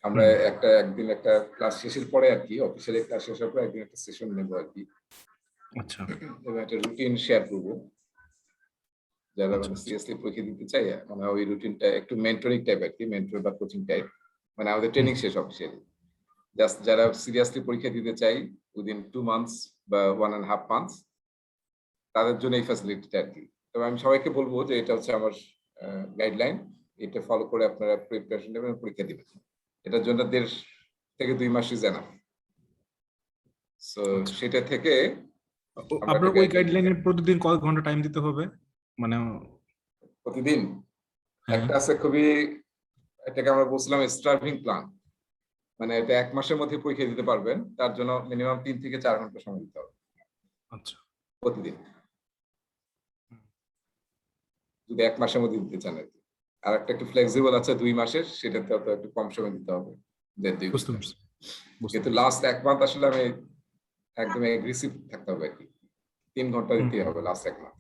আমরা একদিন একটা ক্লাস শেষের পরে আর কি, অফিসিয়ালি ক্লাস শেষের পরে একদিন একটা সেশন নেবো আর কি। আচ্ছা, এবং একটা রুটিন শেয়ার করবো যারা আচ্ছা, মানে আচ্ছা। সিরিয়াসলি পরীক্ষা দিতে চাই। মানে ওই রুটিনটা একটু মেন্টরিং টাইপ আর কি, মেন্টর বা কোচিং টাইপ। মানে আমাদের হুম, ট্রেনিং শেষ অফিসিয়ালি, জাস্ট যারা সিরিয়াসলি পরীক্ষা দিতে চাই উইদিন 2 মান্থস বা 1.5 মান্থস, তাদের জন্য এই ফ্যাসিলিটিটা আর কি। তবে আমি সবাইকে বলবো যে এটা হচ্ছে আমার গাইডলাইন, এটা ফলো করে আপনারা প্রিপারেশন নেবেন, পরীক্ষা দিবেন। এটার জন্য 1.5 থেকে 2 মাস ইজ এনাফ। সো আচ্ছা। সেটা থেকে আমরা আপনার একটা ওই গাইডলাইন গাইডলাইনে প্রতিদিন কয় ঘন্টা টাইম দিতে হবে? মানে প্রতিদিন হ্যাঁ, একটা আছে খুবই, এটাকে আমরা বলছিলাম স্টার্ভিং প্ল্যান। মানে এটা 1 মাসের মধ্যে পরীক্ষা দিতে পারবেন, তার জন্য মিনিমাম 3 থেকে 4 ঘন্টা সময় দিতে হবে আচ্ছা। প্রতিদিন, হুম, যদি 1 মাসের মধ্যে দিতে চান আর কি। আর একটা একটু ফ্লেক্সিবল আছে 2 মাসের, সেটাতে তো একটু কম সময় দিতে হবে, 1.5-2 বুঝতে ঘন্টা। পারছি, বুঝতে কিন্তু পারছি। লাস্ট 1 মান্থ আসলে আমি একদম এগ্রেসিভ থাকতে হবে আর কি। 3 ঘন্টা হুম, দিতেই হুম, হবে লাস্ট 1 মান্থ।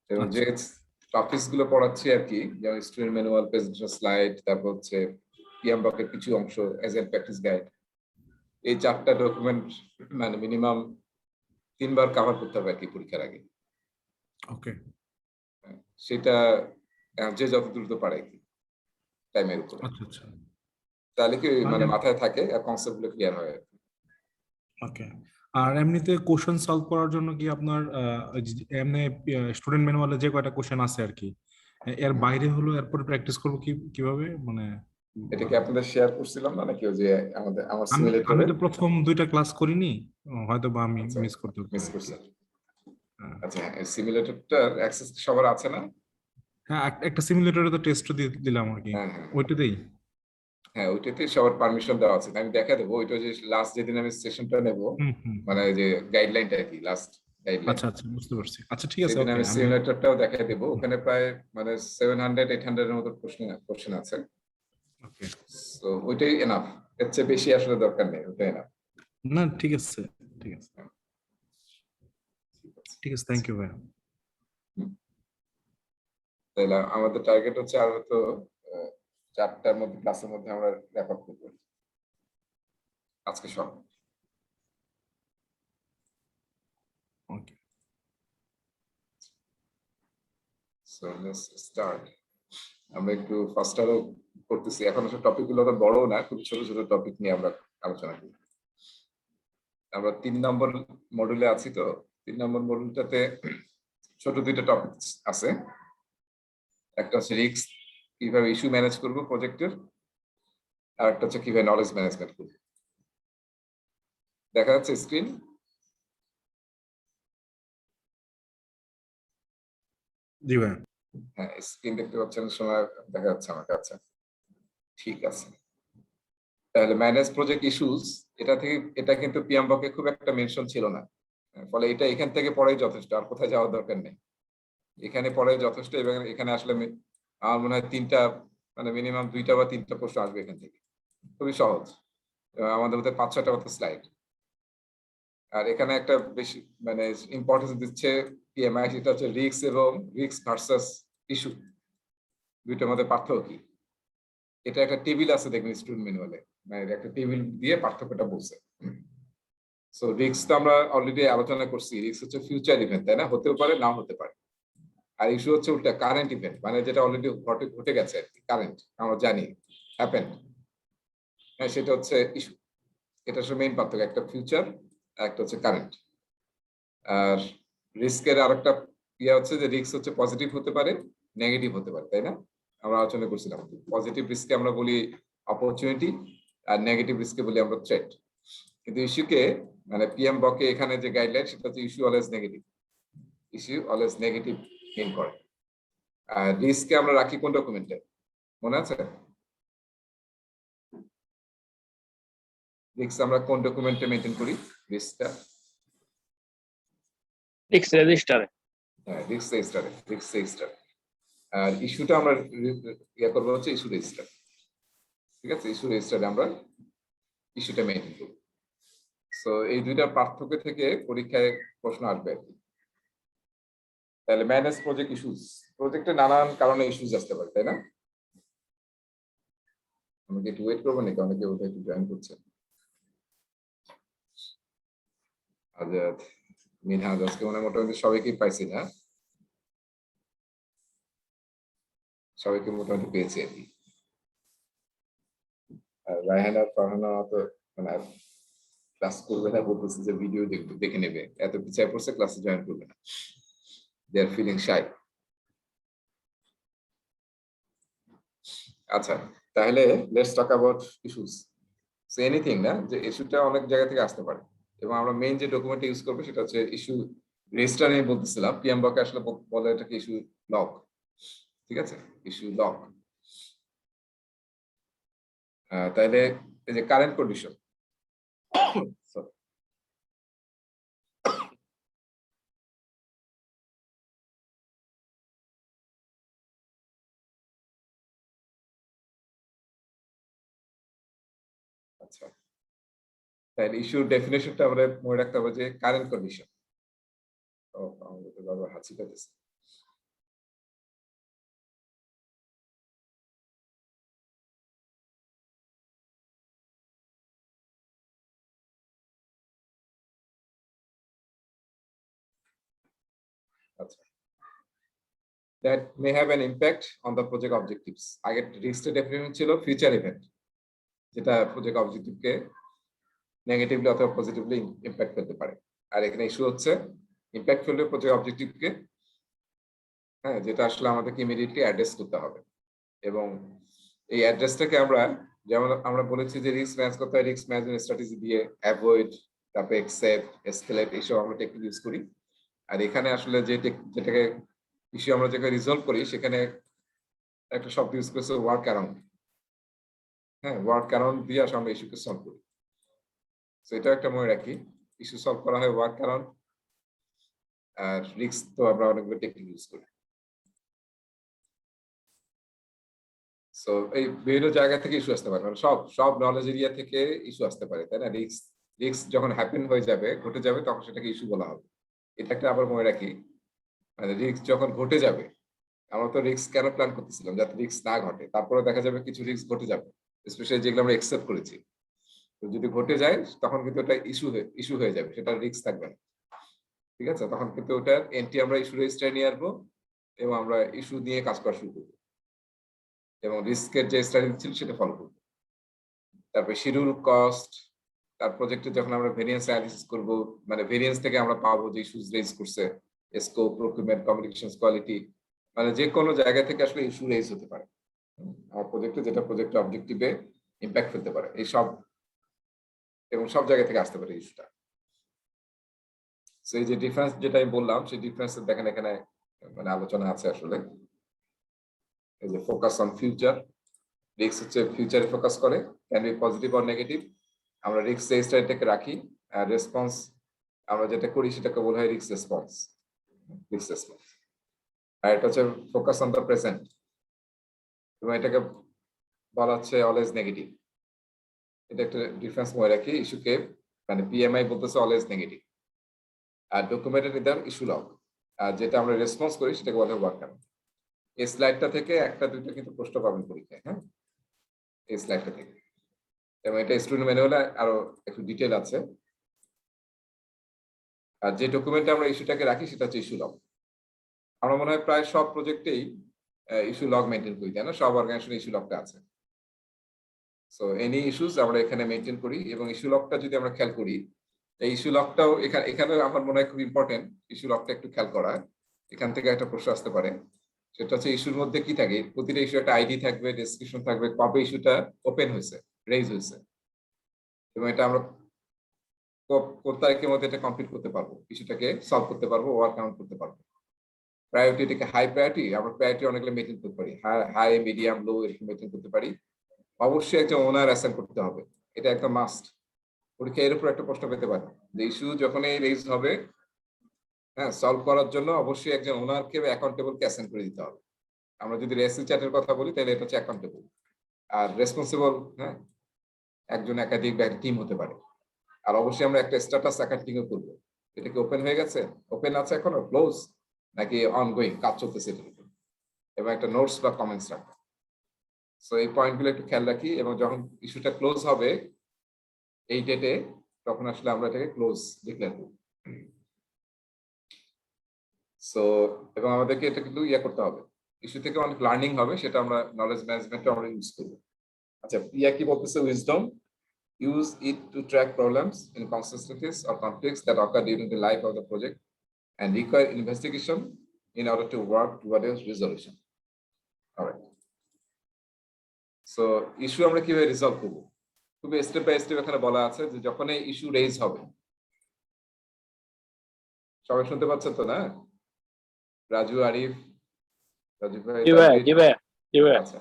এবং যে আচ্ছা, টপিকস গুলো পড়াচ্ছি আর কি, যেমন স্টুডেন্ট ম্যানুয়াল, প্রেজেন্টেশন স্লাইড, তারপর হচ্ছে পিএমবকের কিছু অংশ, এজ এ প্র্যাকটিস গাইড, এই 4টা ডকুমেন্ট মানে মিনিমাম 3 বার কভার করতে হবে আর কি পরীক্ষার আগে। ওকে। হ্যাঁ, সেটা যে যত দ্রুত পারে আর কি, টাইমের উপরে। আচ্ছা, আচ্ছা। তাহলে কি মানে মানে মাথায় থাকে আর কনসেপ্ট গুলো ক্লিয়ার হয় আর কি। ওকে। আর এমনিতে কোশ্চেন সলভ করার জন্য কি আপনার এমনি স্টুডেন্ট ম্যানুয়ালে যে কয়টা কোশ্চেন আছে আর কি, এর হুম। বাইরে হলো এরপরে প্র্যাকটিস করবো কিভাবে মানে এটা কি মানে আপনাদের শেয়ার করছিলাম না নাকি, ওই যে আমার আমি সিমুলেটরে? তো প্রথম 2টা ক্লাস করিনি, হয়তো বা আমি আচ্ছা, মিস করতে মিস পারি আর কি। করছেন। হ্যাঁ, আচ্ছা, হ্যাঁ, সিমুলেটরটার অ্যাক্সেস সবার আছে না? হ্যাঁ, একটা সিমুলেটরে তো টেস্টও দিলাম আর কি, হ্যাঁ, হ্যাঁ, ওইটাতেই। হ্যাঁ, ওইটাতে সবার পারমিশন দেওয়া আছে। আমি দেখা দেবো ওইটা, যে লাস্ট যেদিন আমি সেশনটা নেব, হুম, হুম, মানে হুম। যে গাইডলাইনটা আর কি, লাস্ট গাইডলাইন, আচ্ছা, আচ্ছা, বুঝতে পারছি। আচ্ছা, ঠিক আছে, সেদিন ওকে আমি আমি সিমুলেটরটাও দেখাই দেবো। হুম, ওখানে প্রায় মানে 700-800 এর মতো কোশ্চেন আছে। ওকে। তো ওইটাই এনাফ, এর চেয়ে বেশি আসলে দরকার নেই, ওটাই এনাফ। না, ঠিক আছে, ঠিক আছে, ঠিক আছে, থ্যাংক ইউ ভাই। তাহলে আমাদের টার্গেট হচ্ছে আর হয়তো 4টার মধ্যে, ক্লাসের মধ্যে আমরা র্যাপ আপ করবো আজকে সব। ওকে। So let's start. আমরা একটু ফাস্টারও করতেছি, এখন আসলে টপিক গুলো তো বড় না, খুব ছোট ছোট টপিক নিয়ে আমরা আলোচনা করি। আমরা 3 নম্বর মডিউলে আছি, তো 3 নম্বর মডিউলটাতে ছোট 2টা টপিক আছে। একটা হচ্ছে রিস্ক, কিভাবে ইস্যু ম্যানেজ করবো প্রজেক্টের, আর একটা হচ্ছে কিভাবে নলেজ ম্যানেজমেন্ট করবো। দেখা যাচ্ছে স্ক্রিন? জি ভাই। হ্যাঁ, স্ক্রিন দেখতে পাচ্ছেন, সময় দেখা যাচ্ছে আমার কাছে। ঠিক আছে, তাহলে ম্যানেজ প্রজেক্ট ইস্যুস, এটা কিন্তু পিএমবকে খুব একটা মেনশন ছিল না। ফলে এটা এখান থেকে পড়াই যথেষ্ট, আর কোথায় যাওয়ার দরকার নেই। এখানে পড়াই যথেষ্ট, এবং এখানে আসলে আমার মনে হয় 3টা, মানে মিনিমাম 2টা বা 3টা প্রশ্ন আসবে এখান থেকে। খুবই সহজ, আমাদের মধ্যে 5-6টা মতো স্লাইড। আর এখানে একটা বেশি মানে ইম্পর্টেন্স দিচ্ছে পিএমআই, সেটা হচ্ছে রিস্ক এবং রিস্ক ভার্সাস ইস্যু, দুইটার মধ্যে পার্থক্য কি। এটা একটা টেবিল আছে দেখবেন স্টুডেন্ট ম্যানুয়ালে, মানে একটা টেবিল দিয়ে পার্থক্যটা বলছে। সো রিস্ক তো আমরা অলরেডি আলোচনা করছি, রিস্ক হচ্ছে ফিউচার ইভেন্ট, তাই না? হতেও পারে, নাও হতে পারে। আর ইস্যু হচ্ছে উল্টা কারেন্ট ইভেন্ট, মানে যেটা অলরেডি ঘটে গেছে আর কি, কারেন্ট, আমরা জানি হ্যাপেন। হ্যাঁ, সেটা হচ্ছে ইস্যু। এটা হচ্ছে মেইন পার্থক্য, একটা ফিউচার আর একটা হচ্ছে কারেন্ট। আর রিস্কের আরেকটা ইয়ে হচ্ছে যে রিস্ক হচ্ছে পজিটিভ হতে পারে, নেগেটিভ হতে পারে, তাই না? আমরা আলোচনা করছিলাম পজিটিভ রিস্ককে আমরা বলি অপরচুনিটি, আর নেগেটিভ রিস্ককে বলি আমরা থ্রেট। কিন্তু ইস্যুকে, মানে পিএম বকে এখানে যে গাইডলাইন, সেটা হচ্ছে issue always negative, issue always negative mean করে। আর রিস্ককে আমরা রাখি কোন ডকুমেন্টে, মনে আছে? রিস্ক আমরা কোন ডকুমেন্টে মেনটেন করি রিস্কটা? টেক্সট রেজিস্টারে। হ্যাঁ, রিস্ক রেজিস্টারে, রিস্ক রেজিস্টার। আর ইস্যুটা আমরা ইয়ে করবো হচ্ছে ইস্যু রেজিস্টার। ঠিক আছে, ইস্যু রেজিস্টারে আমরা ইস্যুটা মেনটেন করবো। সো এই দুইটা পার্থক্য থেকে পরীক্ষায় প্রশ্ন আসবে আর কি। তাহলে ম্যানেজ প্রজেক্ট ইস্যুস, প্রজেক্টে নানান কারণে ইস্যুস আসতে পারে, তাই না? আমাকে একটু ওয়েট করবো নাকি? অনেকে ওটা একটু জয়েন করছে। আজাদ, মিনহাজ, আজকে মনে হয় মোটামুটি সবাইকে পাইছি না? সবাইকে মোটামুটি পেয়েছি আর কি। আর রায়হানা ফারহানা তো মানে ক্লাস করবে না, বলতেছে যে ভিডিও দেখে নেবে, এত পিছিয়ে পড়ছে, ক্লাসে জয়েন করবে না, দে আর ফিলিং শাই। আচ্ছা, তাহলে let's talk about issues. So anything না, যে ইস্যুটা অনেক জায়গা থেকে আসতে পারে, এবং আমরা মেইন যে ডকুমেন্ট ইউজ করবো সেটা হচ্ছে ইস্যু রেজিস্টার। আমি বলতেছিলাম পিএমবকে আসলে বলে এটাকে ইস্যু লগ, ঠিক আছে, ইস্যু লগ। তাইলে এই যে কারেন্ট কন্ডিশন, আচ্ছা, তাহলে ইস্যুর ডেফিনেশনটা আমরা মনে রাখতে হবে যে কারেন্ট কন্ডিশন। ও, আমাদের তো বাবা হাঁচি পেতেছে। আচ্ছা, that may have an impact on the project objectives. আগের রিস্কের ডেফিনেশন ছিল ফিউচার ইভেন্ট, যেটা প্রজেক্ট অবজেক্টিভকে নেগেটিভলি অথবা পজিটিভলি ইম্প্যাক্ট করতে পারে। আর এখানে ইস্যু হচ্ছে ইম্প্যাক্ট ফেললে প্রজেক্ট অবজেক্টিভকে, হ্যাঁ, যেটা আসলে আমাদেরকে ইমিডিয়েটলি অ্যাড্রেস করতে হবে। এবং এই অ্যাড্রেসটাকে আমরা, যেমন আমরা বলেছি যে রিস্ক ম্যানেজ করতে হয়, রিস্ক ম্যানেজমেন্ট স্ট্র্যাটেজি দিয়ে অ্যাভয়েড, তারপরে এক্সেপ্ট, এসকেলেট, এইসব আমরা টেকনিক ইউজ করি। আর এখানে আসলে যেটাকে ইস্যু আমরা যেটাকে রিজলভ করি, সেখানে একটা শব্দ ইউজ করেছে ওয়ার্ক অ্যারাউন্ড। হ্যাঁ, ওয়ার্ক অ্যারাউন্ড দিয়ে আসলে আমরা ইস্যুকে সলভ করি। তো এটা একটা মনে রাখি, ইস্যু সলভ করা হয় ওয়ার্ক অ্যারাউন্ড, আর রিস্ক তো আমরা অনেকগুলো টেকনিক ইউজ করি। সো এই বিভিন্ন জায়গা থেকে ইস্যু আসতে পারে, মানে সব নলেজ এরিয়া থেকে ইস্যু আসতে পারে, তাই না? রিস্ক যখন হ্যাপেন হয়ে যাবে, ঘটে যাবে, তখন সেটাকে ইস্যু বলা হবে। এটা একটা আবার মনে রাখি, মানে রিস্ক যখন ঘটে যাবে, আমরা তো রিস্ক কেন প্ল্যান করতেছিলাম? যাতে রিস্ক না ঘটে। তারপরে দেখা যাবে কিছু রিস্ক ঘটে যাবে, স্পেশালি যেগুলো আমরা একসেপ্ট করেছি। তো যদি ঘটে যায়, তখন কিন্তু এটা ইস্যু হয়ে যাবে, সেটা রিস্ক থাকবে না, ঠিক আছে? তখন কিন্তু ওটার এন্ট্রি আমরা ইস্যু রেজিস্টারে নিয়ে আসবো, এবং আমরা ইস্যু নিয়ে কাজ করা শুরু করবো, এবং রিস্কের যে স্ট্র্যাটেজি ছিল সেটা ফলো করবো। তারপরে শিডিউল কস্ট, তার প্রজেক্টে যখন আমরা ভেরিয়েন্স অ্যানালিসিস করব, মানে ভেরিয়েন্স থেকে আমরা পাবো যে ইস্যুস রেজ করছে, স্কোপ, প্রকিউরমেন্ট, কমিউনিকেশনস, কোয়ালিটি, মানে যে কোনো জায়গা থেকে আসলে ইস্যু রেজ হতে পারে আমার প্রজেক্টে, যেটা প্রজেক্ট অবজেক্টিভে ইম্প্যাক্ট ফেলতে পারে। এই সব, এবং সব জায়গা থেকে আসতে পারে ইস্যুটা। সো এই যে ডিফারেন্স যেটা আমি বললাম, সেই ডিফারেন্স দেখেন এখানে মানে আলোচনা আছে আসলে। এই যে ফোকাস অন ফিউচার, রিস্ক হচ্ছে ফিউচারে ফোকাস করে, can be positive or negative. আমরা রিস্ক রেজিস্টারটাকে রাখি, আর রেসপন্স আমরা যেটা করি সেটাকে বলা হয় রিস্ক রেসপন্স। আর এটা হচ্ছে ফোকাস অন দ্য প্রেজেন্ট, এবং এটাকে বলা হচ্ছে অলওয়েজ নেগেটিভ। এটা একটা ডিফারেন্স মনে রাখি। ইস্যুকে মানে পিএমআই বলতেছে অলওয়েজ নেগেটিভ, আর ডকুমেন্টের নিদান ইস্যু লগ, আর যেটা আমরা রেসপন্স করি সেটাকে বলা হয় ওয়ার্ক অ্যারাউন্ড। এই স্লাইডটা থেকে একটা দুইটা কিন্তু প্রশ্ন পাবেন পরীক্ষায়, হ্যাঁ, এই স্লাইডটা থেকে। এবং এটা স্টুডেন্ট ম্যানুয়ালে আরো একটু ডিটেল আছে। আর যে ডকুমেন্টে আমরা ইস্যুটাকে রাখি সেটা হচ্ছে ইস্যু লগ। আমরা মনে হয় প্রায় সব প্রজেক্টেই ইস্যু লগ মেনটেন করি, তাই না? সব অর্গানাইজেশনে ইস্যু লগটা আছে। সো এনি ইস্যুস আমরা এখানে মেনটেন করি, এবং ইস্যু লগটা যদি আমরা খেয়াল করি, এই ইস্যু লগটাও এখানে আমার মনে হয় খুব ইম্পর্টেন্ট ইস্যু লগটা একটু খেয়াল করা। এখান থেকে একটা প্রশ্ন আসতে পারে, সেটা হচ্ছে ইস্যুর মধ্যে কি থাকে? প্রতিটা ইস্যু একটা আইডি থাকবে, ডেসক্রিপশন থাকবে, কবে ইস্যুটা ওপেন হয়েছে, রেইজ হয়েছে, এবং এটা আমরা কোন তারিখের মধ্যে এটা কমপ্লিট করতে পারবো, ইস্যুটাকে সলভ করতে পারবো, ওয়ার্ক আউট করতে পারবো। প্রায়োরিটি, এটাকে হাই প্রায়োরিটি, আমরা প্রায়োরিটি অনেকগুলো মেনটেন করতে পারি, হাই, মিডিয়াম, লো এরকম মেনটেন করতে পারি। অবশ্যই একজন ওনার অ্যাসাইন করতে হবে, এটা একদম মাস্ট। পরীক্ষা এর উপর একটা প্রশ্ন পেতে পারে যে ইস্যু যখনই রেজ হবে, হ্যাঁ, সলভ করার জন্য অবশ্যই একজন ওনারকে বা অ্যাকাউন্টেবলকে অ্যাসাইন করে দিতে হবে। আমরা যদি রেসি চ্যাটের কথা বলি, তাহলে এটা হচ্ছে অ্যাকাউন্টেবল। আর রেসপন্সিবল, হ্যাঁ, একজন একাধিক বা টিম হতে পারে। আর অবশ্যই আমরা একটা স্ট্যাটাস অ্যাকাউন্টিংও করবো, এটা কি ওপেন হয়ে গেছে, ওপেন আছে এখনো, ক্লোজ, নাকি অনগোয়িং, কাজ চলতেছে এটার উপর, এবং একটা নোটস বা কমেন্টস রাখবো। সো এই পয়েন্টগুলো একটু খেয়াল রাখি, এবং যখন ইস্যুটা ক্লোজ হবে এই ডেটে, তখন আসলে আমরা এটাকে ক্লোজ ডিক্লেয়ার করব। সো এবং আমাদেরকে এটা কিন্তু করতে হবে, ইস্যু থেকে অনেক লার্নিং হবে, সেটা আমরা নলেজ ম্যানেজমেন্টে আমরা ইউজ করবো। আচ্ছা, প্রিয়া কি বলতেছে? Wisdom, use it to track problems, inconsistencies, or conflicts that occur during the life of the project and require investigation in order to work toward a resolution. All right. So issue আমরা কিভাবে resolve করব, খুবই step by step এখানে বলা আছে যে যখন এই ইস্যু রেজ হবে, সবাই শুনতে পাচ্ছেন তো না? রাজু, আরিফ, রাজু ভাই, আচ্ছা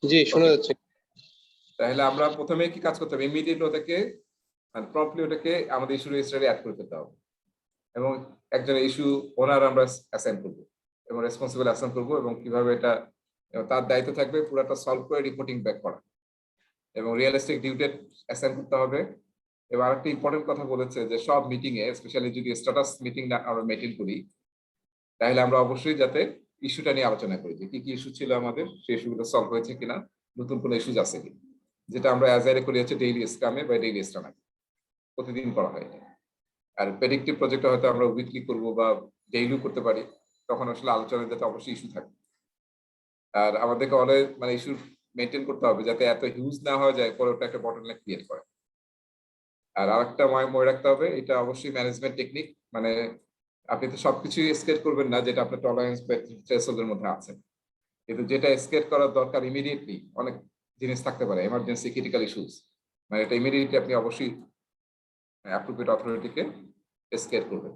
জি শোনা যাচ্ছে। তাহলে আমরা প্রথমে কি কাজ করতে হবে? ইমিডিয়েট ওটাকে প্রম্পটলি ওটাকে আমাদের ইস্যু রেজিস্টারে অ্যাড করে দিতে হবে, এবং একজন ইস্যু ওনার আমরা অ্যাসাইন করব এবং রেসপন্সিবল অ্যাসাইন করব, এবং কিভাবে এটা তার দায়িত্ব থাকবে পুরোটা সলভ করে রিপোর্টিং ব্যাক করা, এবং রিয়েলিস্টিক ডিউ ডেট অ্যাসাইন করতে হবে। এবার আরেকটা ইম্পর্টেন্ট কথা বলেছে যে সব মিটিং এ, স্পেশালি যদি স্ট্যাটাস মিটিং আমরা মেইনটেইন করি, তাহলে আমরা অবশ্যই যাতে ইস্যুটা নিয়ে আলোচনা করি যে কি কি ইস্যু ছিল আমাদের, সেই ইস্যুগুলো সলভ হয়েছে কিনা, নতুন কোনো ইস্যুজ আছে কিনা, যেটা আমরা অ্যাজাইলে করি হচ্ছে ডেইলি স্ক্রামে বা ডেইলি স্টামে, প্রতিদিন করা হয়। আর প্রেডিক্টিভ প্রজেক্টটা হয়তো আমরা উইকলি করবো বা ডেইলি করতে পারি, তখন আসলে আলোচনায় যাতে অবশ্যই ইস্যু থাকে। আর আমাদেরকে অলওয়েজ মানে ইস্যু মেনটেন করতে হবে যাতে এত হিউজ না হয়ে যায়, পরে ওটা একটা বটলনেক ক্রিয়েট করে। আর আরেকটা মনে রাখতে হবে, এটা অবশ্যই ম্যানেজমেন্ট টেকনিক, মানে আপনি তো সবকিছুই স্কেট করবেন না যেটা আপনার টলারেন্স বা থ্রেশহোল্ডের মধ্যে আছে, কিন্তু যেটা স্কেট করার দরকার ইমিডিয়েটলি, অনেক জিনিস থাকতে পারে এমার্জেন্সি ক্রিটিক্যাল ইস্যুস, মানে এটা ইমিডিয়েটলি আপনি অবশ্যই অ্যাপ্রোপ্রিয়েট অথরিটিকে স্কেট করবেন।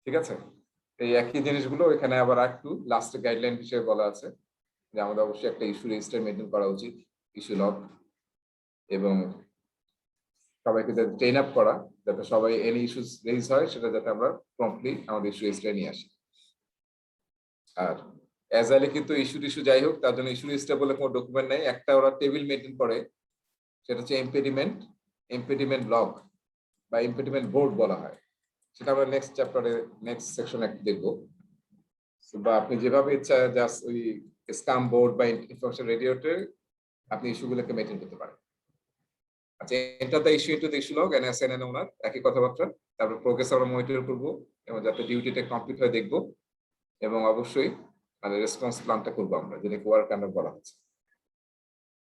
ঠিক আছে, এই একই জিনিসগুলো এখানে আবার একটু লাস্ট গাইডলাইন হিসেবে বলা আছে যে আমাদের অবশ্যই একটা ইস্যু রেজিস্টার মেনটেন করা উচিত, ইস্যু লগ, এবং সবাইকে যাতে ট্রেন আপ করা যাতে সবাই এনি ইস্যুস রেজ হয় সেটা যাতে আমরা প্রম্পটলি আমাদের ইস্যু রেজিস্টারে নিয়ে আসি। আর অ্যাজাইলে কিন্তু ইস্যু যাই হোক, তার জন্য ইস্যু রেজিস্টার বলে কোনো ডকুমেন্ট নেই, একটা ওরা টেবিল মেনটেন করে, সেটা হচ্ছে ইম্পেডিমেন্ট লগ বা ইম্পেডিমেন্ট বোর্ড বলা হয়, সেটা আমরা নেক্সট চ্যাপ্টারে নেক্সট সেকশনে দেখবো। বা আপনি যেভাবে ইচ্ছা জাস্ট ওই স্ক্রাম বোর্ড বা ইনফরমেশন রেডিওতে আপনি ইস্যুগুলোকে মেনটেন করতে পারেন। আচ্ছা, enter the issue into the issue log and assign an owner, একই কথাবার্তা। তারপর প্রোগ্রেস আমরা মনিটর করবো এবং যাতে ডিউটিটা কমপ্লিট হয়ে দেখবো, এবং অবশ্যই মানে রেসপন্স প্ল্যানটা করবো আমরা, যেটাকে ওয়ার্ক কাইন্ড বলা হচ্ছে,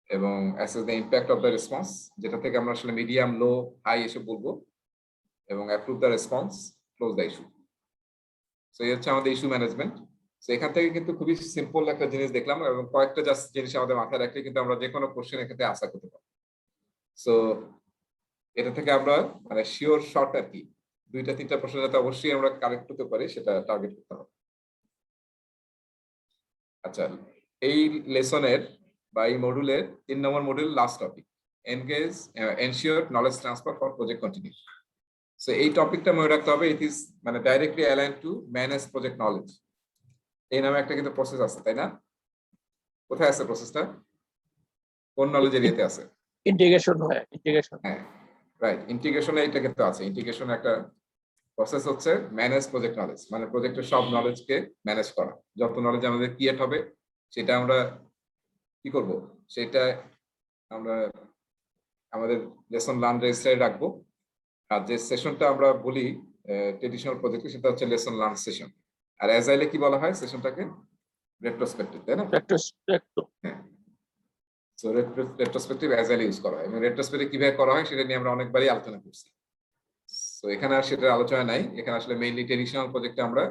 এবং assess the impact of the response, যেটা থেকে আমরা আসলে মিডিয়াম, লো, হাই এসে বলবো, এবং approve the response, close the issue. So এই হচ্ছে আমাদের ইস্যু ম্যানেজমেন্ট। তো এখান থেকে কিন্তু খুবই সিম্পল একটা জিনিস দেখলাম, এবং কয়েকটা জাস্ট জিনিস আমাদের মাথায় রাখলে কিন্তু আমরা যে কোনো কোশ্চেন এক্ষেত্রে আশা করতে পারি। সো এটা থেকে আমরা মানে শিওর শর্ট আর কি 2-3টা প্রশ্ন যাতে অবশ্যই আমরা কারেক্ট করতে পারি সেটা টার্গেট করতে হবে। আচ্ছা, এই লেসনের বা এই মডিউলের 3 নম্বর module last topic, engage ensure knowledge transfer for project continue. So এই টপিকটা মনে রাখতে হবে, ইট ইজ মানে directly align to manage project knowledge. এই নামে একটা কিন্তু প্রসেস আছে, তাই না? কোথায় আছে প্রসেসটা? কোন নলেজ এরিয়াতে আছে? ইন্টিগ্রেশন হয়, ইন্টিগ্রেশন। হ্যাঁ, রাইট, ইন্টিগ্রেশনে এটা কিন্তু আছে। ইন্টিগ্রেশনে একটা প্রসেস হচ্ছে ম্যানেজ প্রজেক্ট নলেজ, মানে প্রজেক্টের সব নলেজকে ম্যানেজ করা। যত নলেজ আমাদের ক্রিয়েট হবে সেটা আমরা কি করব, সেটা আমরা আমাদের লেসন লার্ন রেজিস্টারে রাখবো। আর যে সেশনটা আমরা বলি ট্রেডিশনাল প্রজেক্টে, সেটা হচ্ছে লেসন লার্ন সেশন। আর অ্যাজাইলে কি বলা হয় সেশনটাকে? রেট্রোস্পেক্টিভ, তাই না? হ্যাঁ, সো রেট্রোস্পেক্টিভ অ্যাজাইল ইউজ করা হয়, এবং রেট্রোস্পেক্টিভ কিভাবে করা হয় সেটা নিয়ে আমরা অনেকবারই আলোচনা করছি। তো এখানে আর সেটার আলোচনা নাই, এখানে আসলে মেইনলি ট্রেডিশনাল প্রজেক্টে আমরা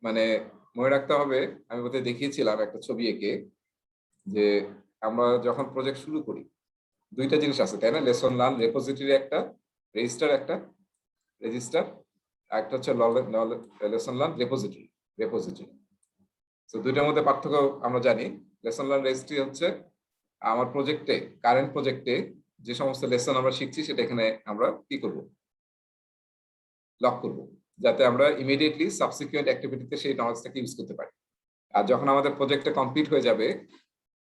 মানে মনে রাখতে হবে, আমি বোধহয় দেখিয়েছিলাম একটা ছবি এঁকে, যে আমরা যখন প্রজেক্ট শুরু করি 2টা জিনিস আছে, তাই না? লেসন লার্ন রেপোজিটরি একটা, রেজিস্টার একটা, রেজিস্টার, একটা হচ্ছে লেসন লার্ন রেপোজিটরি। তো 2টার মধ্যে পার্থক্য আমরা জানি। লেসন লার্ন রেজিস্ট্রি হচ্ছে আমার প্রজেক্টে, কারেন্ট প্রজেক্টে যে সমস্ত লেসন আমরা শিখছি সেটা এখানে আমরা কি করব, লক করব, যাতে আমরা ইমিডিয়েটলি সাবসিকুয়েন্ট অ্যাক্টিভিটিতে সেই নলেজটাকে ইউজ করতে পারি। আর যখন আমাদের প্রজেক্টটা কমপ্লিট হয়ে যাবে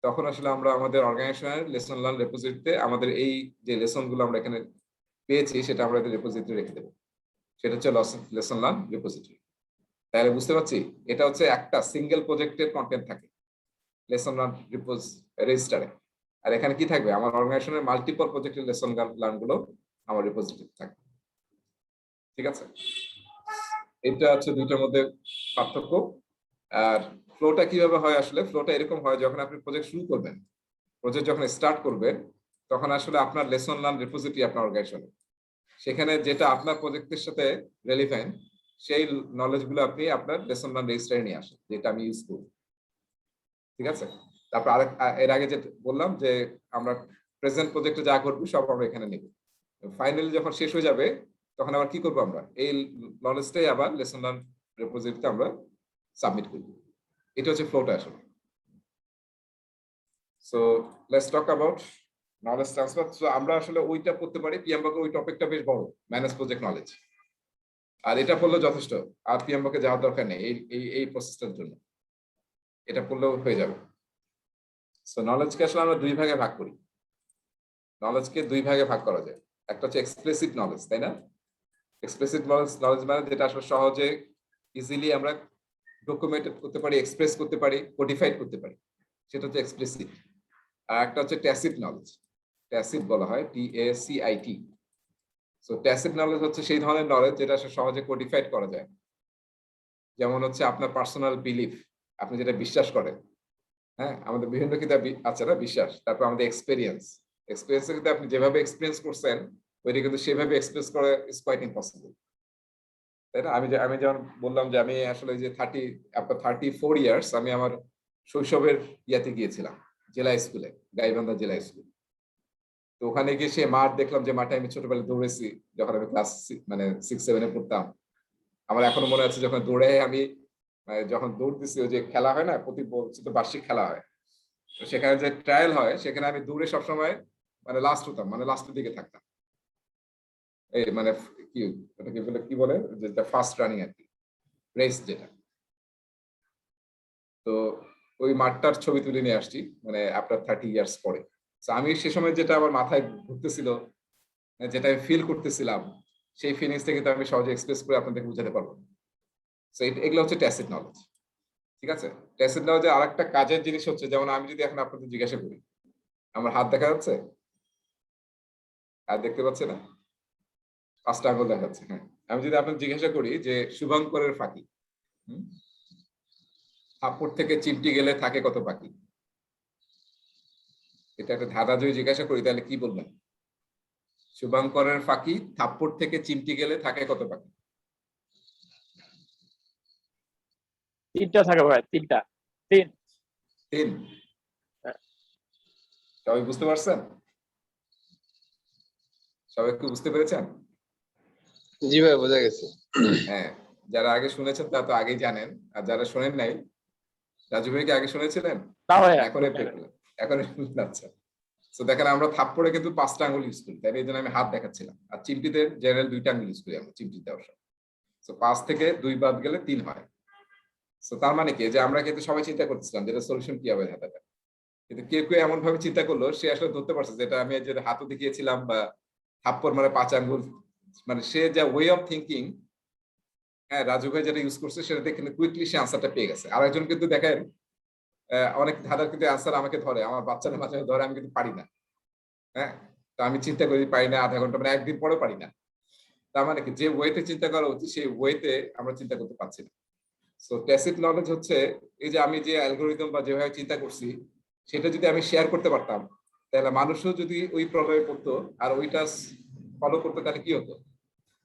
তখন আসলে আমরা আমাদের অর্গানাইজেশনের লেসন লার্ন রেপোজিটরিতে আমাদের এই যে লেসনগুলো আমরা এখানে পেয়েছি সেটা আমরা রেপোজিটরি রেখে দেবো, সেটা হচ্ছে লেসন লার্ন রেপোজিটরি। তাহলে বুঝতে পারছি এটা হচ্ছে একটা সিঙ্গেল প্রজেক্টের কন্টেন্ট থাকে, লেসন লার্ন রেজিস্টারে। আর এখানে কি থাকবে, আমার অর্গানাইজেশনের মাল্টিপল প্রজেক্টের লেসন লার্ন গুলো আমার রিপোজিটরি থাকবে। ঠিক আছে, এটা হচ্ছে দুইটার মধ্যে পার্থক্য। আর ফ্লোটা কিভাবে হয়, আসলে ফ্লোটা এরকম হয়, যখন আপনি প্রজেক্ট শুরু করবেন, প্রজেক্ট যখন স্টার্ট করবেন, তখন আসলে আপনার লেসন লার্ন রিপোজিটরি আপনার অর্গানাইজেশনে, সেখানে যেটা আপনার প্রজেক্টের সাথে রেলিভেন্ট, সেই নলেজ গুলো আপনি আপনার লেসন লার্ন রেজিস্টারে নিয়ে আসেন, যেটা আমি ইউজ করি। ঠিক আছে, তারপর এর আগে যে বললাম যে আমরা প্রেজেন্ট প্রজেক্টে যা করবো সব আমরা এখানে নেব। ফাইনালি যখন শেষ হয়ে যাবে, তখন আবার কি করবো, আমরা এই নলেজটাই আবার লেসন লার্ন রিপোজিটরিতে আমরা সাবমিট করব। এটা হচ্ছে ফ্লোটা আসলে। So let's talk about knowledge transfer. So আমরা আসলে ওইটা পড়তে পারি, পিএমবকে ওই টপিকটা বেশ বড়, ম্যানেজ প্রজেক্ট নলেজ, আর এটা পড়লে যথেষ্ট, আর পিএমবকে যাওয়ার দরকার নেই এই প্রসেসটার জন্য, এটা পড়লেও হয়ে যাবে। সো নলেজকে আসলে আমরা দুই ভাগে ভাগ করি, নলেজকে দুই ভাগে ভাগ করা যায়। একটা হচ্ছে এক্সপ্লিসিট নলেজ, তাই না? এক্সপ্লিসিট নলেজ মানে যেটা আসলে সহজে ইজিলি আমরা ডকুমেন্ট করতে পারি, এক্সপ্রেস করতে পারি, কোডিফাইড করতে পারি, সেটা হচ্ছে এক্সপ্লিসিট। আর একটা হচ্ছে ট্যাসিট নলেজ, ট্যাসিট বলা হয় TACIT। সো ট্যাসিট নলেজ হচ্ছে সেই ধরনের নলেজ যেটা আসলে সহজে কোডিফাইড করা যায়। যেমন হচ্ছে আপনার পার্সোনাল বিলিফ, আপনি যেটা বিশ্বাস করেন। হ্যাঁ, আমাদের বিভিন্ন কিতাব আছে না বিশ্বাস, তারপর আমাদের এক্সপিরিয়েন্সের কিন্তু আপনি যেভাবে এক্সপিরিয়েন্স করছেন, ওইটা কিন্তু সেভাবে এক্সপ্রেস করা ইজ কোয়াইট ইম্পসিবল, তাই না? আমি যেমন বললাম যে আমি আসলে যে 34 ইয়ার্স আমি আমার শৈশবের ইয়াতে গিয়েছিলাম, জেলা স্কুলে, গাইবান্ধা জেলা স্কুল। তো ওখানে গিয়ে সে মাঠ দেখলাম, যে মাঠে আমি ছোটবেলায় দৌড়েছি, যখন আমি ক্লাস 6-7 পড়তাম। আমার এখনো মনে আছে, যখন দৌড়ে আমি যখন দৌড় দিচ্ছি, ওই যে খেলা হয় না, প্রতি বছর তো বার্ষিক খেলা হয়, তো সেখানে যে ট্রায়াল হয়, সেখানে আমি দৌড়ে সবসময় মানে লাস্ট হতাম, মানে লাস্টের দিকে থাকতাম। এই মানে কি ওটাকে বলে, কি বলে, যেটা ফার্স্ট রানিং আর কি, রেস যেটা। তো ওই মাঠটার ছবি তুলে নিয়ে আসছি, মানে আফটার 30 ইয়ার্স পরে। তো আমি সে সময় যেটা আমার মাথায় ঘুরতেছিল, যেটা আমি ফিল করতেছিলাম, সেই ফিলিংসটা কিন্তু আমি সহজে এক্সপ্রেস করে আপনাদেরকে বুঝাতে পারবো। তো এগুলো হচ্ছে ট্যাসিট নলেজ। ঠিক আছে, ট্যাসিট নলেজের আরেকটা কাজের জিনিস হচ্ছে, যেমন আমি যদি এখন আপনাদের জিজ্ঞাসা করি, আমার হাত দেখা যাচ্ছে, হাত দেখতে পাচ্ছে না, 5টা আঙুল দেখা যাচ্ছে, হ্যাঁ। আমি যদি আপনাকে জিজ্ঞাসা করি যে শুভঙ্করের ফাঁকি, থাপ্পড় থেকে চিমটি গেলে থাকে কত পাখি, এটা একটা ধাঁধা যদি জিজ্ঞাসা করি, তাহলে কি বলবেন? শুভঙ্করের ফাঁকি, থাপ্পড় থেকে চিমটি গেলে থাকে কত পাখি? 3টা থাকে ভাই, 3টা। 3। 3। হ্যাঁ। সবাই বুঝতে পারছেন? সবাই কি বুঝতে পেরেছেন? জি ভাই, বোঝা গেছে। হ্যাঁ, যারা আগে শুনেছেন তারা তো আগেই জানেন, আর যারা শোনেন নাই, রাজু ভাই কি আগে শুনেছিলেন? না ভাই, এখন আচ্ছা। তো দেখেন, আমরা থাপ্পড়ে কিন্তু 5টা আঙুল ইউজ করি, তাই এই জন্য আমি হাত দেখাচ্ছিলাম। আর চিমটিতে জেনারেল 2টা আঙুল ইউজ করি আমরা চিমটি দেওয়ার সময়। তো 5 থেকে 2 বাদ গেলে 3 হয়। তো তার মানে কি, যে আমরা কিন্তু সবাই চিন্তা করতেছিলাম যেটা সলিউশন কি হবে ধাঁধাটা, কিন্তু কেউ কেউ এমন ভাবে চিন্তা করলো, সে আসলে ধরতে পারছে যেটা আমি যে হাতও দেখিয়েছিলাম, বা থাপ্পড় মানে 5 আঙ্গুল, মানে সে যা ওয়ে অফ থিঙ্কিং, হ্যাঁ, রাজু ভাই যেটা ইউজ করছে সেটা দেখে কুইকলি সে আনসারটা পেয়ে গেছে। আর একজন কিন্তু দেখেন, অনেক ধাঁধার কিন্তু আনসার আমাকে ধরে, আমার বাচ্চাদের মাঝে ধরে, আমি কিন্তু পারি না। হ্যাঁ, তো আমি চিন্তা করি পারি না, আধা ঘন্টা মানে একদিন পরেও পারি না। তার মানে কি, যে ওয়েতে চিন্তা করা উচিত সেই ওয়েতে আমরা চিন্তা করতে পারছি না। সো ট্যাসিট নলেজ হচ্ছে এই যে আমি যে অ্যালগোরিদম বা যেভাবে চিন্তা করছি, সেটা যদি আমি শেয়ার করতে পারতাম, তাহলে মানুষও যদি ওই প্রবলেমে পড়তো আর ওইটা ফলো করতো, তাহলে কি হতো,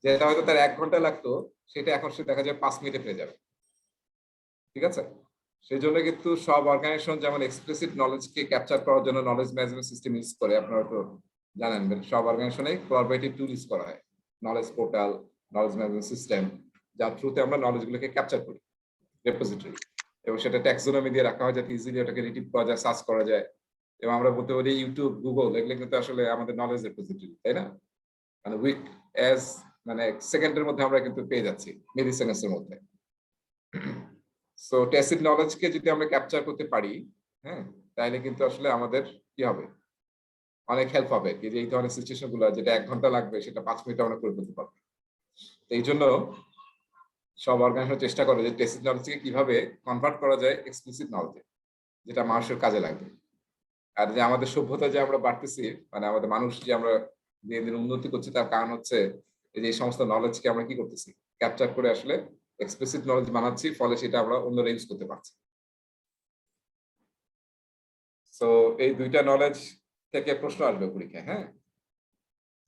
যেটা হয়তো তার 1 ঘন্টা লাগতো, সেটা এখন সে দেখা যায় 5 মিনিটে পেয়ে যাবে। ঠিক আছে, সেই জন্য কিন্তু সব অর্গানাইজেশন যেমন এক্সপ্লিসিট নলেজকে ক্যাপচার করার জন্য নলেজ ম্যানেজমেন্ট সিস্টেম ইউজ করে, আপনারা তো জানেন, সব অর্গানাইজেশনে কোলাবোরেটিভ টুল ইউজ করা হয়, knowledge portal, knowledge management system, যার থ্রুতে আমরা নলেজগুলোকে ক্যাপচার করি রেপোজিটরি, এবং সেটা ট্যাক্সোনমি দিয়ে রাখা হয় যাতে ইজিলি ওটাকে রিটিভ করা যায়, সার্চ করা যায়। এবং আমরা বলতে পারি ইউটিউব, গুগল, এগুলো কিন্তু আসলে আমাদের নলেজ রেপোজিটরি, তাই না? মানে উইক অ্যাজ মানে সেকেন্ডের মধ্যে আমরা কিন্তু পেয়ে যাচ্ছি, মিলি সেকেন্ডস এর মধ্যে। সো ট্যাসিট নলেজকে যদি আমরা ক্যাপচার করতে পারি, হ্যাঁ, তাহলে কিন্তু আসলে আমাদের কি হবে, অনেক হেল্প হবে। যে এই ধরনের সিচুয়েশন গুলো যেটা 1 ঘন্টা লাগবে, সেটা 5 মিনিটে আমরা করে ফেলতে পারবো। এই জন্য সব অর্গানাইজেশন চেষ্টা করে যে ট্যাসিট নলেজকে কিভাবে কনভার্ট করা যায় এক্সপ্লিসিট নলেজে। যেটা মানুষের কাজে লাগবে। আর যে আমাদের সভ্যতা যে আমরা বাড়তেছি, মানে আমাদের মানুষ যে আমরা দিনে দিনে উন্নতি করছি, তার কারণ হচ্ছে এই যে এই সমস্ত নলেজকে আমরা কি করতেছি, ক্যাপচার করে আসলে এক্সপ্লিসিট নলেজ বানাচ্ছি, ফলে সেটা আমরা অন্যরা ইউজ করতে পারছি। সো এই দুইটা নলেজ থেকে প্রশ্ন আসবে পরীক্ষায়। হ্যাঁ,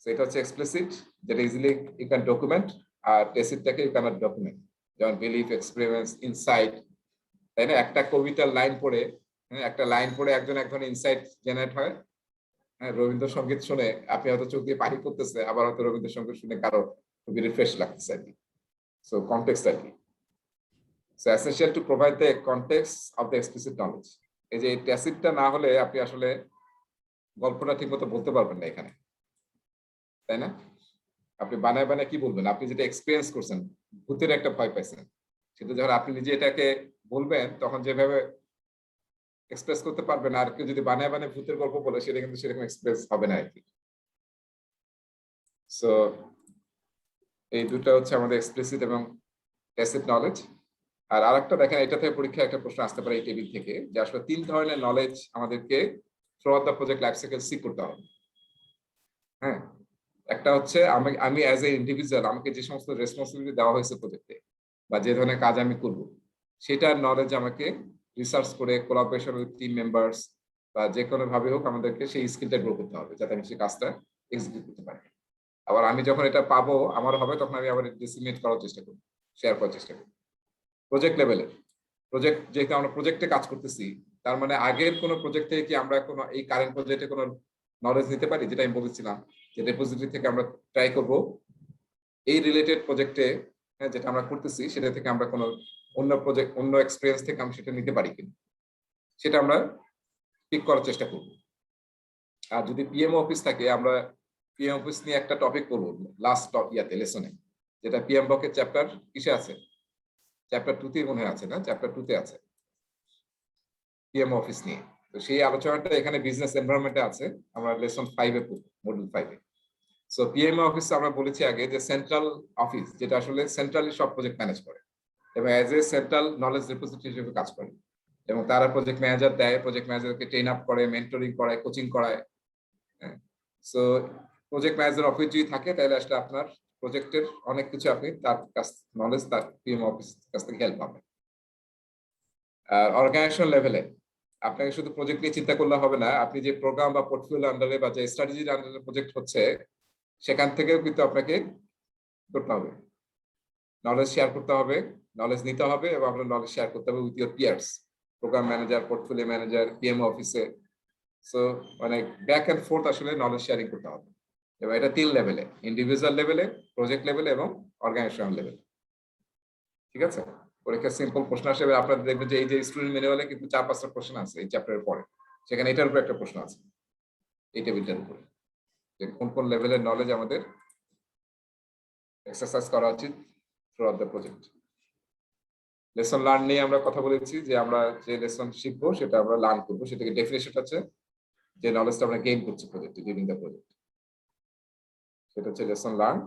সো এটা হচ্ছে এক্সপ্লিসিট, যেটা ইজিলি ইউ ক্যান ডকুমেন্ট, আর টেসিটটাকে ইউ ক্যানট ডকুমেন্ট। যেমন বিলিফ, এক্সপেরিয়েন্স, ইনসাইট, তাই না? একটা কবিতার লাইন পড়ে, হ্যাঁ, একটা লাইন পড়ে একজন এক ধরনের ইনসাইট জেনারেট হয়। হ্যাঁ, রবীন্দ্রসঙ্গীত শুনে আপনি হয়তো চোখ দিয়ে পানি পড়তেছে, আবার হয়তো রবীন্দ্রসঙ্গীত শুনে কারো খুবই রিফ্রেশ লাগতেছে আর কি। সো কনটেক্সট আর কি। So essential to provide the context of the explicit knowledge. এই যে ট্যাসিটটা না হলে আপনি আসলে গল্পটা ঠিক মতো বলতে পারবেন না এখানে, তাই না? আপনি বানায় বানায় কি বলবেন? আপনি যেটা এক্সপিরিয়েন্স করছেন, ভূতের একটা ভয় পাইছেন, সেটা যখন আপনি নিজে এটাকে বলবেন, তখন যেভাবে এক্সপ্রেস করতে পারবেন, আর কেউ যদি বানায় বানায় ভূতের গল্প বলে, সেটা কিন্তু সেরকম এক্সপ্রেস হবে না আর কি। সো এই দুটো হচ্ছে আমাদের এক্সপ্লিসিট এবং ট্যাসিট নলেজ। আর আরেকটা দেখেন, এটা থেকে পরীক্ষায় একটা প্রশ্ন আসতে পারে এই টেবিল থেকে, যে আসলে 3 ধরনের নলেজ আমাদেরকে throughout the project life cycle seek করতে হবে। হ্যাঁ, একটা হচ্ছে আমি অ্যাজ এ ইন্ডিভিজুয়াল, আমাকে যে সমস্ত রেসপন্সিবিলিটি দেওয়া হয়েছে প্রজেক্টে, বা যে ধরনের কাজ আমি করব, সেটার নলেজ আমাকে রিসার্চ করে কোলাবোরেশন উইথ টিম মেম্বার্স বা যে কোনো ভাবে হোক আমাদেরকে সেই স্কিলটা গ্রো করতে হবে, যাতে আমি সেই কাজটা এক্সিকিউট করতে পারি। আবার আমি যখন এটা পাবো, আমার হবে, তখন আমি আবার ডিসিমিনেট করার চেষ্টা করব, শেয়ার করার চেষ্টা করব। প্রজেক্ট লেভেলে, প্রজেক্ট যেহেতু আমরা প্রজেক্টে কাজ করতেছি, তার মানে আগের কোনো প্রজেক্ট থেকে কি আমরা কোনো এই কারেন্ট প্রজেক্টে কোনো নলেজ নিতে পারি? যেটা আমি বলেছিলাম যে রেপোজিটরি থেকে আমরা ট্রাই করব এই রিলেটেড প্রজেক্টে, হ্যাঁ, যেটা আমরা করতেছি সেটা থেকে আমরা কোনো অন্য প্রজেক্ট, অন্য এক্সপিরিয়েন্স থেকে আমরা সেটা নিতে পারি কিনা, সেটা আমরা পিক করার চেষ্টা করব। আর যদি পিএমও অফিস থাকে, আমরা পিএম অফিস নিয়ে একটা টপিক করব লাস্ট ইয়াতে লেসনে, যেটা পিএম বকের চ্যাপ্টার কিসে আছে, চ্যাপ্টার 2 তে মনে হয় আছে, না? চ্যাপ্টার 2 তে আছে পিএম অফিস নিয়ে। তো সেই আলোচনাটা এখানে বিজনেস এনভায়রনমেন্টে আছে, আমরা লেসন 5 এ পড়ব, মডিউল 5 এ। সো পিএম অফিস আমরা বলেছি আগে যে সেন্ট্রাল অফিস, যেটা আসলে সেন্ট্রালি সব প্রজেক্ট ম্যানেজ করে এবং as a central knowledge repository হিসেবে কাজ করে, এবং তারা প্রজেক্ট ম্যানেজার দেয়, প্রজেক্ট ম্যানেজারকে ট্রেন আপ করে, মেন্টরিং করায়, কোচিং করায়। সো প্রজেক্ট ম্যানেজার অফিস যদি থাকে, তাহলে আসলে আপনার প্রজেক্টের অনেক কিছু আপনি তার কাছ নলেজ, তার পিএম অফিস কাছ থেকে হেল্প পাবেন। আর অর্গানাইজেশন লেভেলে আপনাকে শুধু প্রজেক্ট নিয়ে চিন্তা করলে হবে না, আপনি যে প্রোগ্রাম বা পোর্টফোলিও আন্ডারে বা যে স্ট্র্যাটেজির আন্ডারে প্রজেক্ট হচ্ছে, সেখান থেকেও কিন্তু আপনাকে করতে হবে, নলেজ শেয়ার করতে হবে, নলেজ নিতে হবে, এবং আপনার নলেজ শেয়ার করতে হবে with your peers, program manager, portfolio manager, PM অফিসে। সো মানে ব্যাক এন্ড ফোর্থ আসলে নলেজ শেয়ারিং করতে হবে, এবং এটা 3 লেভেলে, ইন্ডিভিজুয়াল লেভেলে, প্রজেক্ট লেভেলে এবং অর্গানাইজেশন লেভেলে। ঠিক আছে? পরীক্ষা সিম্পল প্রশ্ন আসবে, আপনারা দেখবেন যে এই যে স্টুডেন্ট ম্যানুয়ালে কিন্তু 4-5টা প্রশ্ন আছে এই চ্যাপ্টারের পরে, সেখানে এটার উপর একটা প্রশ্ন আছে, এই টেবিলটার উপরে, যে কোন কোন লেভেলের নলেজ আমাদের এক্সারসাইজ করা উচিত through out the project. Lesson learn নিয়ে আমরা কথা বলেছি, যে আমরা যে লেসন শিখবো সেটা আমরা লার্ন করবো, সেটাকে ডেফিনেশন আছে যে নলেজটা আমরা গেইন করছি প্রজেক্টে, ডিউরিং দ্য প্রজেক্ট, সেটা হচ্ছে লেসন লার্ন।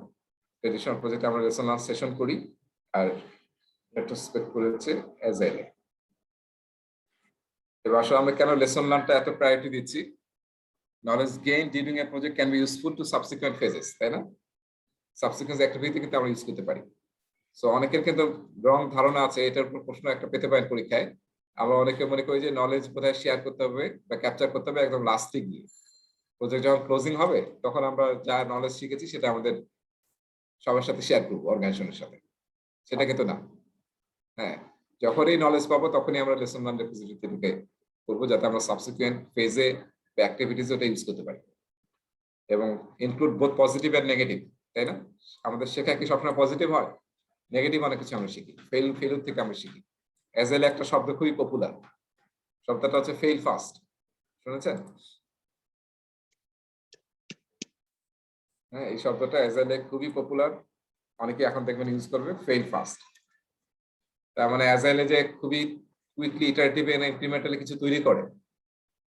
ট্রেডিশনাল প্রজেক্টে আমরা লেসন লার্ন সেশন করি, আর রেট্রোস্পেক্ট করেছে এজাইলে। এবার আসলে আমরা কেন লেসন লার্নটা এত প্রায়োরিটি দিচ্ছি? Knowledge gain during a project can be useful to subsequent phases, তাই না? সাবসিকুয়েন্ট অ্যাক্টিভিটি কিন্তু আমরা ইউজ করতে পারি। সো অনেকের কিন্তু রং ধারণা আছে, এটার উপর প্রশ্ন একটা পেতে পারেন পরীক্ষায়। আমরা অনেকে মনে করি যে নলেজ বোধহয় শেয়ার করতে হবে বা ক্যাপচার করতে হবে একদম লাস্টে গিয়ে, প্রজেক্ট যখন ক্লোজিং হবে, তখন আমরা যা নলেজ শিখেছি সেটা আমাদের সবার সাথে শেয়ার করবো, অর্গানাইজেশনের সাথে। সেটা কিন্তু না। হ্যাঁ, যখনই নলেজ পাবো তখনই আমরা লেসন লার্ন রেপোজিটরিতে করবো, যাতে আমরা সাবসিকুয়েন্ট ফেজে বা অ্যাক্টিভিটিস ওটা ইউজ করতে পারি, এবং include both positive and negative, তাই না? আমাদের শেখা কি সবসময় পজিটিভ হয়? নেগেটিভ অনেক কিছু আমরা শিখি, ফেইলুর থেকে আমরা শিখি। এজেল একটা শব্দ খুবই পপুলার, শব্দটা হচ্ছে ফেইল ফাস্ট, শুনেছেন? হ্যাঁ, এই শব্দটা এজেলে খুবই পপুলার, অনেকে এখন দেখবেন ইউজ করবে, ফেইল ফাস্ট। তার মানে এজাইলে যে খুবই কুইকলি ইটারেটিভ এন্ড ইনক্রিমেন্টালি কিছু তৈরি করে,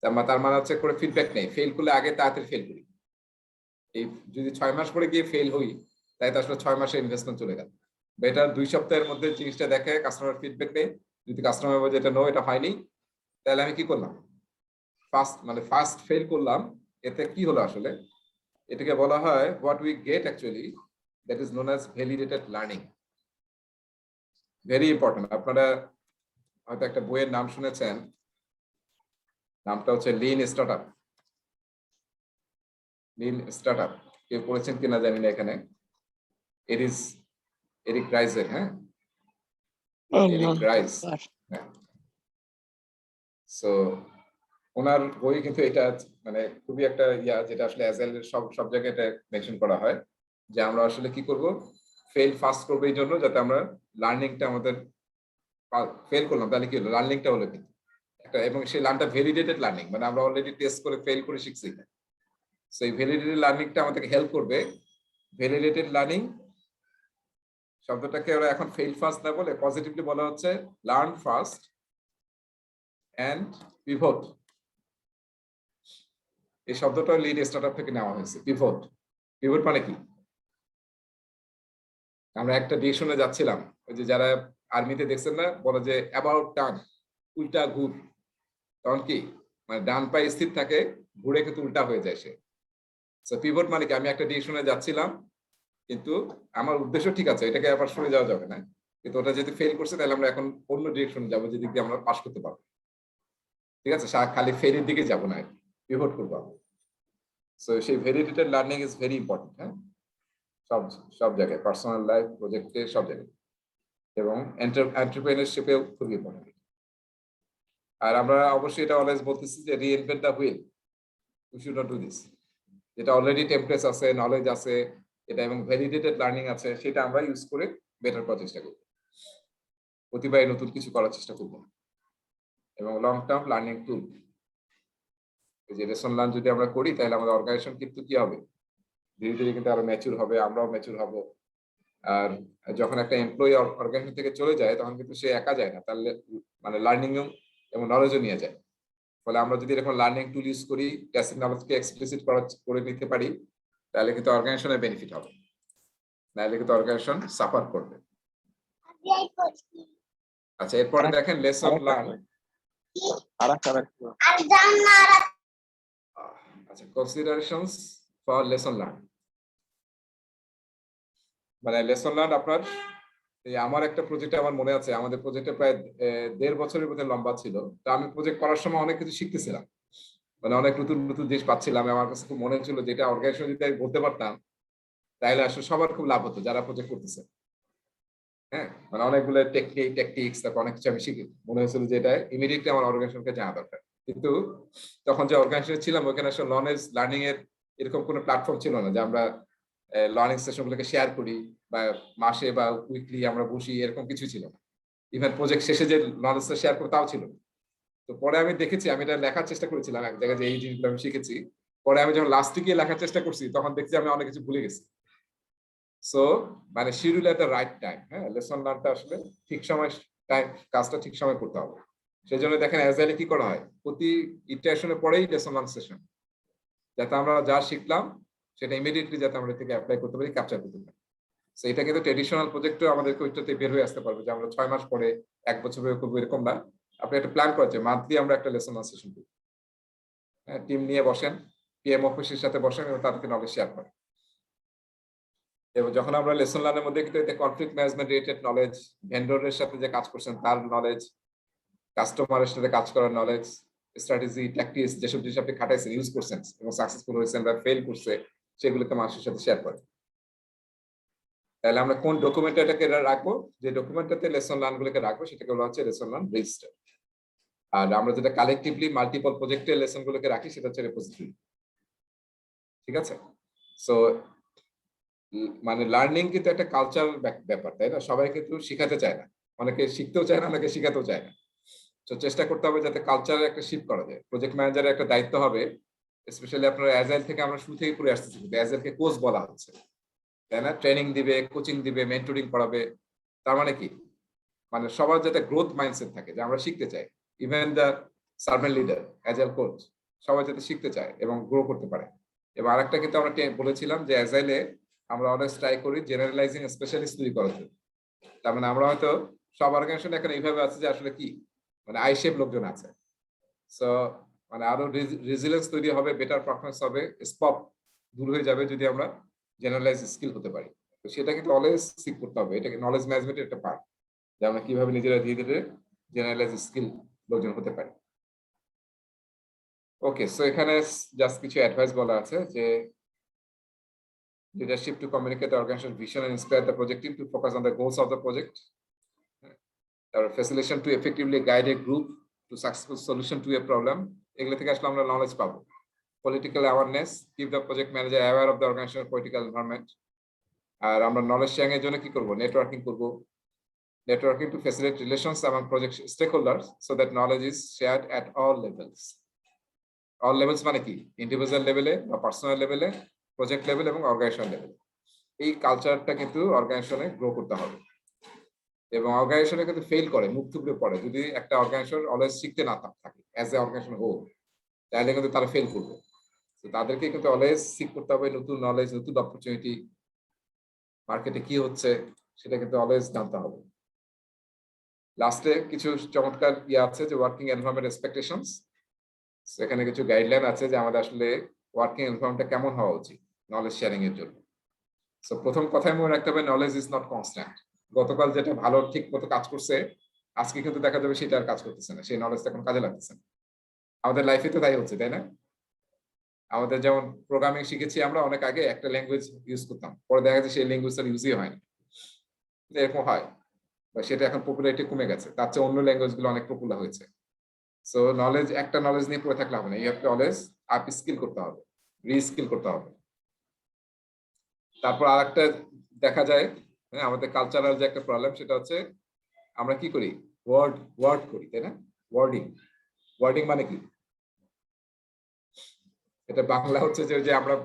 তার মানে হচ্ছে করে ফিডব্যাক নেই, ফেল করলে আগে তাড়াতাড়ি ফেল করি। এই যদি 6 মাস পরে গিয়ে ফেল হই, তাই তো আসলে 6 মাসে ইনভেস্টমেন্ট চলে গেল। বেটার 2 সপ্তাহের মধ্যে জিনিসটা দেখে কাস্টমার ফিডব্যাক নেই, যদি কাস্টমার বলে এটা নো, এটা হয়নি, তাহলে আমি কি করলাম, ফার্স্ট ফেল করলাম, এতে কি হলো আসলে, এটাকে বলা হয় what we get actually, that is known as validated learning. Very important. আপনারা হয়তো একটা বইয়ের নাম শুনেছেন, নামটা হচ্ছে লিন স্টার্টআপ। লিন স্টার্টআপ কেউ পড়েছেন কিনা জানি না এখানে। এরিক রাইসের, হ্যাঁ, এরিক রাইস। সো ওনার বই কিন্তু এটা মানে খুবই একটা যেটা আসলে অ্যাজাইলের সব জায়গায় এটা মেনশন করা হয়, যে আমরা আসলে কি করব, ফেল ফাস্ট করবো এই জন্য যাতে আমরা লার্নিংটা আমাদের, ফেল করলাম তাহলে কি হলো, লার্নিংটা হলো কিন্তু একটা, এবং সেই লার্নটা ভ্যালিডেটেড লার্নিং, মানে আমরা অলরেডি টেস্ট করে ফেল করে শিখছি। সো এই ভ্যালিডেটেড লার্নিংটা আমাদেরকে হেল্প করবে। ভ্যালিডেটেড লার্নিং শব্দটাকে ওরা এখন ফেল ফাস্ট না বলে পজিটিভলি বলা হচ্ছে লার্ন ফাস্ট এন্ড পিভট। এই শব্দটা লিড স্টার্টআপ থেকে নেওয়া হয়েছে। পিভট, পিভট মানে কি, আমরা একটা ডিরেকশনে যাচ্ছিলাম, ওই যে যারা আর্মিতে দেখছেন না, বলে যে অ্যাবাউট টার্ন, উল্টা ঘুর, তখন কি মানে ডান পায়ে স্থির থাকে, ঘুরে কিন্তু উল্টা হয়ে যায় সে। সো পিভট মানে কি, আমি একটা ডিরেকশনে যাচ্ছিলাম কিন্তু আমার উদ্দেশ্য ঠিক আছে, এটাকে আবার সরে যাওয়া যাবে না, কিন্তু ওটা যদি ফেল করছে তাহলে আমরা এখন অন্য ডিরেকশনে যাবো, যেদিক দিয়ে আমরা পাস করতে পারবো। ঠিক আছে, খালি ফেলের দিকে যাবো না, পিভট করবো। সো সেই validated learning is very important. হ্যাঁ, সব জায়গায়, পার্সোনাল লাইফ, প্রজেক্টে, সব জায়গায়, এবং এন্টারপ্রেনারশিপেও খুব ইম্পর্টেন্ট। আর আমরা অবশ্যই এটা অলওয়েজ বলতেছি যে reinvent the wheel, we should not do this. যেটা অলরেডি টেমপ্লেটস আছে, নলেজ আছে এটা, এবং ভ্যালিডেটেড লার্নিং আছে, সেটা আমরা ইউজ করে বেটার করার চেষ্টা করব, প্রতিবারই নতুন কিছু করার চেষ্টা করব। এবং লং টার্ম লার্নিং টুল, এই যে লেসন লার্ন যদি আমরা করি তাহলে আমাদের অর্গানাইজেশন কিন্তু কি হবে, ধীরে ধীরে কিন্তু আরো ম্যাচিউর হবে, আমরাও ম্যাচিউর হব। আর যখন একটা এমপ্লয়ি অর্গানাইজেশন থেকে চলে যায় তখন কিন্তু সে একা যায় না, তাহলে মানে লার্নিং এবং নলেজও নিয়ে যায়। ফলে আমরা যদি এরকম লার্নিং টুল ইউজ করি, ট্যাসিট নলেজকে এক্সপ্লিসিট করে নিতে পারি, তাহলে কিন্তু অর্গানাইজেশনের বেনিফিট হবে, নাহলে কিন্তু অর্গানাইজেশন সাফার করবে। আচ্ছা, এরপরে দেখেন লেসন লার্ন। আচ্ছা, কনসিডারেশনস ফর লেসন লার্ন। মানে লেসন লার্ন আপনার, এই আমার একটা প্রজেক্টে আমার মনে আছে, আমাদের প্রজেক্টে প্রায় 1.5 বছরের মধ্যে লম্বা ছিল। তো আমি প্রজেক্ট করার সময় অনেক কিছু শিখতেছিলাম, মানে অনেক নতুন নতুন জিনিস পাচ্ছিলাম। আমার কাছে খুব মনে হচ্ছিল যেটা অর্গানাইজেশন যদি আমি বলতে পারতাম তাহলে আসলে সবার খুব লাভ হতো যারা প্রজেক্ট করতেছে। হ্যাঁ, মানে অনেকগুলো টেকটিক্স, তারপর অনেক কিছু আমি শিখি, মনে হয়েছিল যে এটা ইমিডিয়েটলি আমার অর্গানাইজেশনকে জানা দরকার। কিন্তু তখন যে অর্গানাইজেশন ছিলাম ওখানে আসলে নলেজ লার্নিং এর এরকম কোনো প্ল্যাটফর্ম ছিল না যে আমরা লার্নিং সেশনগুলোকে শেয়ার করি, বা মাসে বা উইকলি আমরা বসি, এরকম কিছু ছিল না। ইভেন প্রজেক্ট শেষে যে নলেজটা শেয়ার করবো তাও ছিল না। তো পরে আমি দেখেছি, আমি এটা লেখার চেষ্টা করেছিলাম এক জায়গায় যে এই জিনিসগুলো আমি শিখেছি। পরে আমি যখন লাস্টে গিয়ে লেখার চেষ্টা করছি তখন দেখছি আমি অনেক কিছু ভুলে গেছি। সো মানে schedule at the right time. হ্যাঁ, লেসন লার্নটা আসলে ঠিক সময়, টাইম, কাজটা ঠিক সময় করতে হবে। সেই জন্য দেখেন অ্যাজাইলে কি করা হয়, প্রতি ইটারেশনের পরেই লেসন লার্ন সেশন, যাতে আমরা যা শিখলাম সেটা ইমিডিয়েটলি যাতে আমরা থেকে অ্যাপ্লাই করতে পারি, ক্যাপচার করতে পারি। সো এটা কিন্তু ট্রেডিশনাল প্রজেক্টে আমাদেরকে ওইটাতে বের হয়ে আসতে পারবে যে আমরা 6 মাস পরে, 1 বছর পরে করবো, এরকম না। আপনি একটা প্ল্যান করেছে মান্থলি আমরা একটা লেসন লার্ন সেশন করি। হ্যাঁ, টিম নিয়ে বসেন, পিএম অফিসের সাথে বসেন এবং তাদেরকে নলেজ শেয়ার করেন। এবং যখন আমরা লেসন লার্নের মধ্যে কিন্তু কনফ্লিক্ট ম্যানেজমেন্ট রিলেটেড নলেজ, ভেন্ডরের সাথে যে কাজ করছেন তার নলেজ, কাস্টমারের সাথে কাজ করার নলেজ, স্ট্র্যাটেজি, ট্যাকটিক্স, যেসব জিনিস আপনি খাটাইছেন, ইউজ করছেন এবং সাকসেসফুল হয়েছেন বা ফেল করছে, সেগুলোকে মানুষের সাথে শেয়ার করেন। তাহলে আমরা কোন ডকুমেন্টে এটাকে রাখবো, যে ডকুমেন্টটাতে লেসন লার্ন গুলোকে রাখবো সেটাকে বলা হচ্ছে লেসন লার্ন রেজিস্টার। আর আমরা যেটা কালেকটিভলি মাল্টিপল প্রজেক্টের লেসন গুলোকে রাখি সেটা হচ্ছে রেপোজিটরি। ঠিক আছে, সো মানে লার্নিং কিন্তু একটা কালচার ব্যাপার, তাই না? সবাই কিন্তু শিখাতে চায় না, অনেকে শিখতেও চায় না, অনেকে শিখাতেও চায় না। তো চেষ্টা করতে হবে যাতে কালচারে একটা শিফট করা যায়। প্রজেক্ট ম্যানেজারের একটা দায়িত্ব হবে, স্পেশালি আপনার অ্যাজাইল থেকে আমরা শুরু থেকে করে আসতেছি, কিন্তু অ্যাজাইলকে কোচ বলা হচ্ছে, তাই না? ট্রেনিং দিবে, কোচিং দিবে, মেন্টরিং করাবে। তার মানে কি, মানে সবার যাতে গ্রোথ মাইন্ডসেট থাকে, যে আমরা শিখতে চাই। Even the servant leader, agile coach, সবাই যাতে শিখতে চায় এবং গ্রো করতে পারে। এবং আরেকটা কিন্তু আমরা বলেছিলাম যে অ্যাজাইলে আমরা অনেক ট্রাই করি জেনারেলাইজিং স্পেশালিস্ট তৈরি করার জন্য। তার মানে আমরা হয়তো সব অর্গানাইজেশন এখন এইভাবে আছে যে আসলে কি, মানে আই শেপ লোকজন আছে, সো মানে আরো রেজিলিয়েন্স তৈরি হবে, বেটার পারফরমেন্স হবে, স্পট দূর হয়ে যাবে যদি আমরা জেনারেলাইজ স্কিল হতে পারি। তো সেটা কিন্তু অলওয়েজ সিক করতে হবে, এটাকে নলেজ ম্যানেজমেন্টের একটা পার্ট, যে আমরা কিভাবে নিজেরা ধীরে ধীরে জেনারেলাইজ স্কিল লোকজন হতে পারি। ওকে, সো এখানে জাস্ট কিছু অ্যাডভাইস বলা আছে যে leadership to communicate the organization's vision and inspire the project team to focus on the goals of the project. Facilitation to effectively guide a group to successful solution to a problem. এগুলো থেকে আসলে আমরা knowledge পাবো। Political awareness, keep the project manager aware of the organizational political environment. আর আমরা knowledge sharing এর জন্য কি করব? নেটওয়ার্কিং করব। Networking to facilitate relations among project stakeholders so that knowledge is shared at all levels. All levels মানে কি? Individual লেভেলে বা পার্সোনাল লেভেলে, প্রজেক্ট লেভেল এবং অর্গানাইজেশন লেভেল। এই কালচারটা কিন্তু অর্গানাইজেশনে গ্রো করতে হবে, এবং অর্গানাইজেশনে কিন্তু ফেল করে, মুখ থুবড়ে পড়ে যদি একটা অর্গানাইজেশন অলওয়েজ শিখতে না থাকে অ্যাজ এ অর্গানাইজেশন হোক, তাহলে কিন্তু তারা ফেল করবে। তো তাদেরকে কিন্তু অলওয়েজ শিখ করতে হবে, নতুন নলেজ, নতুন অপরচুনিটি, মার্কেটে কি হচ্ছে সেটা কিন্তু অলওয়েজ জানতে হবে। লাস্টে কিছু চমৎকার আছে যে ওয়ার্কিং এনভায়রনমেন্ট এক্সপেকটেশনস, এখানে কিছু গাইডলাইন আছে যে আমাদের আসলে ওয়ার্কিং এনভায়রনমেন্টটা কেমন হওয়া উচিত নলেজ শেয়ারিং এর জন্য। সো প্রথম কথাই মনে রাখতে হবে, নলেজ ইজ নট কনস্ট্যান্ট। গতকাল যেটা ভালো ঠিক মতো কাজ করছে, আজকে কিন্তু দেখা যাবে সেটা আর কাজ করতেছে না, সেই নলেজটা এখন কাজে লাগতেছে না। আমাদের লাইফে তো তাই হচ্ছে, তাই না? আমাদের যেমন প্রোগ্রামিং শিখেছি আমরা অনেক আগে, একটা ল্যাঙ্গুয়েজ ইউজ করতাম, পরে দেখা যাচ্ছে সেই ল্যাঙ্গুয়েজটা ইউজই হয় না, এরকম হয়, বা সেটা এখন পপুলারিটি কমে গেছে, তার চেয়ে অন্য ল্যাঙ্গুয়েজ গুলো অনেক পপুলার হয়েছে। সো নলেজ, একটা নলেজ নিয়ে পড়ে থাকলে হবে না, you have to always upskill করতে হবে, রিস্কিল করতে হবে। তারপর আরেকটা দেখা যায়, হ্যাঁ, আমাদের কালচারাল যে একটা প্রবলেম, সেটা হচ্ছে আমরা কি করি, ওয়ার্ড করি, তাই না? ওয়ার্ডিং মানে কি? এটা বাংলা হচ্ছে যে আমরা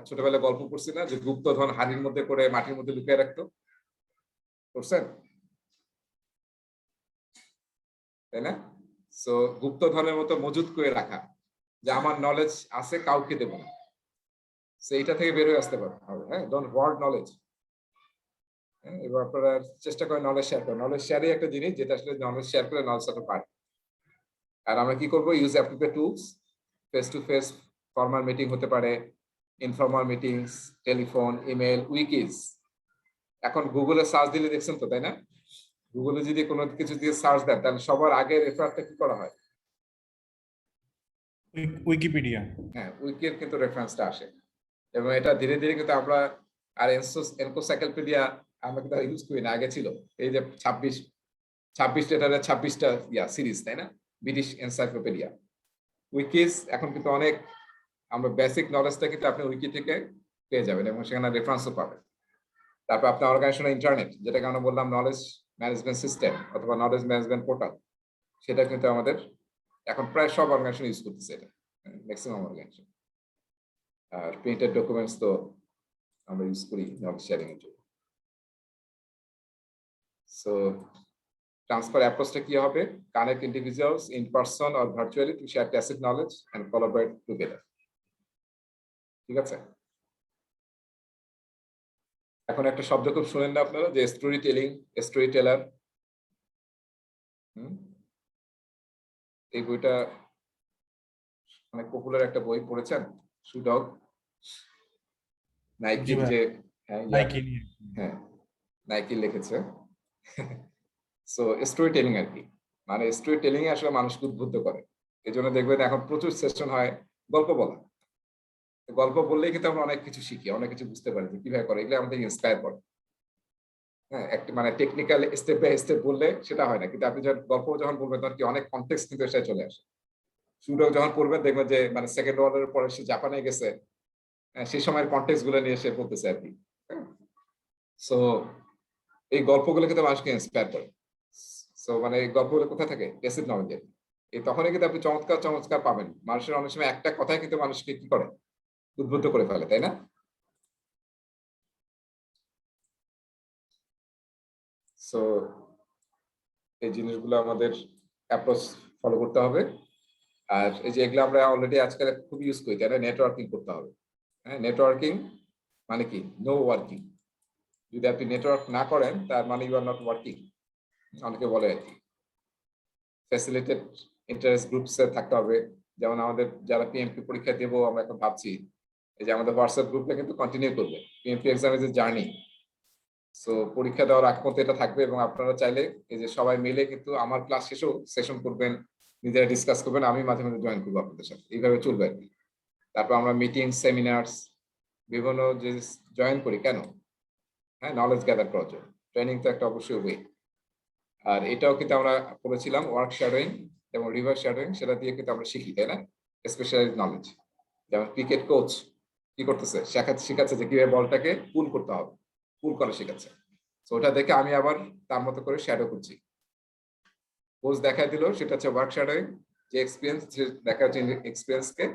ছোটবেলায় গল্প পড়ছি না, যে গুপ্তধন হাড়ির মধ্যে করে মাটির মধ্যে লুকিয়ে রাখতো, করছেন তাই না? সো গুপ্তধনের মতো মজুদ করে রাখা, যে আমার নলেজ আছে কাউকে দেব না, সেইটা থেকে বের হয়ে আসতে পারবে হবে। হ্যাঁ, ডোন্ট হোয়ার্ড নলেজ। এবার আপনারা চেষ্টা করেন নলেজ শেয়ার করেন। নলেজ শেয়ারই একটা জিনিস যেটা আসলে নলেজ শেয়ার করে নলেজটা পারে। আর আমরা কি করবো, use appropriate tools, face to face formal meeting হতে পারে, ইনফর্মাল মিটিংস, টেলিফোন, ইমেল, উইকিজ। এখন গুগলে সার্চ দিলে দেখছেন তো, তাই না? গুগলে যদি কোনো কিছু দিয়ে সার্চ দেন, তাহলে সবার আগে রেফারটা কি করা হয়? উইকিপিডিয়া। হ্যাঁ, উইকির কিন্তু রেফারেন্সটা আসে, এবং এটা ধীরে ধীরে কিন্তু আমরা, আর এনসাইক্লোপিডিয়া আমরা কিন্তু ইউজ করি না, আগে ছিল এই যে 26 লেটারের 26টা সিরিজ, তাই না? British encyclopedia. উইকিজ এখন কিন্তু অনেক, আমরা বেসিক নলেজটা কিন্তু আপনি উইকি থেকে পেয়ে যাবেন, এবং সেখানে রেফারেন্সও পাবেন। তারপর আপনার অর্গানাইজেশনাল ইন্টারনেট, যেটাকে আমরা বললাম নলেজ ম্যানেজমেন্ট সিস্টেম অথবা নলেজ ম্যানেজমেন্ট পোর্টাল, সেটা কিন্তু আমাদের এখন প্রায় সব অর্গানাইজেশন ইউজ করতেছে, এটা ম্যাক্সিমাম অর্গানাইজেশন। আর প্রিন্টেড ডকুমেন্টস তো আমরা ইউজ করি নলেজ শেয়ারিং এর জন্য। সো ট্রান্সফার অ্যাপ্রোচটা কি হবে? Connect individuals in person or virtually to share tacit knowledge and collaborate together. ঠিক আছে? এখন একটা শব্দ খুব শুনেন না আপনারা, যে স্টোরি টেলিং, স্টোরি টেলার। এই বইটা অনেক পপুলার একটা বই, পড়েছেন? সুডগ, নাইকির যে, হ্যাঁ নাইকি লিখেছে। সো স্টোরি টেলিং আর কি, মানে স্টোরি টেলিং এ আসলে মানুষকে উদ্বুদ্ধ করে। এই জন্য দেখবেন এখন প্রচুর সেশন হয় গল্প বলা। গল্প বললেই কিন্তু আমরা অনেক কিছু শিখি, অনেক কিছু বুঝতে পারি যে কিভাবে করে, এগুলো আমাদের ইন্সপায়ার করে। হ্যাঁ, একটা মানে টেকনিক্যাল স্টেপ বাই স্টেপ বললে সেটা হয় না, কিন্তু আপনি যখন গল্প যখন বলবেন তখন কি অনেক কনটেক্সট কিন্তু এসে চলে আসে। সুডগ যখন পড়বেন দেখবেন যে মানে সেকেন্ড ওয়ার্ল্ডের পরে সে জাপানে গেছে, সেই সময়ের কনটেক্সট গুলো নিয়ে সে বলতেছে আর কি। সো এই গল্পগুলো কিন্তু মানুষকে ইন্সপায়ার করে। সো মানে এই গল্পগুলো কোথায় থাকে? ট্যাসিট নলেজে। এই তখনই কিন্তু আপনি চমৎকার চমৎকার পাবেন। মানুষের অনেক সময় একটা কথাই কিন্তু মানুষকে কি করে, উদ্বুদ্ধ করে ফেলে, তাই না? সো এই জিনিসগুলো আমাদের অ্যাপ্রোচ ফলো করতে হবে। আর এই যে এগুলো আমরা অলরেডি আজকাল খুব ইউজ করি, তাই না? নেটওয়ার্কিং করতে হবে। হ্যাঁ, নেটওয়ার্কিং মানে কি? No working. যদি আপনি নেটওয়ার্ক না করেন তার মানে ইউ আর নট ওয়ার্কিং, অনেকে বলে আর কি। ফ্যাসিলিটেট ইন্টারেস্ট গ্রুপসে থাকতে হবে। যেমন আমাদের যারা পিএমপি পরীক্ষা দেবো আমরা এখন ভাবছি, এই যে আমাদের হোয়াটসঅ্যাপ গ্রুপটা কিন্তু কন্টিনিউ করবে পিএমপি এক্সামের যে জার্নি। সো পরীক্ষা দেওয়ার আগ পর্যন্ত এটা থাকবে, এবং আপনারা চাইলে এই যে সবাই মিলে কিন্তু আমার ক্লাস শেষেও সেশন করবেন, নিজেরা ডিসকাস করবেন, আমি মাঝে মাঝে জয়েন করবো আপনাদের সাথে, এইভাবে চলবে আর কি। তারপর আমরা মিটিং, সেমিনার্স বিভিন্ন যে জয়েন করি কেন, হ্যাঁ, নলেজ গ্যাদার করার জন্য। ট্রেনিং তো একটা অবশ্যই ওয়ে। আর এটাও কিন্তু আমরা করেছিলাম ওয়ার্ক শ্যাডোয়িং এবং রিভার্স শ্যাডোয়িং, সেটা দিয়ে কিন্তু আমরা শিখি, তাই না? Specialize knowledge. যেমন ক্রিকেট কোচ কি করতেছে, শেখাচ্ছে যে কিভাবে বলটাকে পুল করতে হবে, পুল করা শেখাচ্ছে। তো ওটা দেখে আমি আবার তার মতো করে শ্যাডো করছি। কোচ দেখাই দিল, সেটা হচ্ছে ওয়ার্ক শ্যাডোয়িং, যে এক্সপিরিয়েন্স দেখা যাচ্ছে এক্সপিরিয়েন্সকে,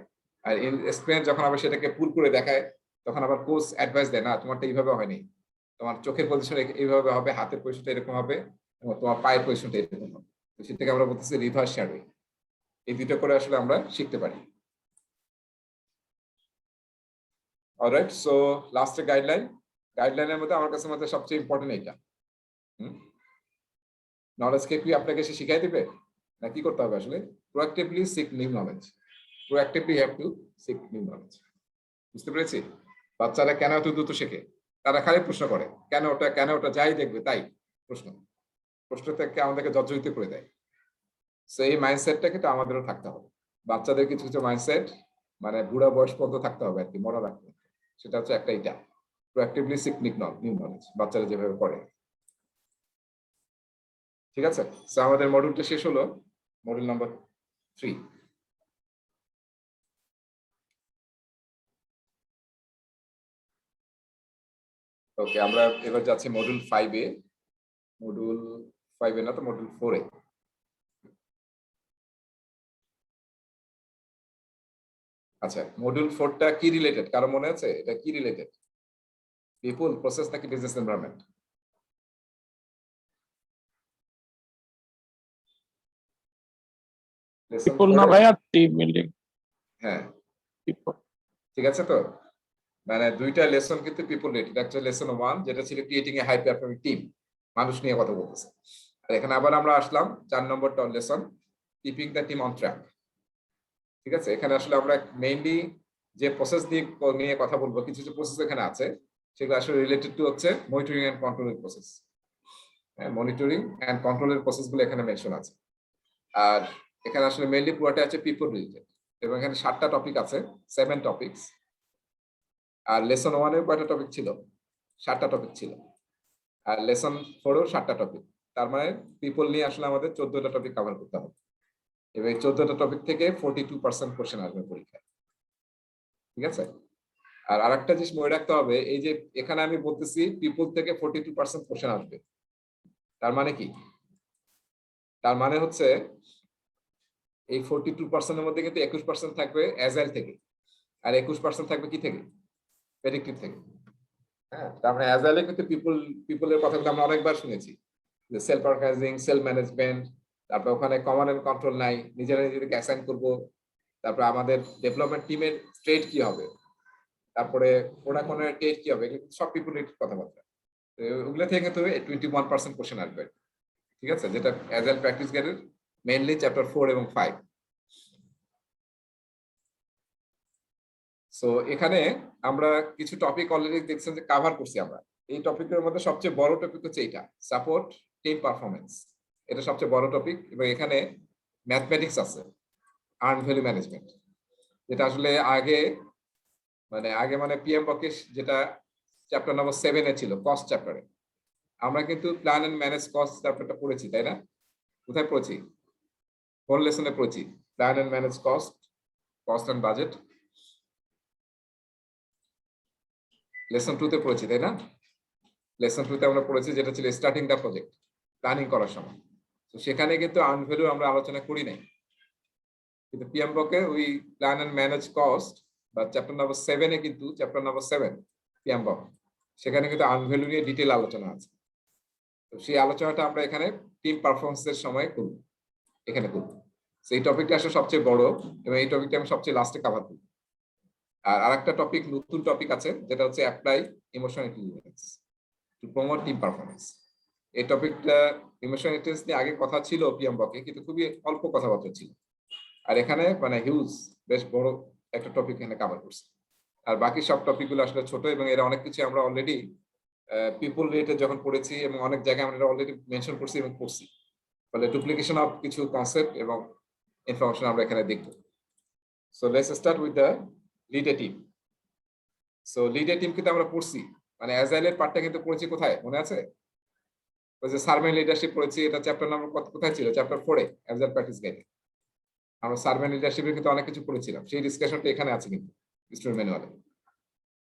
আর এক্সপিরিয়েন্স যখন আবার সেটাকে পুল করে দেখায় তখন আবার কোচ অ্যাডভাইস দেয়, না তোমারটা এইভাবে হয়নি, তোমার চোখের পজিশন এইভাবে হবে, হাতের পজিশনটা এরকম হবে, এবং তোমার পায়ের পজিশনটা এরকম হবে। তো সেটাকে আমরা বলতেছি রিভার্স শ্যাডোয়িং। এই দুটো করে আসলে আমরা শিখতে পারি। অলরাইট, সো লাস্টে গাইডলাইনের মধ্যে আমার কাছে মধ্যে সবচেয়ে ইম্পর্টেন্ট এইটা। নলেজকে কি আপনাকে এসে শিখাই দিবে, না কি করতে হবে আসলে? Proactively seek new knowledge. Proactively have to seek new knowledge. বুঝতে পেরেছি? বাচ্চারা কেন এত দ্রুত শেখে? তারা খালি প্রশ্ন করে, কেন ওটা যাই দেখবে তাই প্রশ্ন থেকে আমাদেরকে জর্জরিত করে দেয়। সো এই মাইন্ডসেটটা কিন্তু আমাদেরও থাকতে হবে। বাচ্চাদের কিছু কিছু মাইন্ডসেট মানে বুড়া বয়স পর্যন্ত থাকতে হবে আর কি, মনে রাখতে। সেটা হচ্ছে একটা এটা প্রোঅ্যাক্টিভলি সিক নিউ নলেজ, বাচ্চারা যেভাবে করে। ঠিক আছে, সো আমাদের মডিউলটা শেষ হলো, মডিউল নাম্বার 3। ওকে, আমরা এবার যাচ্ছি মডিউল 5-এ। মডিউল 5-এ না তো মডিউল 4-এ। আচ্ছা, মডিউল 4টা কি রিলেটেড কারো মনে আছে? এটা কি রিলেটেড? পিপল, প্রসেস নাকি বিজনেস এনভায়রনমেন্ট? পিপল না ভাইয়া, টিম বিল্ডিং। হ্যাঁ, পিপল। ঠিক আছে। তো মানে দুইটা লেসন কিন্তু পিপল রিলেটেড। একটা লেসন 1 যেটা ছিল creating a high performing team, মানুষ নিয়ে কথা বলতেছে। আর এখানে আবার আমরা আসলাম 4 নম্বরটা lesson, keeping the team on track. ঠিক আছে, এখানে আসলে আমরা মেইনলি যে প্রসেস নিয়ে কথা বলবো, কিছু কিছু প্রসেস এখানে আছে, সেগুলো আসলে রিলেটেড টু হচ্ছে মনিটরিং এন্ড কন্ট্রোলের প্রসেস। মনিটরিং এন্ড কন্ট্রোলের প্রসেস গুলো এখানে মেনশন আছে। আর এখানে আসলে মেইনলি পুরোটা আছে পিপল রিলেটেড, এবং এখানে 7টা টপিক আছে, 7 টপিকস। আর লেসন 1-এর কয়টা টপিক ছিল? 7টা টপিক ছিল। আর লেসন 4-এও 7টা টপিক। তার মানে পিপল নিয়ে আসলে আমাদের 14টা টপিক কভার করতে হবে, এবং এই 14টা টপিক থেকে 42% কোশ্চেন আসবে পরীক্ষায়। ঠিক আছে, আর আরেকটা জিনিস মনে রাখতে হবে, এই যে এখানে আমি বলতেছি পিপল থেকে 42% কোশ্চেন আসবে, তার মানে কি? তার মানে হচ্ছে এই 42%-এর মধ্যে কিন্তু 21% থাকবে অ্যাজাইল থেকে, আর 21% থাকবে কি থেকে? প্রেডিক্টিভ থেকে। হ্যাঁ, তার মানে অ্যাজাইলে কিন্তু পিপলের কথাগুলো আমরা অনেকবার শুনেছি, যে সেলফ অর্গানাইজিং, সেলফ ম্যানেজমেন্ট, তারপর ওখানে কমান্ড এন্ড কন্ট্রোল নাই, নিজেরা নিজেদেরকে অ্যাসাইন করবো, তারপর আমাদের ডেভেলপমেন্ট টিমের স্ট্রেট কি হবে, তারপরে প্রোডাক্ট টেট কি হবে, এগুলো সব পিপল রিলেটেড কথাবার্তা। ওগুলো থেকে কিন্তু 21% কোশ্চেন আসবে। ঠিক আছে, যেটা অ্যাজাইল প্র্যাকটিস গাইডের মেইনলি চ্যাপ্টার 4 এবং 5। সো এখানে আমরা কিছু টপিক অলরেডি দেখছেন যে কভার করছি আমরা। এই টপিকের মধ্যে সবচেয়ে বড় টপিক হচ্ছে এটা, সাপোর্ট টিম পারফরমেন্স। এটা সবচেয়ে বড় টপিক, এবং এখানে ম্যাথমেটিক্স আছে, আর্ন ভ্যালু ম্যানেজমেন্ট, যেটা আসলে আগে মানে পিএম বকে যেটা চ্যাপ্টার নম্বর 7-এ ছিল, কস্ট চ্যাপ্টারে। আমরা কিন্তু প্ল্যান এন্ড ম্যানেজ কস্ট চ্যাপ্টারটা পড়েছি, তাই না? কোথায় পড়েছি? কোন লেসনে পড়েছি? Plan and manage cost and budget lesson 2-তে পড়েছি, তাই না? লেসন 2-তে আমরা পড়েছি যেটা ছিল স্টার্টিং দা প্রজেক্ট, প্ল্যানিং করার সময়। তো সেখানে কিন্তু আর্ন ভ্যালু আমরা আলোচনা করি নাই, কিন্তু পিএম বকে ওই প্ল্যান এন্ড ম্যানেজ কস্ট বা চ্যাপ্টার নম্বর 7-এ কিন্তু চ্যাপ্টার নম্বর 7 পিএম বক, সেখানে কিন্তু আর্ন ভ্যালু নিয়ে ডিটেইল আলোচনা আছে। তো সেই আলোচনাটা আমরা এখানে টিম পারফরমেন্সের সময় করব, এখানে করব। সেই টপিকটা আসলে সবচেয়ে বড়, এবং এই টপিকটা আমি সবচেয়ে লাস্টে কভার করব। আর আরেকটা টপিক, নতুন টপিক আছে, যেটা হচ্ছে apply emotional intelligence to promote team performance. এই টপিকটা ইমোশনাল ইন্টেলিজেন্স নিয়ে আগে কথা ছিল পিএমবকে, কিন্তু খুবই অল্প কথাবার্তা ছিল। আর এখানে মানে হিউজ, বেশ বড় একটা টপিক এখানে কভার করছে। আর বাকি সব টপিকগুলো আসলে ছোট, এবং এরা অনেক কিছু আমরা অলরেডি পিপল রিলেটেড যখন পড়েছি, এবং অনেক জায়গায় আমরা অলরেডি মেনশন করছি এবং পড়ছি। ফলে ডুপ্লিকেশন অফ কিছু কনসেপ্ট এবং ইনফরমেশন আমরা এখানে দেখব। So let's start with the leader team. So leader team কিন্তু আমরা পড়ছি, মানে অ্যাজাইলের পার্টটা কিন্তু পড়েছি কোথায় মনে আছে? ওই যে সার্ভেন্ট লিডারশিপ পড়েছি, এটা চ্যাপ্টার নাম্বার কোথায় ছিল? চ্যাপ্টার 4 এ অ্যাজাইল প্র্যাকটিস গাইডে আমরা সার্ভেন্ট লিডারশিপের কিন্তু অনেক কিছু পড়েছিলাম, সেই ডিসকাশনটা এখানে আছে কিন্তু স্টুডেন্ট ম্যানুয়ালে।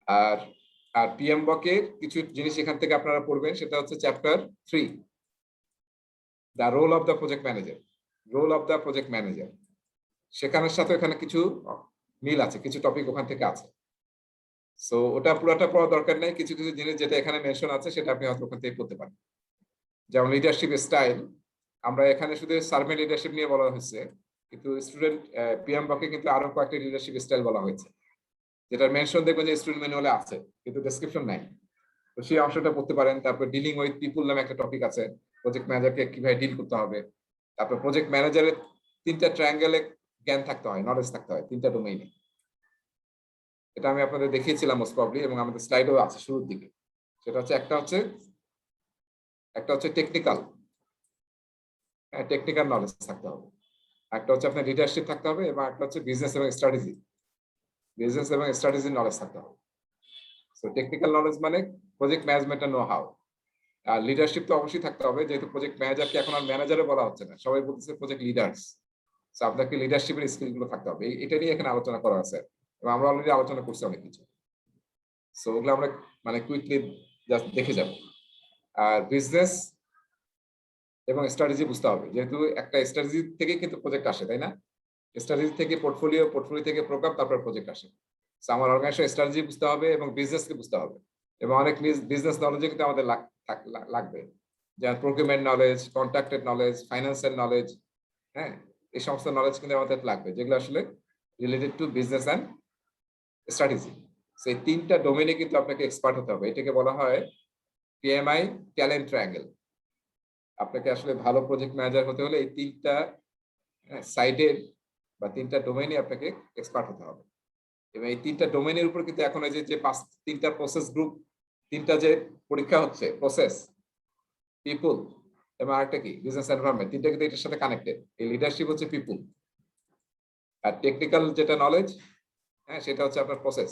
আর আর পিএমবকের কিছু জিনিস এখান থেকে আপনারা পড়বেন, সেটা হচ্ছে chapter 3, the role of the project manager. Role of the project manager, সেখানের সাথে এখানে কিছু মিল আছে, কিছু টপিক ওখান থেকে আছে। সো ওটা পুরোটা পড়া দরকার নেই, কিছু কিছু জিনিস যেটা এখানে মেনশন আছে সেটা আপনি হয়তো ওখান থেকে পড়তে পারেন। যেমন লিডারশিপ স্টাইল, আমরা এখানে শুধু সার্ভেন্ট লিডারশিপ নিয়ে বলা হয়েছে, কিন্তু স্টুডেন্ট পিএমবকে কিন্তু আরো কয়েকটা লিডারশিপ স্টাইল বলা হয়েছে, যেটা মেনশন দেখবেন যে স্টুডেন্ট ম্যানুয়ালে আছে কিন্তু ডেসক্রিপশন নাই। তো সেই অংশটা পড়তে পারেন। তারপর ডিলিং উইথ পিপল নামে একটা টপিক আছে, প্রজেক্ট ম্যানেজারকে কিভাবে ডিল করতে হবে। তারপর প্রজেক্ট ম্যানেজারের 3টা ট্রায়াঙ্গেলে জ্ঞান থাকতে হয়, নলেজ থাকতে হয় 3টা ডোমেইনে। এটা আমি আপনাদের দেখিয়েছিলাম মোস্ট প্রবলি, এবং আমাদের স্লাইডও আছে শুরুর দিকে। সেটা হচ্ছে একটা হচ্ছে টেকনিক্যাল, টেকনিক্যাল নলেজ থাকতে হবে। একটা হচ্ছে আপনার লিডারশিপ থাকতে হবে, এবং একটা হচ্ছে বিজনেস এবং স্ট্র্যাটেজি, বিজনেস এবং স্ট্র্যাটেজির নলেজ থাকতে হবে। সো টেকনিক্যাল নলেজ মানে প্রজেক্ট ম্যানেজমেন্টের নো হাউ। আর লিডারশিপ তো অবশ্যই থাকতে হবে, যেহেতু প্রজেক্ট ম্যানেজারকে এখন আর ম্যানেজারে বলা হচ্ছে না, সবাই বলতেছে প্রজেক্ট লিডার্স। সো আপনাকে লিডারশিপের স্কিলগুলো থাকতে হবে, এটা নিয়ে এখানে আলোচনা করা আছে, এবং আমরা অলরেডি আলোচনা করছি অনেক কিছু। সো ওগুলো আমরা মানে কুইকলি জাস্ট দেখে যাব। আর বিজনেস এবং স্ট্র্যাটেজি বুঝতে হবে, যেহেতু একটা স্ট্র্যাটেজি থেকে কিন্তু প্রজেক্ট আসে, তাই না? স্ট্র্যাটেজি থেকে পোর্টফোলিও, পোর্টফোলিও থেকে প্রোগ্রাম, তারপর প্রজেক্ট আসে। সো আমার অর্গানাইজেশন স্ট্র্যাটেজি বুঝতে হবে এবং বিজনেসকে বুঝতে হবে, এবং অনেক বিজনেস নলেজে কিন্তু আমাদের লাগবে, যেমন procurement knowledge, contracted knowledge, financial knowledge. হ্যাঁ, এই সমস্ত নলেজ কিন্তু আমাদের লাগবে, যেগুলো আসলে related to business and strategy. সেই 3টা ডোমেইনে কিন্তু আপনাকে এক্সপার্ট হতে হবে। এটাকে বলা হয় পিএমআই ট্যালেন্ট ট্রায়াঙ্গেল। আপনাকে আসলে ভালো প্রজেক্ট ম্যানেজার হতে হলে এই 3টা সাইডের বা 3টা ডোমেইনে আপনাকে এক্সপার্ট হতে হবে। এবং এই 3টা ডোমেইনের উপর কিন্তু এখন এই যে 3টা প্রসেস গ্রুপ, 3টা যে পরীক্ষা হচ্ছে, প্রসেস, পিপল এবং আরেকটা কি বিজনেস এনভায়রনমেন্ট, 3টা কিন্তু এটার সাথে কানেক্টেড। এই লিডারশিপ হচ্ছে পিপল, আর টেকনিক্যাল যেটা নলেজ, হ্যাঁ, সেটা হচ্ছে আপনার প্রসেস,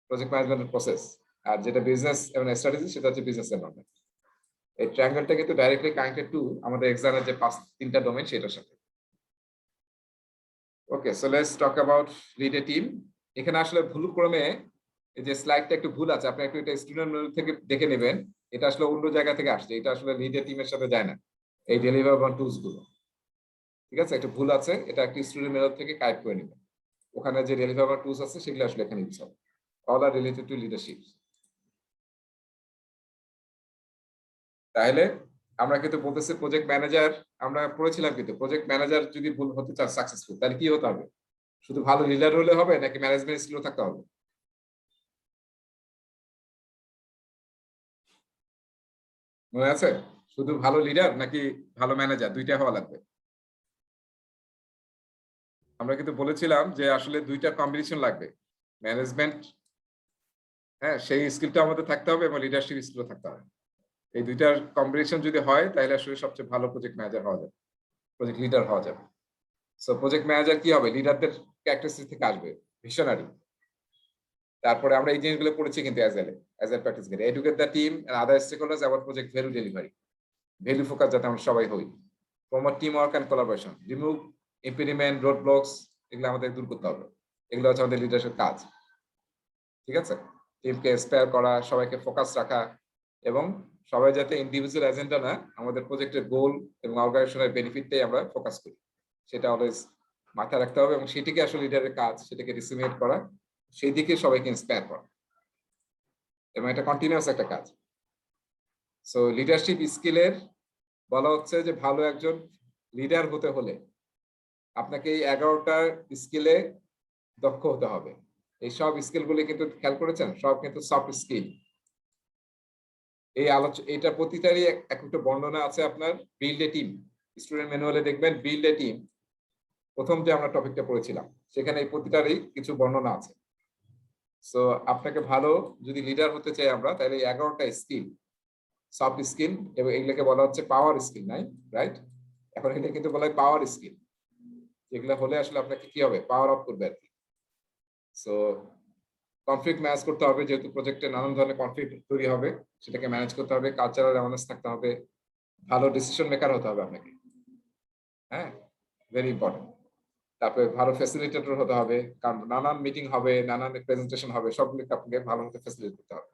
প্রজেক্ট ম্যানেজমেন্টের প্রসেস। আর যেটা বিজনেস এবং স্ট্র্যাটেজি, সেটা হচ্ছে বিজনেস এনভায়রনমেন্ট। এই ট্রায়াঙ্গেলটা কিন্তু ডাইরেক্টলি কানেক্টেড টু আমাদের এক্সামের যে 3টা ডোমেইন সেটার সাথে। Okay, so let's talk about lead a team. এখানে আসলে ভুলক্রমে এই যে স্লাইডটা একটু ভুল আছে, আপনি একটু এটা স্টুডেন্ট থেকে দেখে নেবেন। এটা আসলে অন্য জায়গা থেকে আসছে, এটা আসলে লিড এ টিমের সাথে যায় না, এই ডেলিভারেবল টুলস গুলো। ঠিক আছে, একটু ভুল আছে, এটা একটি স্টুডেন্ট মেল থেকে কাইপ করে নেবেন। ওখানে যে ডেলিভারেবল টুলস আছে সেগুলো আসলে এখানে ইউজ হবে, all are related to leadership. তাহলে আমরা কিন্তু বলতেছি প্রজেক্ট ম্যানেজার, আমরা পড়েছিলাম কিন্তু প্রজেক্ট ম্যানেজার যদি ভুল হতে চান সাকসেসফুল, তাহলে কি হতে হবে? শুধু ভালো লিডার হলে হবে নাকি ম্যানেজমেন্ট স্কিলও থাকতে হবে? মনে আছে? শুধু ভালো লিডার নাকি ভালো ম্যানেজার, দুইটা হওয়া লাগবে। আমরা কিন্তু বলেছিলাম যে আসলে 2টা কম্বিনেশন লাগবে, ম্যানেজমেন্ট, হ্যাঁ, সেই স্কিলটা আমাদের থাকতে হবে, এবং লিডারশিপ স্কিলও থাকতে হবে। এই 2টার কম্বিনেশন যদি হয়, তাহলে আসলে সবচেয়ে ভালো প্রজেক্ট ম্যানেজার হওয়া যাবে, প্রজেক্ট লিডার হওয়া যাবে। সো প্রজেক্ট ম্যানেজার কি হবে? লিডারদের ক্যারেক্টারিস্টিক থেকে আসবে, ভিশনারি। তারপরে আমরা এই জিনিসগুলো পড়েছি কিন্তু as a practice guide, educate the team and other stakeholders about project value delivery, value focus যাতে আমরা সবাই হই। Promote team work and collaboration, remove impediment, road blocks, এগুলো আমাদের দূর করতে হবে। এগুলো হচ্ছে আমাদের লিডারশিপ কাজ। ঠিক আছে, টিমকে ইন্সপায়ার করা, সবাইকে ফোকাস রাখা, এবং সবাই যাতে ইন্ডিভিজুয়াল এজেন্ডা না, আমাদের প্রজেক্টের গোল এবং অর্গানাইজেশনের বেনিফিটটাই আমরা ফোকাস করি, সেটা অলওয়েজ মাথায় রাখতে হবে। এবং সেটিকে আসলে লিডারের কাজ, সেটাকে ডিসিমিনেট করা, সেই দিকে সবাইকে ইন্সপায়ার করা, এবং এটা কন্টিনিউয়াস একটা কাজ। সো লিডারশিপ স্কিলের বলা হচ্ছে যে ভালো একজন লিডার হতে হলে আপনাকে এই 11টা স্কিলে দক্ষ হতে হবে। এই সব স্কিলগুলি কিন্তু খেয়াল করেছেন, সব কিন্তু সফট স্কিল। এটা প্রতিটারই একটা বর্ণনা আছে আপনার বিল্ড এ টিম। স্টুডেন্ট ম্যানুয়ালে দেখবেন বিল্ড এ টিম, প্রথম যে আমরা টপিকটা পড়েছিলাম সেখানে এই প্রতিটারই কিছু বর্ণনা আছে। সো আপনাকে ভালো যদি লিডার হতে চাই আমরা, তাহলে 11টা স্কিল, সফট স্কিল, এবং এগুলোকে বলা হচ্ছে পাওয়ার স্কিল, নাই রাইট? এখন এটা কিন্তু বলা হয় পাওয়ার স্কিল, যেগুলো হলে আসলে আপনাকে কি হবে, পাওয়ার অফ করবে আর কি। সো কনফ্লিক্ট ম্যানেজ করতে হবে, যেহেতু প্রজেক্টে নানান ধরনের কনফ্লিক্ট তৈরি হবে, সেটাকে ম্যানেজ করতে হবে। কালচারাল অ্যাওয়ারনেস থাকতে হবে, ভালো ডিসিশন মেকার হতে হবে আপনাকে, হ্যাঁ, ভেরি ইম্পর্টেন্ট। তারপরে ভালো ফ্যাসিলিটেটর হতে হবে, কারণ নানান মিটিং হবে, নানান প্রেজেন্টেশন হবে, সবগুলোকে আপনাকে ভালো মতো ফ্যাসিলিটেট করতে হবে।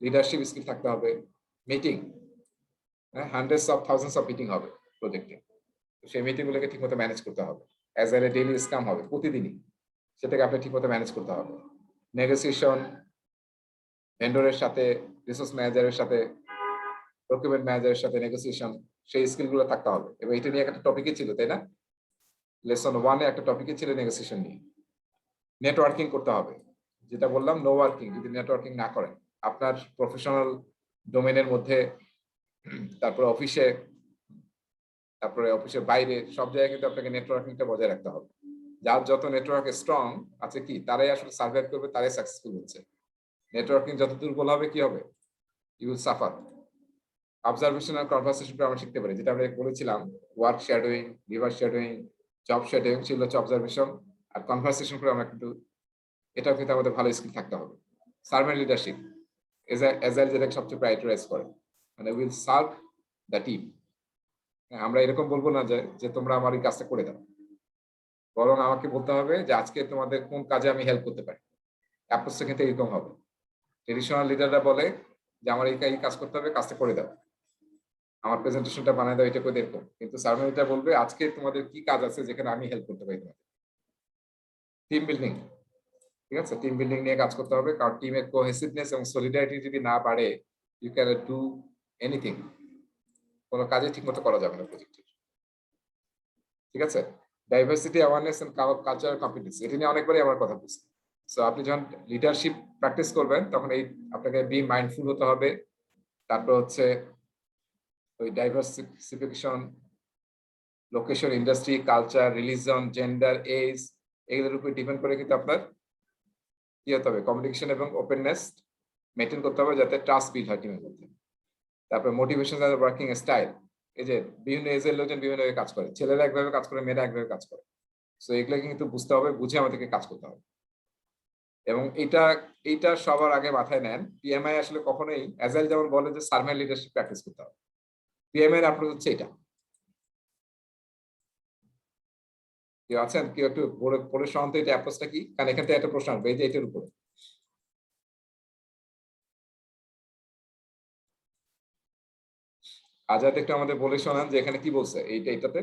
লিডারশিপ স্কিল থাকতে হবে, মিটিং, হ্যাঁ, hundreds of thousands of meeting হবে প্রজেক্টে, সেই মিটিং গুলোকে ঠিকমতো ম্যানেজ করতে হবে। অ্যাজ এ ডেইলি স্ক্রাম হবে প্রতিদিনই, সেটাকে আপনি ঠিকমতো ম্যানেজ করতে হবে। নেগোসিয়েশন, ভেন্ডরের সাথে, রিসোর্স ম্যানেজারের সাথে, ডকুমেন্ট ম্যানেজারের সাথে নেগোসিয়েশন, সেই স্কিলগুলো থাকতে হবে। এবং এটা নিয়ে একটা টপিকই ছিল, তাই না? লেসন 1-এ একটা টপিকই ছিল নেগোসিয়েশন নিয়ে। নেটওয়ার্কিং করতে হবে, যেটা বললাম, নো ওয়ার্কিং যদি নেটওয়ার্কিং না করেন আপনার প্রফেশনাল ডোমেনের মধ্যে, তারপরে অফিসে, তারপরে অফিসের বাইরে, সব জায়গায় কিন্তু আপনাকে নেটওয়ার্কিংটা বজায় রাখতে হবে। যার যত নেটওয়ার্ক স্ট্রং আছে কি, তারাই আসলে সার্ভাইভ করবে, তারাই সাকসেসফুল হচ্ছে। নেটওয়ার্কিং যত দুর্বল হবে কি হবে, ইউ উইল সাফার। অবজারভেশন আর কনভারসেশন আমরা শিখতে পারি, যেটা আমরা বলেছিলাম, work shadowing, reverse shadowing, job shadowing ছিল হচ্ছে অবজারভেশন, আর কনভারসেশন করে আমরা কিন্তু, এটাও কিন্তু আমাদের ভালো স্কিল থাকতে হবে। সার্ভেন্ট লিডারশিপ, এজাইল যেটাকে সবচেয়ে প্রায়োরিটাইজ করে, মানে উইল সার্ভ দ্য টিম। আমরা এরকম বলবো না যে তোমরা আমার এই কাজটা করে দাও, বরং আমাকে বলতে হবে যে আজকে তোমাদের কোন কাজে আমি হেল্প করতে পারি। অ্যাপ্রোচটা কিন্তু এরকম হবে। ট্রেডিশনাল লিডাররা বলে যে আমার এই কাজ করতে হবে, কাজটা করে দাও, আমার প্রেজেন্টেশনটা বানায় দাও, এটা করে দেখো। কিন্তু সার্ভেন্ট লিডার বলবে আজকে তোমাদের কি কাজ আছে যেখানে আমি হেল্প করতে পারি তোমাদের। টিম বিল্ডিং, ঠিক আছে, টিম বিল্ডিং নিয়ে কাজ করতে হবে, কারণ টিমের কোহেসিভনেস এবং সলিডারিটি যদি না বাড়ে, ইউ ক্যান ডু এনিথিং, কোনো কাজে ঠিকমতো করা যাবে না প্রজেক্টের। ঠিক আছে, diversity, awareness and cultural competency, এটা নিয়ে অনেকবারই আমার কথা বলছি। সো আপনি যখন লিডারশিপ প্র্যাকটিস করবেন, তখন এই আপনাকে বি মাইন্ডফুল হতে হবে। তারপর হচ্ছে ওই diversification, location, industry, culture, religion, gender, age, এগুলোর উপর ডিপেন্ড করে কিন্তু আপনার কি হতে হবে, কমিউনিকেশন এবং ওপেননেস মেনটেন করতে হবে, যাতে ট্রাস্ট বিল্ড হয় টিমের মধ্যে। তারপর মোটিভেশন আর ওয়ার্কিং স্টাইল, এই যে বিভিন্ন এজের লোকজন বিভিন্নভাবে কাজ করে, ছেলেরা একভাবে কাজ করে, মেয়েরা একভাবে কাজ করে। সো এগুলো কিন্তু বুঝতে হবে, বুঝে আমাদেরকে কাজ করতে হবে। এবং এইটা সবার আগে মাথায় নেন, পিএমআই আসলে কখনোই অ্যাজাইল যেমন বলে যে সার্ভেন্ট লিডারশিপ প্র্যাকটিস করতে হবে, পিএমআই এর অ্যাপ্রোচ হচ্ছে এটা। কেউ আছেন, কেউ একটু পড়ে শোনাতে এটা অ্যাপ্রোচটা কি? কারণ এখান থেকে একটা প্রশ্ন আসবে এই যে এটার উপরে। আজাদ একটু আমাদের বলে শোনান যে এখানে কি বলছে এটাতে,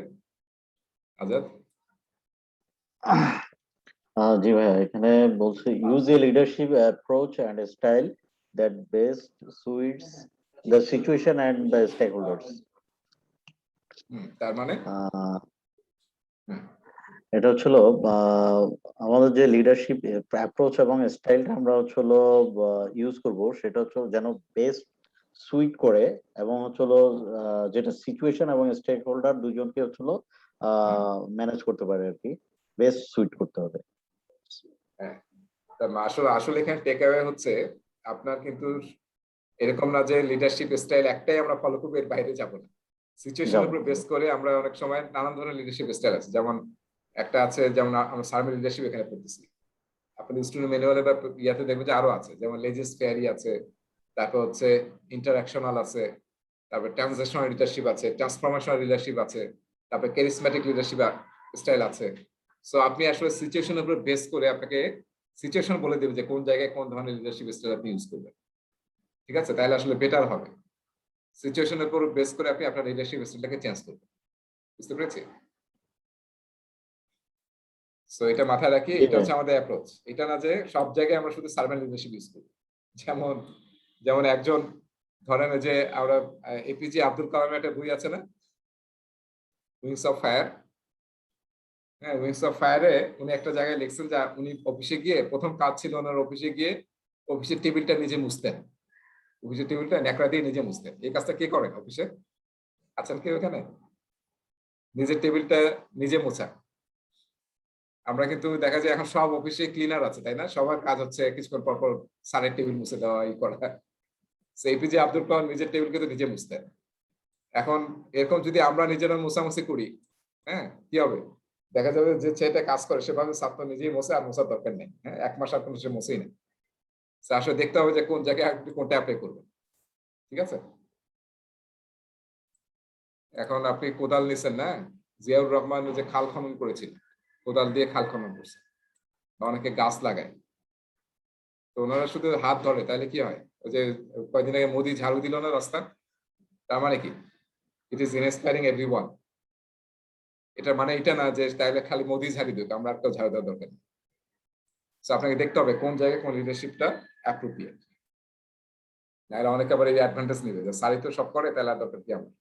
আজাদ। জি ভাইয়া, এখানে বলছে use a leadership approach and style that best suits the সিচুয়েশন অ্যান্ড দ্য স্টেক হোল্ডার্স। তার মানে এটা হচ্ছিল আমাদের যে লিডারশিপ অ্যাপ্রোচ এবং স্টাইলটা আমরা হচ্ছিল ইউজ করব, সেটা হচ্ছে যেন বেস্ট সুইট করে, এবং হচ্ছিল যেটা সিচুয়েশন এবং স্টেক হোল্ডার দুজনকে হচ্ছিল ম্যানেজ করতে পারে আর কি, বেস্ট সুইট করতে হবে। হ্যাঁ, আসলে এখানে টেক অ্যাওয়ে হচ্ছে আপনার কিন্তু এরকম না যে লিডারশিপ স্টাইল একটাই আমরা ফলো করবো, এর বাইরে যাবো না। সিচুয়েশনের উপর বেস করে আমরা অনেক সময় নানান ধরনের লিডারশিপ স্টাইল আছে, যেমন একটা আছে, যেমন আমরা সার্ভেন্ট লিডারশিপ এখানে পড়তেছি, আপনাদের স্টুডেন্ট ম্যানুয়ালে বা ইয়াতে দেখবেন যে আরো আছে, যেমন লেজেস ফেয়ারি আছে, তারপর হচ্ছে ইন্টারাকশনাল আছে, তারপর ট্রানজেকশনাল লিডারশিপ আছে, ট্রান্সফরমেশনাল লিডারশিপ আছে, তারপর ক্যারিসম্যাটিক লিডারশিপ স্টাইল আছে। সো আপনি আসলে সিচুয়েশনের উপর বেস করে আপনাকে সিচুয়েশন বলে দেবে যে কোন জায়গায় কোন ধরনের লিডারশিপ স্টাইল আপনি ইউজ করবেন। ঠিক আছে, তাহলে আসলে বেটার হবে। সিচুয়েশনের উপর বেস করে আপনি আপনার লিডারশিপ স্টাইলটাকে চেঞ্জ করবেন। বুঝতে পেরেছি? সো এটা মাথায় রাখি, এটা হচ্ছে আমাদের অ্যাপ্রোচ। এটা না যে সব জায়গায় আমরা শুধু সার্ভেন্ট লিডারশিপ ইউজ করি। যেমন একজন ধরেন যে আমরা এপিজে আব্দুল কালামের একটা বই আছে না, উইংস অফ ফায়ার। হ্যাঁ, উইংস অফ ফায়ারে উনি একটা জায়গায় লিখছেন যে উনি অফিসে গিয়ে প্রথম কাজ ছিল ওনার অফিসে গিয়ে অফিসের টেবিলটা নিজে মুছতেন। অফিসের টেবিলটা ন্যাকড়া দিয়ে নিজে মুছতে। এই কাজটা কে করে অফিসে? আছেন কেউ এখানে? নিজের টেবিলটা নিজে মোছা। আমরা কিন্তু দেখা যায় এখন সব অফিসে ক্লিনার আছে, তাই না? সবার কাজ হচ্ছে কিছুক্ষণ পর পর স্যারের টেবিল মুছে দেওয়া, এই করা। এপিজে আব্দুল কালাম নিজের টেবিল কিন্তু নিজে মুছতেন। এখন এরকম যদি আমরা নিজেরা মোছামুছি করি, হ্যাঁ, কি হবে? দেখা যাবে যে ছেলেটা কাজ করে সেভাবে ছাত্র নিজেই মোছে, আর মোছার দরকার নেই। হ্যাঁ, 1 মাস আর কোনো সে মোছেই না। আসলে দেখতে হবে যে কোন জায়গায় আপনি কোনটা অ্যাপ্লাই করবেন। ঠিক আছে? এখন আপনি কোদাল নিছেন না? জিয়াউর রহমান যে খাল খনন করেছিল, কোদাল দিয়ে খাল খনন করছে। অনেকে গাছ লাগায়। তো ওনারা শুধু হাত ধরে, তাহলে কি হয়? ওই যে কয়েকদিন আগে মোদি ঝাড়ু দিল না রাস্তা, তার মানে কি? It is inspiring everyone. এটা মানে এটা না যে তাহলে খালি মোদি ঝাড়ু দিত, আমরা একটা ঝাড়ু দেওয়ার দরকার নেই। আপনাকে দেখতে হবে কোন জায়গায় কোন লিডারশিপটা অ্যাপ্রোপ্রিয়েট। নাহলে অনেকে আবার এই অ্যাডভান্টেজ নিবে যে সারি তো সব করে, তাহলে আর দরকার কি আমার।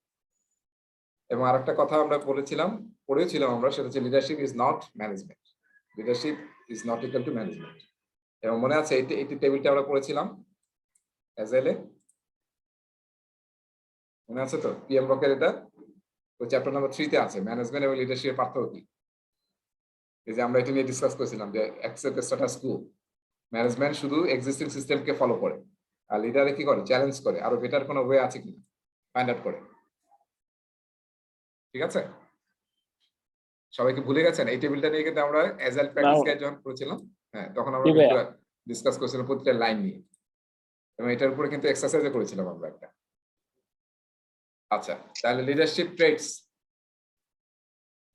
এবং আরেকটা কথা আমরা পড়েছিলাম আমরা, সেটা হচ্ছে leadership is not management. Leadership is not equal to management. এবং মনে আছে এই টেবিলটা আমরা পড়েছিলাম এজেলে, মনে আছে তো? পিএম বকের এটা ওই চ্যাপ্টার নাম্বার 3 তে আছে, ম্যানেজমেন্ট এবং লিডারশিপের পার্থক্য কি। এই যে আমরা এটা নিয়ে ডিসকাস করেছিলাম যে অ্যাকসেপ্ট স্ট্যাটাস কো, ম্যানেজমেন্ট শুধু এক্সিস্টিং সিস্টেমকে ফলো করে, আর লিডারে কি করে? চ্যালেঞ্জ করে, আরো বেটার কোনো ওয়ে আছে কিনা ফাইন্ড আউট করে। ঠিক আছে? সবাইকে ভুলে গেছেন? এই টেবিলটা নিয়ে কিন্তু আমরা এজাইল প্র্যাকটিস গাইড যখন করেছিলাম, হ্যাঁ, তখন আমরা কিন্তু ডিসকাস করেছিলাম প্রতিটা লাইন নিয়ে, এবং এটার উপরে কিন্তু এক্সারসাইজও করেছিলাম আমরা একটা। আচ্ছা, তাহলে লিডারশিপ ট্রেটস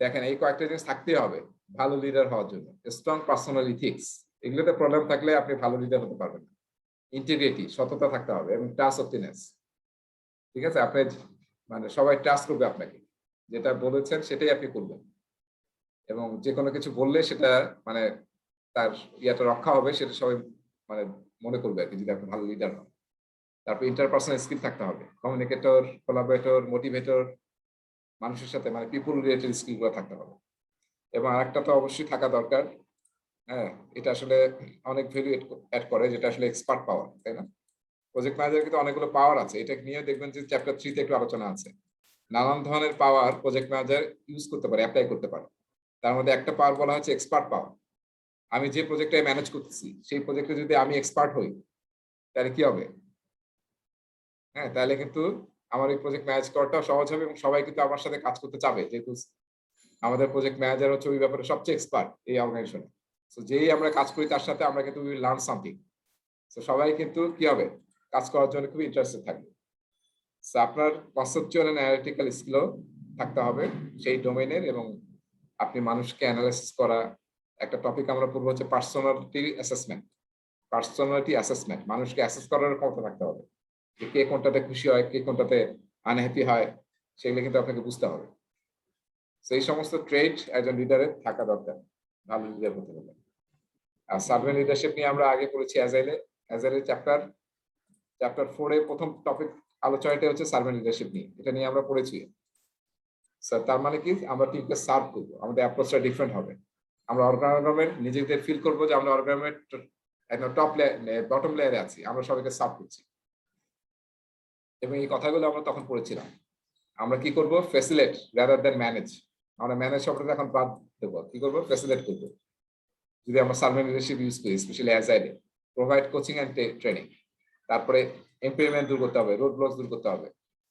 দেখেন, এই কয়েকটা জিনিস থাকতেই হবে ভালো লিডার হওয়ার জন্য। স্ট্রং পার্সোনাল ইথিক্স, এগুলোতে প্রবলেম থাকলে আপনি ভালো লিডার হতে পারবেন না। ইন্টিগ্রিটি, সততা থাকতে হবে, এবং ট্রাস্টওয়ার্থিনেস। ঠিক আছে? আপনি মানে সবাই ট্রাস্ট করবে আপনাকে, যেটা বলেছেন সেটাই আপনি করবেন, এবং যে কোনো কিছু বললে সেটা মানে তার ইয়াটা রক্ষা হবে, সেটা সবাই মানে মনে করবে আর কি, যদি আপনি ভালো লিডার হন। তারপর ইন্টারপার্সোনাল স্কিল থাকতে হবে, কমিউনিকেটর, কোলাবোরেটর, মোটিভেটর, মানুষের সাথে মানে পিপল রিলেটেড স্কিলগুলো থাকতে হবে। এবং আরেকটা তো অবশ্যই থাকা দরকার, হ্যাঁ, এটা আসলে অনেক ভ্যালু অ্যাড করে, যেটা আসলে এক্সপার্ট পাওয়ার, তাই না? প্রজেক্ট ম্যানেজার কিন্তু অনেকগুলো পাওয়ার আছে, এটা নিয়ে দেখবেন যে চ্যাপ্টার 3 তে একটু আলোচনা আছে। নানান ধরনের পাওয়ার প্রজেক্ট ম্যানেজার ইউজ করতে পারে, অ্যাপ্লাই করতে পারে। তার মধ্যে একটা পাওয়ার বলা হচ্ছে এক্সপার্ট পাওয়ার। আমি যে প্রজেক্টটা ম্যানেজ করতেছি, সেই প্রজেক্টে যদি আমি এক্সপার্ট হই, তাহলে কি হবে? হ্যাঁ, তাহলে কিন্তু আমার এই প্রজেক্ট ম্যানেজ করাটাও সহজ হবে, এবং সবাই কিন্তু আমার সাথে কাজ করতে চাবে, যেহেতু আমাদের প্রজেক্ট ম্যানেজার হচ্ছে ওই ব্যাপারে সবচেয়ে এক্সপার্ট এই অর্গানাইজেশনে। তো যেই আমরা কাজ করি তার সাথে আমরা কিন্তু উইল লার্ন সামথিং। তো সবাই কিন্তু কি হবে? কাজ করার জন্য খুব ইন্টারেস্টেড থাকবে। তো আপনার কনসেপচুয়াল এন্ড অ্যানালিটিক্যাল স্কিলও থাকতে হবে সেই ডোমেইনের, এবং আপনি মানুষকে অ্যানালাইসিস করা। একটা টপিক আমরা পড়বো হচ্ছে পার্সোনালিটি অ্যাসেসমেন্ট। পার্সোনালিটি অ্যাসেসমেন্ট, মানুষকে অ্যাসেস করার ক্ষমতা থাকতে হবে, যে কে কোনটাতে খুশি হয়, কে কোনটাতে আনহ্যাপি হয়, সেগুলো কিন্তু আপনাকে বুঝতে হবে। সেই সমস্ত ট্রেড একজন লিডারের থাকা দরকার ভালো লিডার হতে হলে। আর সার্ভেন্ট লিডারশিপ নিয়ে আমরা আগে পড়েছি অ্যাজাইলের চ্যাপ্টার 4 এর প্রথম টপিক আলোচনাটা হচ্ছে সার্ভেন্ট লিডারশিপ নিয়ে, এটা নিয়ে আমরা পড়েছি। স্যার, তার মানে কি? আমরা টিমকে সার্ভ করবো, আমাদের অ্যাপ্রোচটা ডিফারেন্ট হবে। আমরা অর্গানাইজেশনের নিজেদের ফিল করবো যে আমরা অর্গানাইজেশনের একদম টপ লেয়ার, বটম লেয়ারে আছি, আমরা সবাইকে সার্ভ করছি। এবং এই কথাগুলো আমরা তখন পড়েছিলাম। আমরা কি করব? Facilitate rather than manage. আমরা ম্যানেজ শব্দটা এখন বাদ দেবো, কি করবো? ফ্যাসিলিটেট করবো। যদি আমরা সার্ভেন্ট লিডারশিপ ইউজ করি, স্পেশালি অ্যাজাইলে, প্রোভাইড কোচিং এন্ড ট্রেনিং। তারপরে ইমপ্লিমেন্ট দূর করতে হবে, রোড ব্লকস দূর করতে হবে,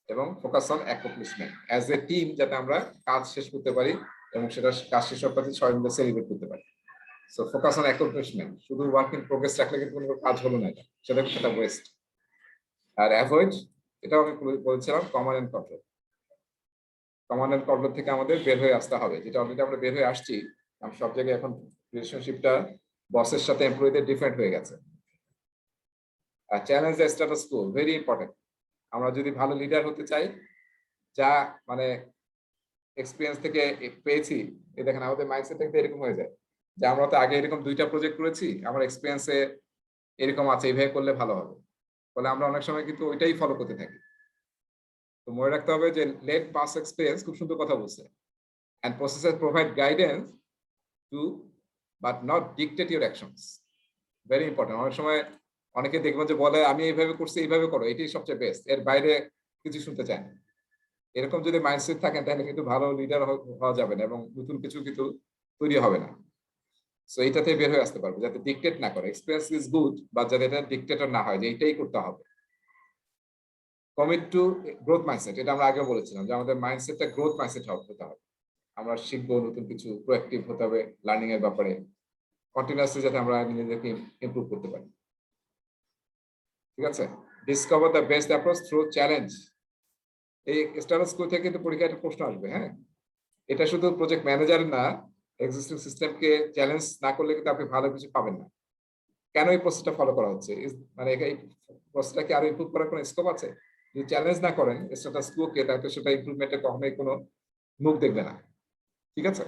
এবং focus on accomplishment as a team, যাতে আমরা কাজ শেষ করতে পারি, এবং সেটা কাজ শেষ হওয়ার পর সবাই মিলে সেলিব্রেট করতে পারি। সো ফোকাস অন অ্যাকমপ্লিশমেন্ট, শুধু ওয়ার্ক ইন প্রোগ্রেস রাখলে কিন্তু কোনো কাজ হলো না, সেটা একটা ওয়েস্ট। আর অ্যাভয়েড, এটাও আমি বলছিলাম, command and control. Command and control থেকে আমাদের বের হয়ে আসতে হবে, যেটা অলরেডি আমরা বের হয়ে আসছি। আমি সব জায়গায় এখন রিলেশনশিপটা বসের সাথে এমপ্লয়ীদের ডিফারেন্ট হয়ে গেছে। আর challenge the status quo, very important. আমরা যদি ভালো লিডার হতে চাই, যা মানে এক্সপিরিয়েন্স থেকে পেয়েছি, এই দেখেন আমাদের মাইন্ডসেট থেকে এরকম হয়ে যায় যে আমরা তো আগে এরকম 2টা প্রজেক্ট করেছি, আমার এক্সপিরিয়েন্সে এরকম আছে, এইভাবে করলে ভালো হবে। ফলে আমরা অনেক সময় কিন্তু ওইটাই ফলো করতে থাকি। তো মনে রাখতে হবে যে লেট পাস এক্সপিরিয়েন্স, খুব সুন্দর কথা বলছে, and processes provide guidance to but not dictate your actions. Very important. অনেক সময় অনেকে দেখবেন যে বলে আমি এইভাবে করছি, এইভাবে করো, এটাই সবচেয়ে বেস্ট, এর বাইরে কিছু শুনতে চায় না। এরকম যদি মাইন্ডসেট থাকেন তাহলে কিন্তু ভালো লিডার হওয়া যাবে না এবং নতুন কিছু কিন্তু তৈরি হবে না। সো এইটাতে বের হয়ে আসতে পারবো, যাতে ডিকটেট না করে। এক্সপিরিয়েন্স ইজ গুড, বা যাতে এটা ডিকটেটর না হয় যে এইটাই করতে হবে। কমিট টু গ্রোথ মাইন্ডসেট, এটা আমরা আগেও বলেছিলাম যে আমাদের মাইন্ডসেটটা গ্রোথ মাইন্ডসেট হতে হবে। আমরা শিখবো, নতুন কিছু প্রোঅ্যাক্টিভ হতে হবে লার্নিং এর ব্যাপারে, কন্টিনিউয়াসলি যাতে আমরা নিজেদেরকে ইমপ্রুভ করতে পারি। ঠিক আছে? Discover the best approach through challenge. এই স্ট্যাটাস কো থেকে কিন্তু পরীক্ষায় একটা প্রশ্ন আসবে, হ্যাঁ? এটা শুধু প্রজেক্ট ম্যানেজার না, এক্সিস্টিং সিস্টেমকে চ্যালেঞ্জ না করলে কিন্তু আপনি ভালো কিছু পাবেন না। কেন এই প্রসেসটা ফলো করা হচ্ছে? মানে এই প্রসেসটা কি আরো ইমপ্রুভ করার কোনো স্কোপ আছে? যদি চ্যালেঞ্জ না করেন স্ট্যাটাস কোকে, তাহলে সেটা ইমপ্রুভমেন্টে কখনোই কোনো মুখ দেখবে না। ঠিক আছে?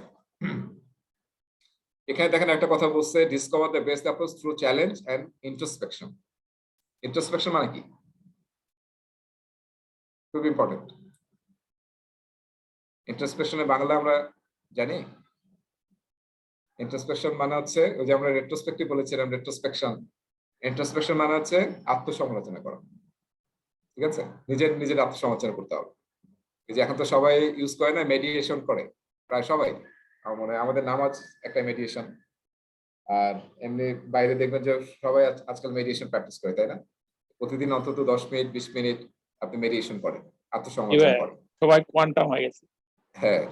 এখানে দেখেন একটা কথা বলছে, discover the best approach through challenge and introspection. Introspection মানে কি? খুব ইম্পর্টেন্ট। ইন্ট্রোস্পেকশনের বাংলা আমরা জানি? ইন্ট্রোস্পেকশন মানে হচ্ছে ওই যে আমরা রেট্রোস্পেক্টিভ বলেছিলাম, রেট্রোস্পেকশন। ইন্ট্রোস্পেকশন মানে হচ্ছে আত্মসমালোচনা করা। ঠিক আছে? নিজের আত্মসমালোচনা করতে হবে। এই যে এখন তো সবাই ইউজ করে না, মেডিটেশন করে প্রায় সবাই। আমার মনে হয় আমাদের নামাজ একটা মেডিটেশন। আর এমনি বাইরে দেখবেন যে সবাই আজকাল মেডিটেশন প্র্যাকটিস করে, তাই না? প্রতিদিন অন্তত 10 মিনিট 20 মিনিট আপনি মেডিটেশন করেন, আত্মসমালোচনা এবার করেন। সবাই কোয়ান্টাম হয়ে গেছে। হ্যাঁ,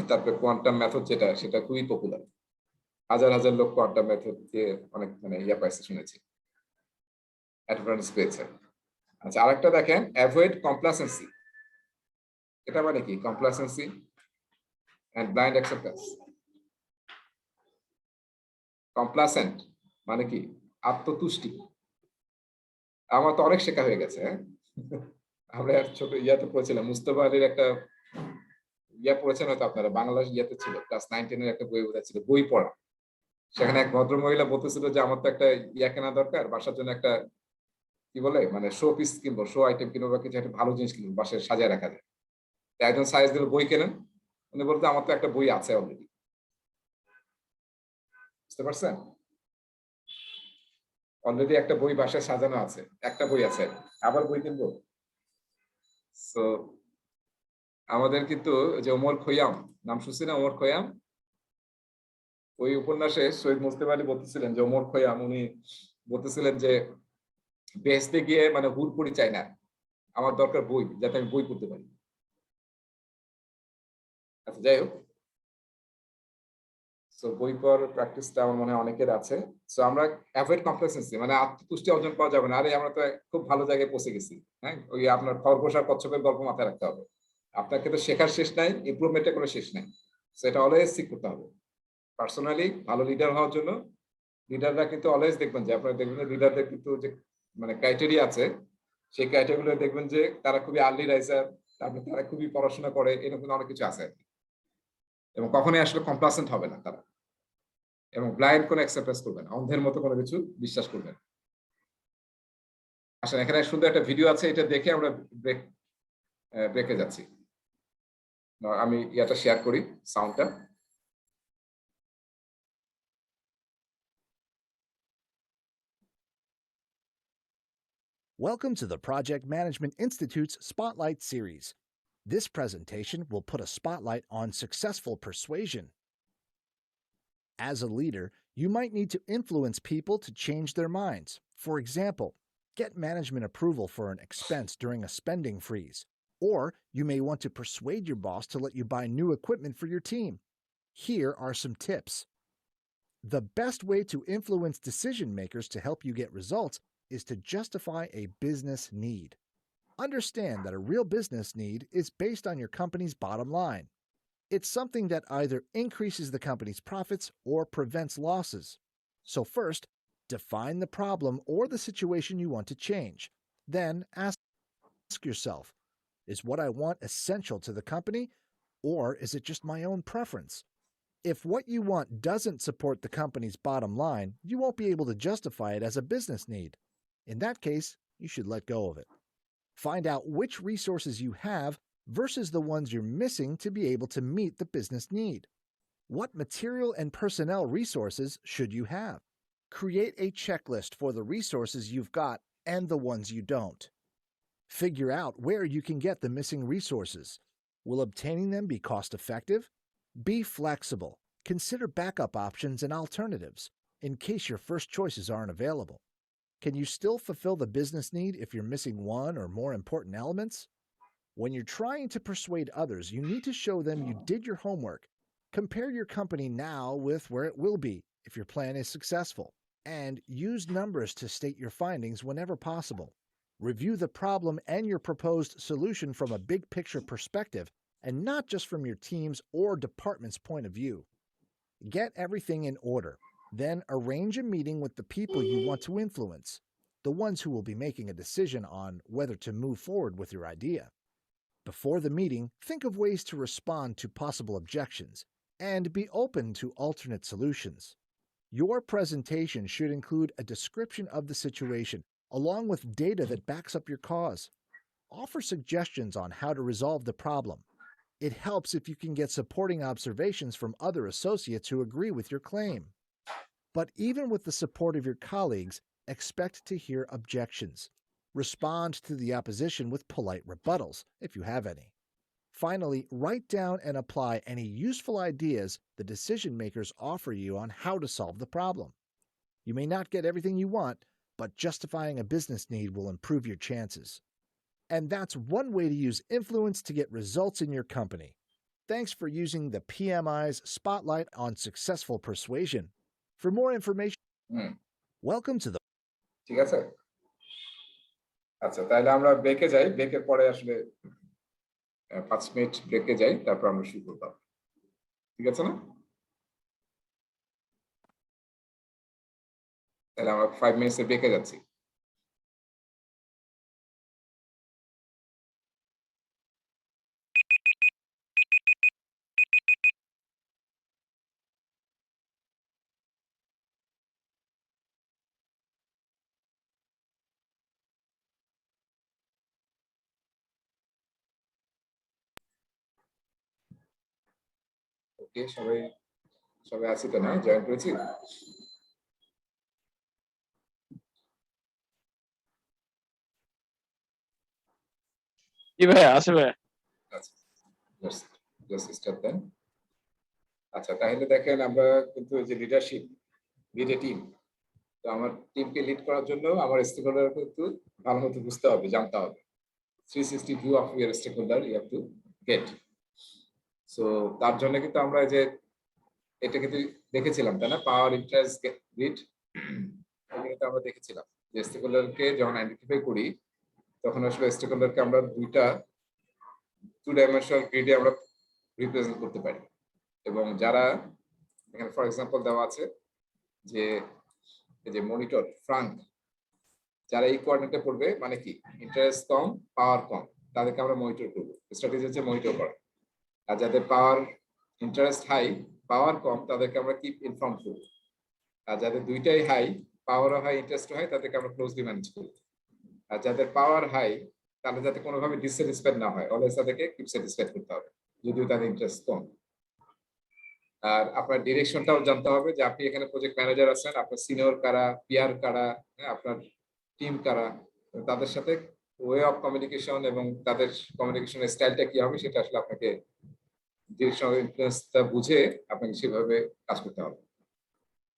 তারপরে কোয়ান্টাম মেথড যেটা খুবই পপুলার, হাজার লোক কোয়ান্টাম মেথড দিয়ে অনেক মানে পাইছে শুনেছি, অ্যাডভান্স পেয়েছে। আচ্ছা, আরেকটা দেখেন, অ্যাভয়েড কমপ্লাসেন্সি। এটা মানে কি? কমপ্লাসেন্সি এন্ড ব্লাইন্ড অ্যাকসেপ্টেন্স। কমপ্লাসেন্ট মানে কি? আত্মতুষ্টি। আমার তো অনেক শেখা হয়ে গেছে, হ্যাঁ? আমরা ছোট ইয়াতে পড়েছিলাম, মুস্তফা আলীর একটা পড়েছেন হয়তো আপনারা, বাংলা ইয়াতে ছিল, ক্লাস 9-10 এর একটা বই বোধহয় ছিল, বই পড়া। সেখানে এক ভদ্র মহিলা বলতেছিল যে আমার তো একটা কেনা দরকার বাসার জন্য, একটা কি বলে মানে শো পিস কিনবো, শো আইটেম কিনবো, বা কিছু একটা ভালো জিনিস কিনবো বাসায় সাজায় রাখা যায়। একজন সাইজ দিল, বই কেনেন। উনি বলতে আমার তো একটা বই আছে অলরেডি। বুঝতে পারছেন? অলরেডি একটা বই বাসায় সাজানো আছে, একটা বই আছে, আবার বই কিনবো? সো আমাদের কিন্তু যে ওমর খৈয়াম, নাম শুনছি না ওমর খৈয়াম? ওই উপন্যাসে শহীদ মুজতবা আলী বলতেছিলেন যে ওমর খৈয়াম উনি বলতেছিলেন যে বেহেশতে গিয়ে মানে হুড়পুরি চাই না, আমার দরকার বই, যাতে আমি বই পড়তে পারি। আচ্ছা, যাই হোক, সো বই পড়ার প্র্যাকটিসটা আমার মনে হয় অনেকের আছে। সো আমরা অ্যাভয়েড কমপ্লেসেন্সি, মানে আত্মতুষ্টি অর্জন করা যাবে না। আরে আমরা তো খুব ভালো জায়গায় পৌঁছে গেছি, হ্যাঁ? ওই আপনার খরগোশ আর কচ্ছপের গল্প মাথায় রাখতে হবে। আপনাকে তো শেখার শেষ নাই, ইমপ্রুভমেন্টের কোনো শেষ নাই। সেটা অলওয়েজ সিক করতে হবে। পার্সোনালি ভালো লিডার হওয়ার জন্য লিডাররা কিন্তু অলওয়েজ দেখবেন যে আপনারা দেখবেন লিডারদের কিন্তু যে মানে ক্রাইটেরিয়া আছে, সেই ক্রাইটেরিয়া দেখবেন যে তারা খুবই আর্লি রাইজার, তারপরে তারা খুবই পড়াশোনা করে, এরকম অনেক কিছু আছে আর কি। এবং কখনোই আসলে কমপ্লাসেন্ট হবে না তারা, এবং ব্লাইন্ড কোনো অ্যাকসেপ্টেন্স করবে না, অন্ধের মতো কোনো কিছু বিশ্বাস করবে না। আসলে এখানে সুন্দর একটা ভিডিও আছে, এটা দেখে আমরা ব্রেকে যাচ্ছি। আমি ইয়াটা শেয়ার করি, সাউন্ডটা। Welcome to the Project Management Institute's Spotlight Series. This presentation will put a spotlight on successful persuasion. As a leader, you might need to influence people to change their minds. For example, get management approval for an expense during a spending freeze. Or you may want to persuade your boss to let you buy new equipment for your team. Here are some tips. The best way to influence decision makers to help you get results is to justify a business need. Understand that a real business need is based on your company's bottom line. It's something that either increases the company's profits or prevents losses. So first, define the problem or the situation you want to change. Then ask yourself, is what I want essential to the company, or is it just my own preference? If what you want doesn't support the company's bottom line, you won't be able to justify it as a business need. In that case, you should let go of it. Find out which resources you have versus the ones you're missing to be able to meet the business need. What material and personnel resources should you have? Create a checklist for the resources you've got and the ones you don't. Figure out where you can get the missing resources. Will obtaining them be cost-effective? Be flexible. Consider backup options and alternatives in case your first choices aren't available. Can you still fulfill the business need if you're missing one or more important elements? When you're trying to persuade others, you need to show them you did your homework. Compare your company now with where it will be if your plan is successful, and use numbers to state your findings whenever possible. Review the problem and your proposed solution from a big picture perspective and not just from your team's or department's point of view. Get everything in order. Then arrange a meeting with the people you want to influence, the ones who will be making a decision on whether to move forward with your idea. Before the meeting, think of ways to respond to possible objections and be open to alternate solutions. Your presentation should include a description of the situation along with data that backs up your cause. Offer suggestions on how to resolve the problem. It helps if you can get supporting observations from other associates who agree with your claim. But even with the support of your colleagues, expect to hear objections. Respond to the opposition with polite rebuttals, if you have any. Finally, write down and apply any useful ideas the decision makers offer you on how to solve the problem. You may not get everything you want, but justifying a business need will improve your chances. And that's one way to use influence to get results in your company. Thanks for using the PMI's Spotlight on Successful Persuasion. For more information, welcome to the... ঠিক আছে, আচ্ছা তাহলে আমরা ব্রেকে যাই, ব্রেকের পরে আসলে 5 মিনিট ব্রেকে যাই, তারপর আমরা শুরু করব। ঠিক আছে না? তাহলে আমরা 5 মিনিটসের ব্রেকে যাচ্ছি। ওকে, সবাই সবাই আছি তো, না জয়েন করেছি? জি ভাইয়া, আছে ভাইয়া। আচ্ছা, let's start then. আচ্ছা তাহলে দেখেন, আমরা কিন্তু এই যে লিডারশিপ, লিড এ টিম, তো আমার টিমকে লিড করার জন্য আমার স্টেকহোল্ডার কিন্তু ভালো মতো বুঝতে হবে, জানতে হবে। 360 view of your stakeholder you have to get. So তার জন্য কিন্তু আমরা এই যে এটা কিন্তু দেখেছিলাম, তাই না? পাওয়ার, ইন্টারেস্ট, গ্রিড, এটা আমরা দেখেছিলাম যে স্টেকহোল্ডারকে যখন আইডেন্টিফাই করি তখন আসলে স্টেকহোল্ডারকে আমরা টু ডাইমেনশনাল গ্রিডে আমরা রিপ্রেজেন্ট করতে পারি। এবং যারা এখানে ফর এক্সাম্পল দেওয়া আছে যে এই যে মনিটর ফ্রাঙ্ক, যারা এই কোঅর্ডিনেটে পড়বে, মানে কি ইন্টারেস্ট কম, পাওয়ার কম, তাদেরকে আমরা মনিটর করবো। স্ট্র্যাটেজি হচ্ছে মনিটর করা। আর যাদের পাওয়ার, ইন্টারেস্ট হাই, পাওয়ার কম, তাদেরকে আমরা কিপ ইনফর্ম করবো। আর যাদের দুইটাই হাই, পাওয়ারও হাই, ইন্টারেস্টও হাই, তাদেরকে আমরা ক্লোজলি ম্যানেজ করবো। আর যাদের পাওয়ার হাই, তাহলে যাতে কোনোভাবে ডিসস্যাটিসফাইড না হয়, অলওয়েজ তাদেরকে কিপ স্যাটিসফাইড করতে হবে, যদিও তাদের ইন্টারেস্ট কম। আর আপনার ডিরেকশনটাও জানতে হবে যে আপনি এখানে প্রজেক্ট ম্যানেজার আছেন, আপনার সিনিয়র কারা, পিয়ার কারা, আপনার টিম কারা, তাদের সাথে ওয়ে অফ কমিউনিকেশন এবং তাদের কমিউনিকেশনের স্টাইলটা কি হবে সেটা আসলে আপনাকে ডিরেকশন ইনফ্লুয়েন্সটা বুঝে আপনাকে সেভাবে কাজ করতে হবে।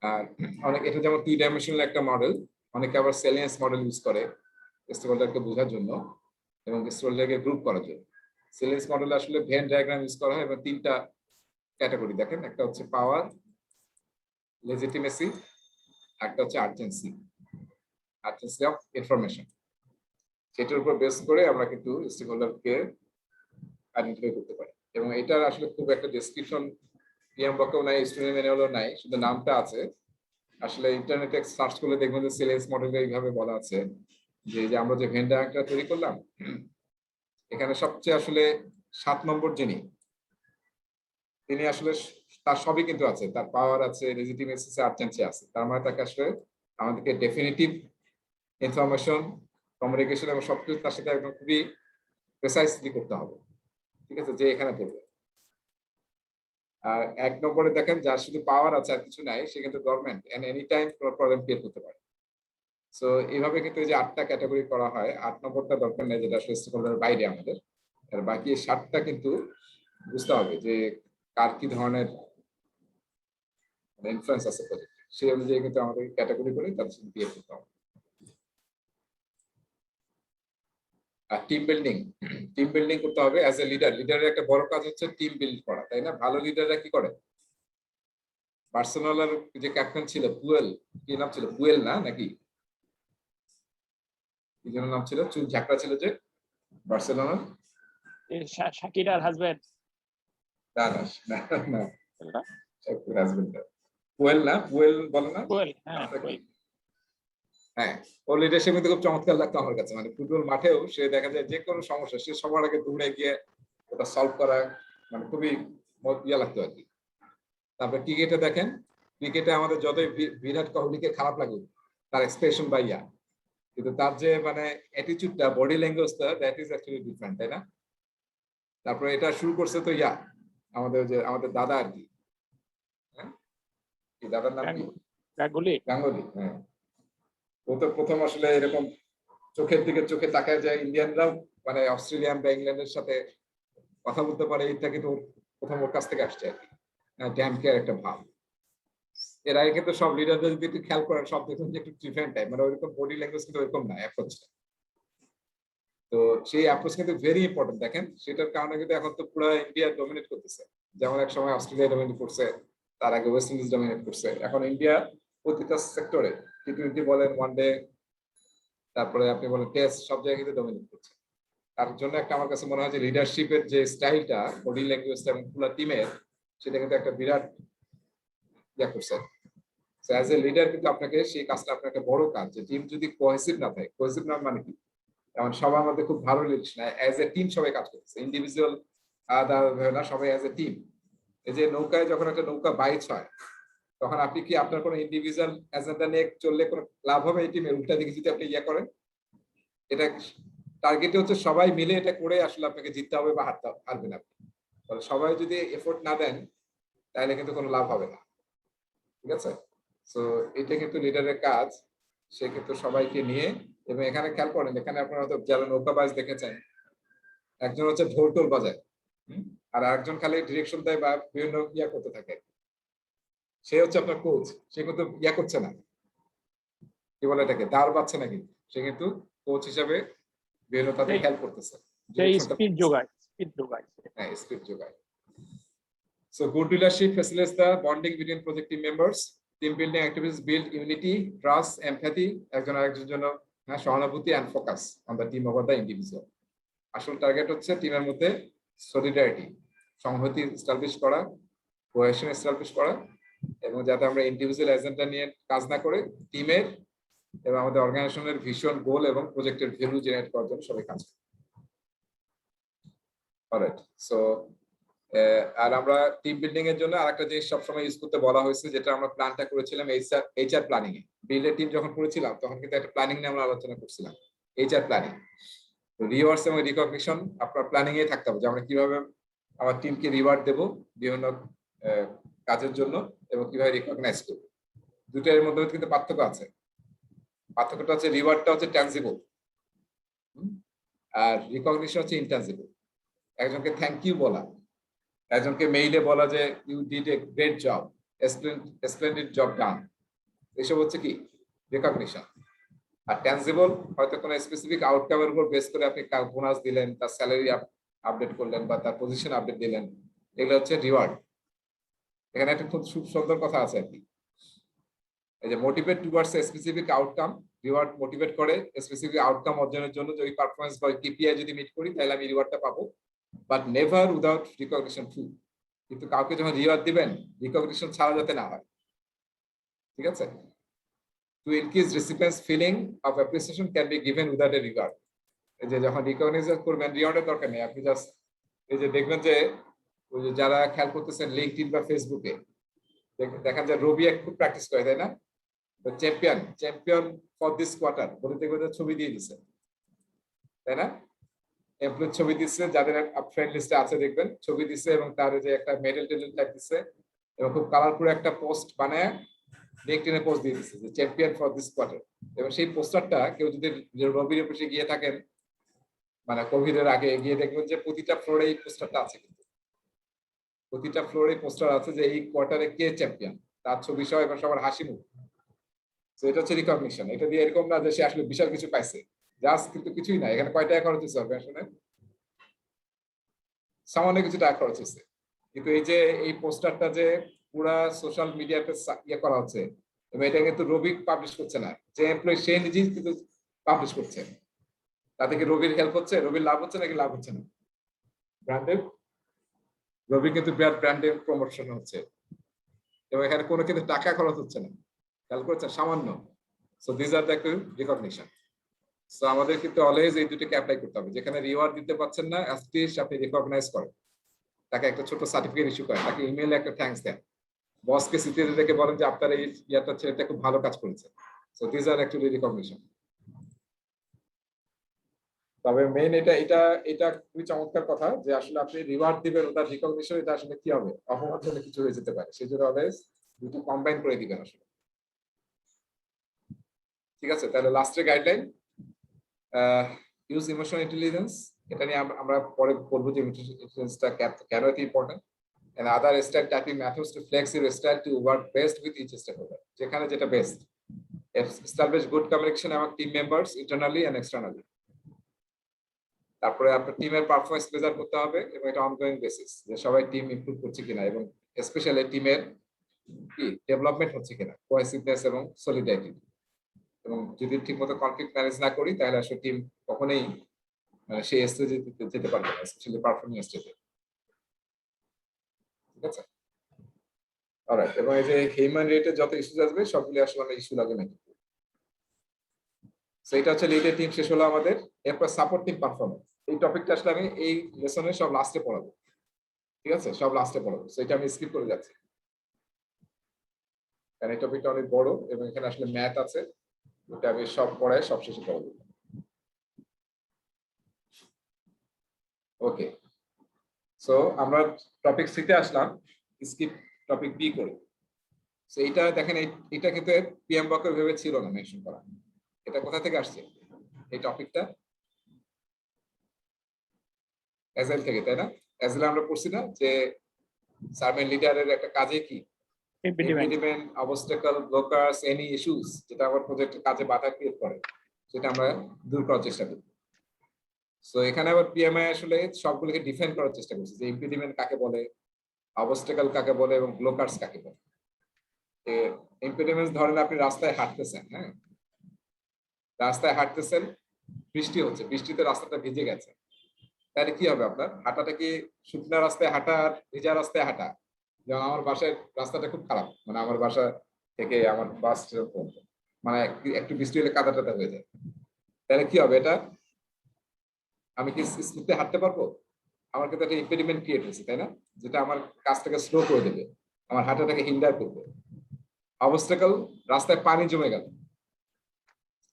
আর অনেক, এটা যেমন 2 ডাইমেনশনাল একটা মডেল, অনেকে আবার সেলিয়েন্স মডেল ইউজ করে স্টেকহোল্ডারকে বোঝার জন্য এবং স্টেকহোল্ডারকে গ্রুপ করার জন্য। সেলিয়েন্স মডেলে আসলে ভেন ডায়াগ্রাম ইউজ করা হয় এবং 3টা ক্যাটাগরি দেখেন, একটা হচ্ছে পাওয়ার, লেজিটিমেসি, একটা হচ্ছে আর্জেন্সি অফ ইনফরমেশন। সেটার উপর বেস করে আমরা কিন্তু স্টেকহোল্ডারকে আইডেন্টিফাই করতে পারি। এবং এটার আসলে খুব একটা ডেসক্রিপশন পিএমবকেও নাই, স্টুডেন্ট ম্যানুয়ালও নাই, শুধু নামটা আছে। আসলে ইন্টারনেটে সার্চ করলে দেখবেন যে সেলিয়েন্স মডেলে এইভাবে বলা আছে যে আমরা যে ভেন ডায়াগ্রামটা তৈরি করলাম, এখানে সবচেয়ে আসলে 7 নম্বর যিনি, তিনি আসলে তার সবই কিন্তু আছে, তার পাওয়ার আছে, লেজিটিমেসি আছে, আর্জেন্সি আছে। তার মানে তাকে আসলে আমাদেরকে ডেফিনিটিভ ইনফরমেশন, কমিউনিকেশন এবং সবকিছু তার সাথে একদম খুবই প্রেসাইসলি করতে হবে। ঠিক আছে, যে এখানে পড়বে। আর 1 নম্বরে দেখেন যার শুধু পাওয়ার আছে আর কিছু নাই, সে কিন্তু government and any time problem create করতে পারে। সো এইভাবে কিন্তু এই যে 8টা ক্যাটাগরি করা হয়, 8 নম্বরটা দরকার নেই, যেটা আসলে স্টেকহোল্ডারের বাইরে আমাদের। আর বাকি 7টা কিন্তু বুঝতে হবে যে কার কি ধরনের ইনফ্লুয়েন্স আছে প্রজেক্টে, সেই অনুযায়ী কিন্তু আমাদের ক্যাটাগরি করে তাদের সাথে বিয়ে করতে হবে। আর টিম বিল্ডিং করতে হবে অ্যাজ এ লিডার। লিডারের একটা বড় কাজ হচ্ছে টিম বিল্ড করা, তাই না? ভালো লিডাররা কি করে? বার্সেলোনার যে ক্যাপ্টেন ছিল পুয়েল, কি নাম ছিল? পুয়েল না নাকি কি যেন নাম ছিল, চুল ঝাঁকড়া ছিল যে বার্সেলোনার? শাকিরার হাজবেন্ড না না না, হাজবেন্ড পুয়েল না, পুয়েল বলে না? কোয়েল, হ্যাঁ নামটা কি? কোয়েল। হ্যাঁ, ওর লিডারশিপ কিন্তু খুব চমৎকার লাগতো আমার কাছে। মানে ফুটবল মাঠেও সে দেখা যায় যে কোনো সমস্যা সে সবার আগে দৌড়ে গিয়ে ওটা সলভ করা, মানে খুবই ইয়া লাগতো আর কি। তারপরে ক্রিকেটে দেখেন, ক্রিকেটে আমাদের যতই বিরাট কোহলিকে খারাপ লাগুক, তার এক্সপ্রেশন বা ইয়া, কিন্তু তার যে মানে অ্যাটিটিউডটা, বডি ল্যাঙ্গুয়েজটা, দ্যাট ইজ অ্যাকচুয়ালি ডিফারেন্ট, তাই না? তারপরে এটা শুরু করছে তো ইয়া আমাদের দাদা আর কি, হ্যাঁ, কি দাদার নাম কি? গাঙ্গুলি। গাঙ্গুলি, হ্যাঁ। ও তো প্রথম আসলে এরকম চোখের দিকে চোখে তাকায় যায় ইন্ডিয়ানরাও, মানে অস্ট্রেলিয়ান বা ইংল্যান্ডের সাথে কথা বলতে পারে, এটা কিন্তু প্রথম ওর কাছ থেকে আসছে আর কি, ড্যাম কেয়ার একটা ভাব। এর আগে কিন্তু সব লিডারদের যদি একটু খেয়াল করেন, সব দেখুন যে একটু ডিফারেন্ট টাইপ, মানে ওইরকম বডি ল্যাঙ্গুয়েজ কিন্তু ওইরকম না অ্যাপ্রোচটা। তো সেই অ্যাপ্রোচ কিন্তু ভেরি ইম্পর্টেন্ট। দেখেন সেটার কারণে কিন্তু এখন তো পুরো ইন্ডিয়া ডমিনেট করতেছে। যেমন এক সময় অস্ট্রেলিয়া ডমিনেট করছে, তার আগে ওয়েস্ট ইন্ডিজ ডমিনেট করছে, এখন ইন্ডিয়া প্রতিটা সেক্টরে, টি-20 বলেন, ওয়ানডে, তারপরে আপনি বলেন টেস্ট, সব জায়গায় কিন্তু ডমিনেট করছে। তার জন্য একটা আমার কাছে মনে হয় যে লিডারশিপের যে স্টাইলটা, বডি ল্যাঙ্গুয়েজটা এবং পুরো টিমের, সেটা কিন্তু একটা বিরাট ইয়া করছে। অ্যাজ এ লিডার কিন্তু আপনাকে সেই কাজটা, আপনার একটা বড় কাজ, যে টিম যদি কোহেসিভ না থাকে, কোহেসিভ না মানে কি, যেমন সবার মধ্যে খুব ভালো রিলেশন, অ্যাজ এ টিম সবাই কাজ করতেছে, ইন্ডিভিজুয়াল আলাদা না, সবাই অ্যাজ এ টিম। এই যে নৌকায় যখন একটা নৌকা বাইচ হয়, তখন আপনি কি আপনার কোনো ইন্ডিভিজুয়াল এজেন্ডা নিয়ে চললে কোনো লাভ হবে? এই টিমের উল্টা দিকে যদি আপনি ইয়া করেন, এটা টার্গেটে হচ্ছে সবাই মিলে এটা করে আসলে আপনাকে জিততে হবে বা হারবেন আপনি। তাহলে সবাই যদি এফোর্ট না দেন, তাহলে কিন্তু কোনো লাভ হবে না, ঠিক আছে? সো এটা কিন্তু লিডারের কাজ, সে কিন্তু সবাইকে নিয়ে, এবং এখানে খেয়াল করেন, এখানে আপনারা হয়তো যারা নৌকাবাজ দেখেছেন, একজন হচ্ছে ঢোল টোল বাজায়, আর আরেকজন খালি ডিরেকশন দেয় বা বিভিন্ন ইয়া করতে থাকে, সে হচ্ছে আপনার কোচ। সে কিন্তু ইয়া করছে না, কি বলে এটাকে, দাঁড় পাচ্ছে না, কিন্তু সে কিন্তু কোচ হিসাবে বিভিন্ন তাদের হেল্প করতেছে, সেই স্পিড যোগায়, হ্যাঁ, স্পিড যোগায়। So good leadership facilitates the bonding between project team members. Team building activities build unity, trust, empathy, একজন আরেকজনের জন্য সহানুভূতি and focus on the team over the individual. আসল টার্গেট হচ্ছে টিমের মধ্যে সলিডারিটি, সংহতি এস্টাবলিশ করা, কোহেশন এস্টাবলিশ করা, এবং যাতে আমরা ইন্ডিভিজুয়াল এজেন্ডা নিয়ে কাজ না করে টিমের এবং আমাদের অর্গানাইজেশনের ভিশন, গোল এবং প্রজেক্টের ভ্যালু জেনারেট করার জন্য সবাই কাজ করি। অলরাইট, সো আর আমরা টিম বিল্ডিং এর জন্য আরেকটা জিনিস সবসময় ইউজ করতে বলা হয়েছে, যেটা আমরা প্ল্যানটা করেছিলাম এইচআর প্ল্যানিং এ। বিল্ডের টিম যখন করেছিলাম, তখন কিন্তু একটা প্ল্যানিং নিয়ে আমরা আলোচনা করছিলাম, এইচআর প্ল্যানিং। তো রিওয়ার্ডস এবং রিকগনিশন আপনার প্ল্যানিং এ থাকতে হবে, যে আমরা কিভাবে আমার টিমকে রিওয়ার্ড দেব বিভিন্ন কাজের জন্য, এবং কিভাবে রিকগনাইজ করব। দুটোর মধ্যে কিন্তু পার্থক্য আছে। পার্থক্যটা হচ্ছে রিওয়ার্ডটা হচ্ছে ট্যানজিবল, আর রিকগনিশন হচ্ছে ইনট্যানজিবল। একজনকে থ্যাংক ইউ বলা, একজনকে মেইলে বলা যে you did a great job, splendid job done, এসব হচ্ছে কি রিকগনিশন। আর ট্যানজিবল হয়তো কোনো স্পেসিফিক আউটকামের উপর বেস করে আপনি বোনাস দিলেন, তার স্যালারি আপডেট করলেন, বা তার পজিশন আপডেট দিলেন, এগুলো হচ্ছে রিওয়ার্ড। এখানে একটা খুব সুন্দর কথা আছে আর কি, এই যে motivate towards a specific outcome, reward motivate করে স্পেসিফিক আউটকাম অর্জনের জন্য। যদি পারফরমেন্স বা কেপিআই যদি মিট করি, তাহলে আমি রিওয়ার্ডটা পাবো, but never without recognition too. কিন্তু কাউকে যখন রিওয়ার্ড দিবেন, রিকগনিশন ছাড়া যাতে না হয়, ঠিক আছে? To increase recipients feeling of appreciation can be given without a reward. এই যে যখন রিকগনিশন করবেন, রিওয়ার্ডের দরকার নেই, আপনি জাস্ট এই যে দেখবেন যে ওই যে যারা খেয়াল করতেছেন লিঙ্কডইন বা ফেসবুকে, দেখেন যে রবি খুব প্র্যাকটিস করে, তাই না? চ্যাম্পিয়ন ফর দিস কোয়ার্টার বলে দেখবেন ছবি দিয়ে দিচ্ছে, তাই না? এমপ্লয় ছবি দিচ্ছে, যাদের ফ্রেন্ড লিস্টে আছে দেখবেন, ছবি দিচ্ছে এবং তার যে একটা মেডেল টেডেল টাইপ দিচ্ছে এবং খুব কালারফুল একটা পোস্ট বানায় লিংকডইনে পোস্ট দিয়ে দিচ্ছে যে চ্যাম্পিয়ন ফর দিস কোয়ার্টার। এবং সেই পোস্টারটা কেউ যদি রবির অফিসে গিয়ে থাকেন, মানে কোভিড এর আগে গিয়ে দেখবেন যে প্রতিটা ফ্লোরে এই পোস্টারটা আছে, কিন্তু প্রতিটা ফ্লোরে পোস্টার আছে যে এই কোয়ার্টারে কে চ্যাম্পিয়ন, তার ছবি সহ এবং সবার হাসি মুখ। তো এটা হচ্ছে রিকগনিশন। এটা দিয়ে এরকম না যে সে আসলে বিশাল কিছু পাইছে, জাস্ট কিন্তু কিছুই না। এখানে কয় টাকা খরচ হচ্ছে হবে আসলে? সামান্য কিছু টাকা খরচ হচ্ছে, কিন্তু এই যে এই পোস্টারটা যে পুরা সোশ্যাল মিডিয়াতে ইয়ে করা হচ্ছে, এবং এটা কিন্তু রবি পাবলিশ করছে না, যে এমপ্লয়ি সে নিজেই কিন্তু পাবলিশ করছে। তাতে কি রবির হেল্প হচ্ছে? রবির লাভ হচ্ছে নাকি লাভ হচ্ছে না? ব্র্যান্ডের রবি কিন্তু ব্র্যান্ডের প্রমোশন হচ্ছে, এবং এখানে কোনো কিন্তু টাকা খরচ হচ্ছে না, খেয়াল করেছেন? সামান্য। So this are the recognition. So আমাদের কিন্তু অলওয়েজ এই দুটোকে অ্যাপ্লাই করতে হবে। যেখানে রিওয়ার্ড দিতে পারছেন না, অ্যাটলিস্ট আপনি রিকগনাইজ করেন, তাকে একটা ছোট সার্টিফিকেট ইস্যু করেন, তাকে ইমেইলে একটা থ্যাঙ্কস দেন, বসকে সিটিতে দেখে বলেন যে আপনার এই ইয়াটা ছেলেটা খুব ভালো কাজ করেছে। So this are actually recognition. তবে মেইন এটা এটা এটা খুবই চমৎকার কথা যে আসলে আপনি রিওয়ার্ড দিবেন, ওটা রিকগনিশন, এটা আসলে কি হবে? অপমান হলে কিছু হয়ে যেতে পারে, সেই জন্য অলওয়েজ দুটো কম্বাইন করে দিবেন আসলে। ঠিক আছে, তাহলে লাস্টের গাইডলাইন, ইউজ ইমোশনাল ইন্টেলিজেন্স। এটা নিয়ে আমরা পরে বলবো যে ইমোশনাল ইন্টেলিজেন্সটা কেন এত important. and other style typing methods to flex your style to work best with each stakeholder, যেখানে যেটা best. establish good communication among team members internally and externally। তারপরে আপনার টিমের পারফরম্যান্স মেজার করতে হবে, এবং এটা অনগোয়িং বেসিস, যে সবাই টিম ইমপ্রুভ করছে কিনা, এবং স্পেশালি টিমের কি ডেভেলপমেন্ট হচ্ছে কিনা, কোহেসিভনেস এবং সলিডারিটি। এবং যদি ঠিকমতো কনফ্লিক্ট ম্যানেজ না করি, তাহলে আসলে টিম কখনোই মানে সেই স্টেজে যেতে পারবে না, স্পেশালি পারফর্মিং স্টেজে। ঠিক আছে, অলরাইট। এবং এই যে হিউম্যান রিলেটেড যত ইস্যুস আসবে সবগুলি আসলে আমরা ইস্যু লাগে নাকি। সো এটা হচ্ছে লিডের টিম শেষ হলো আমাদের। এরপর সাপোর্ট টিম পারফরম্যান্স, এই টপিকটা আসলে আমি এই লেসনে সব লাস্টে পড়াবো। ঠিক আছে, সব লাস্টে পড়াবো, সো এটা আমি স্কিপ করে যাচ্ছি কারণ এই টপিকটা অনেক বড়, এবং এখানে আসলে ম্যাথ আছে, ওটা আমি সব পড়ায় সব শেষে পড়াবো। ওকে, সো আমরা টপিক সিতে আসলাম, স্কিপ টপিক বি করি। সো এইটা দেখেন, এটা কিন্তু পিএম বকে ভেবে ছিল না মেনশন করা। এটা কোথা থেকে আসছে এই টপিকটা? এজেল থেকে, তাই না? এজেলে আমরা পড়ছি না যে সার্ভেন্ট লিডারের একটা কাজে কি ইম্পিডিমেন্ট, অবস্টাকল, ব্লকারস, এনি ইস্যুস যেটা আমার প্রজেক্টের কাজে বাধা ক্রিয়েট করে, সেটা আমরা দূর করার চেষ্টা করি। সো এখানে আবার পিএমআই আসলে সবগুলোকে ডিফাইন করার চেষ্টা করছে যে ইম্পিডিমেন্ট কাকে বলে, অবস্টাকল কাকে বলে, এবং ব্লকারস কাকে বলে। ইম্পিডিমেন্টস ধরেন আপনি রাস্তায় হাঁটতেছেন, হ্যাঁ, রাস্তায় হাঁটতেছেন, বৃষ্টি হচ্ছে, বৃষ্টিতে রাস্তাটা ভিজে গেছে, তাহলে কি হবে? আপনার হাঁটাটা কি শুকনো রাস্তায় হাঁটা আর ভিজা রাস্তায় হাঁটা? যেমন আমার বাসায় রাস্তাটা খুব খারাপ, মানে আমার বাসা থেকে আমার বাস পর্যন্ত মানে একটু বৃষ্টি হলে কাদা টাদা হয়ে যায়, তাহলে কি হবে? এটা আমি কি স্মুথলি হাঁটতে পারবো? আমার কিন্তু একটা ইম্পেডিমেন্ট ক্রিয়েট হয়েছে, তাই না? যেটা আমার কাজটাকে স্লো করে দেবে, আমার হাঁটাটাকে হিন্ডার করবে। অবস্টাকল, রাস্তায় পানি জমে গেল,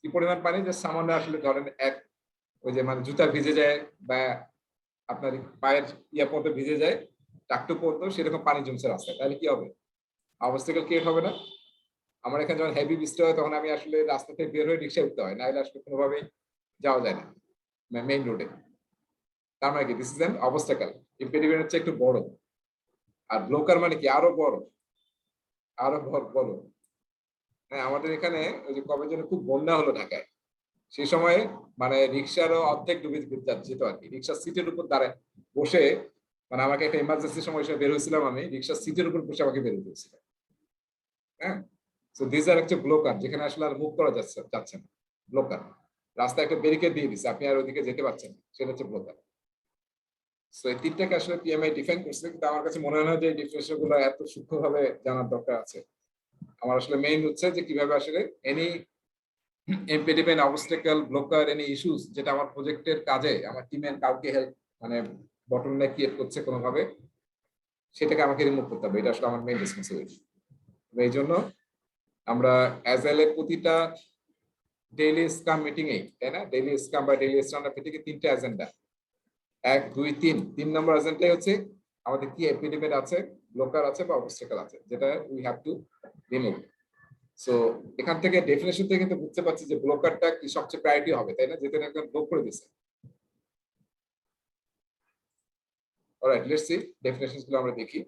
কি পরিমাণ পানি, যে সামান্য আসলে ধরেন ওই যে মানে জুতা ভিজে যায় বা আপনার পায়ের ইয়া পর্যন্ত ভিজে যায়, টাকটু পর্যন্ত সেরকম পানি জমছে রাস্তায়, তাহলে কি হবে? অবস্টাকল ক্রিয়েট হবে না? আমার এখানে যখন হেভি বৃষ্টি হয় তখন আমি আসলে রাস্তা থেকে বের হয়ে রিক্সা উঠতে হয়, নাহলে আসলে কোনোভাবেই যাওয়া যায় না মেইন রোডে। তার মানে কি this is an obstacle. Impediment হচ্ছে একটু বড়, আর ব্লকার মানে কি আরো বড়, আরো বড়। হ্যাঁ, আমাদের এখানে ওই যে কবে যেন খুব বন্যা হলো ঢাকায়, সেই সময় মানে রিক্সারও অর্ধেক ডুবে যেত আর কি। রিক্সার সিটের উপর দাঁড়ায় বসে, মানে আমাকে একটা ইমার্জেন্সি সময় বের হয়েছিলাম, আমি রিক্সার সিটের উপর বসে আমাকে বের হতে হয়েছিল। হ্যাঁ, সো দিস আর হচ্ছে ব্লকার, যেখানে আসলে আর মুভ করা যাচ্ছে না। ব্লকার রাস্তায় একটা ব্যারিকেড দিয়ে দিচ্ছে, আপনি আর ওইদিকে যেতে পারছেন না, সেটা হচ্ছে ব্লকার। সো এই তিনটাকে আসলে পিএমআই ডিফাইন করছে, কিন্তু আমার কাছে মনে হয় না যে এই ডিফিনেশন গুলো এত সূক্ষ্মভাবে জানার দরকার আছে। আমার আসলে মেইন হচ্ছে যে কিভাবে আসলে any impediment, obstacle, blocker, any issues যেটা আমার প্রজেক্টের কাজে আমার টিমের কাউকে হেল্প মানে বটলনেক ক্রিয়েট করছে কোনোভাবে, সেটাকে আমাকে রিমুভ করতে হবে। এটা আসলে আমার মেইন রেসপন্সিবিলিটি। এই জন্য আমরা অ্যাজাইলে প্রতিটা ডেইলি স্ক্রাম মিটিং এ, তাই না, ডেইলি স্ক্রাম বা ডেইলি স্ট্যান্ডার্ড মিটিং এ 3টা এজেন্ডা, 1 2 3 নম্বর এজেন্টটাই হচ্ছে আমাদের কি ইম্পিডিমেন্ট আছে, ব্লকার আছে বা অবস্টাকেল আছে, যেটা we have to remove. So এখান থেকে ডেফিনেশন থেকে কিন্তু বুঝতে পারছি যে ব্লকারটা কি সবচেয়ে প্রায়োরিটি হবে, তাই না, যেটা একদম ব্লক করে দিছে। অলরাইট, লেটস সি ডেফিনেশনস গুলো আমরা দেখি।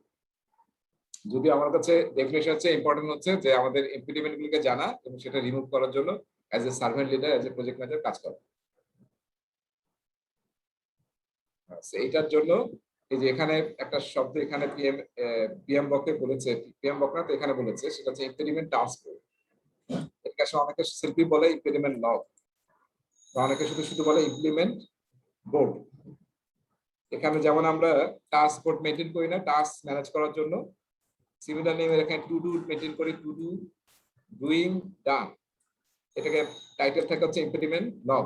যদি আমার কাছে ডেফিনেশন হচ্ছে ইম্পর্টেন্ট হচ্ছে যে আমাদের ইম্পিডিমেন্ট গুলোকে জানা এবং সেটা রিমুভ করার জন্য as a servant leader, as a project manager কাজ করা। এইটার জন্য এই যে এখানে একটা শব্দ এখানে পিএম বকে বলেছে, পিএম বক না তো এখানে বলেছে, সেটা হচ্ছে ইম্পিডিমেন্ট টাস্ক ফোর্স। এটাকে আসলে অনেকে সিম্পলি বলে ইম্পিডিমেন্ট লগ, বা অনেকে শুধু শুধু বলে ইমপ্লিমেন্ট বোর্ড। এখানে যেমন আমরা টাস্ক বোর্ড মেনটেন করি না টাস্ক ম্যানেজ করার জন্য, সিমিলার নেম এখানে টু ডু মেনটেন করি, টু ডু, ডুইং, ডান। এটাকে টাইটেল থাকে হচ্ছে ইমপ্লিমেন্ট লগ।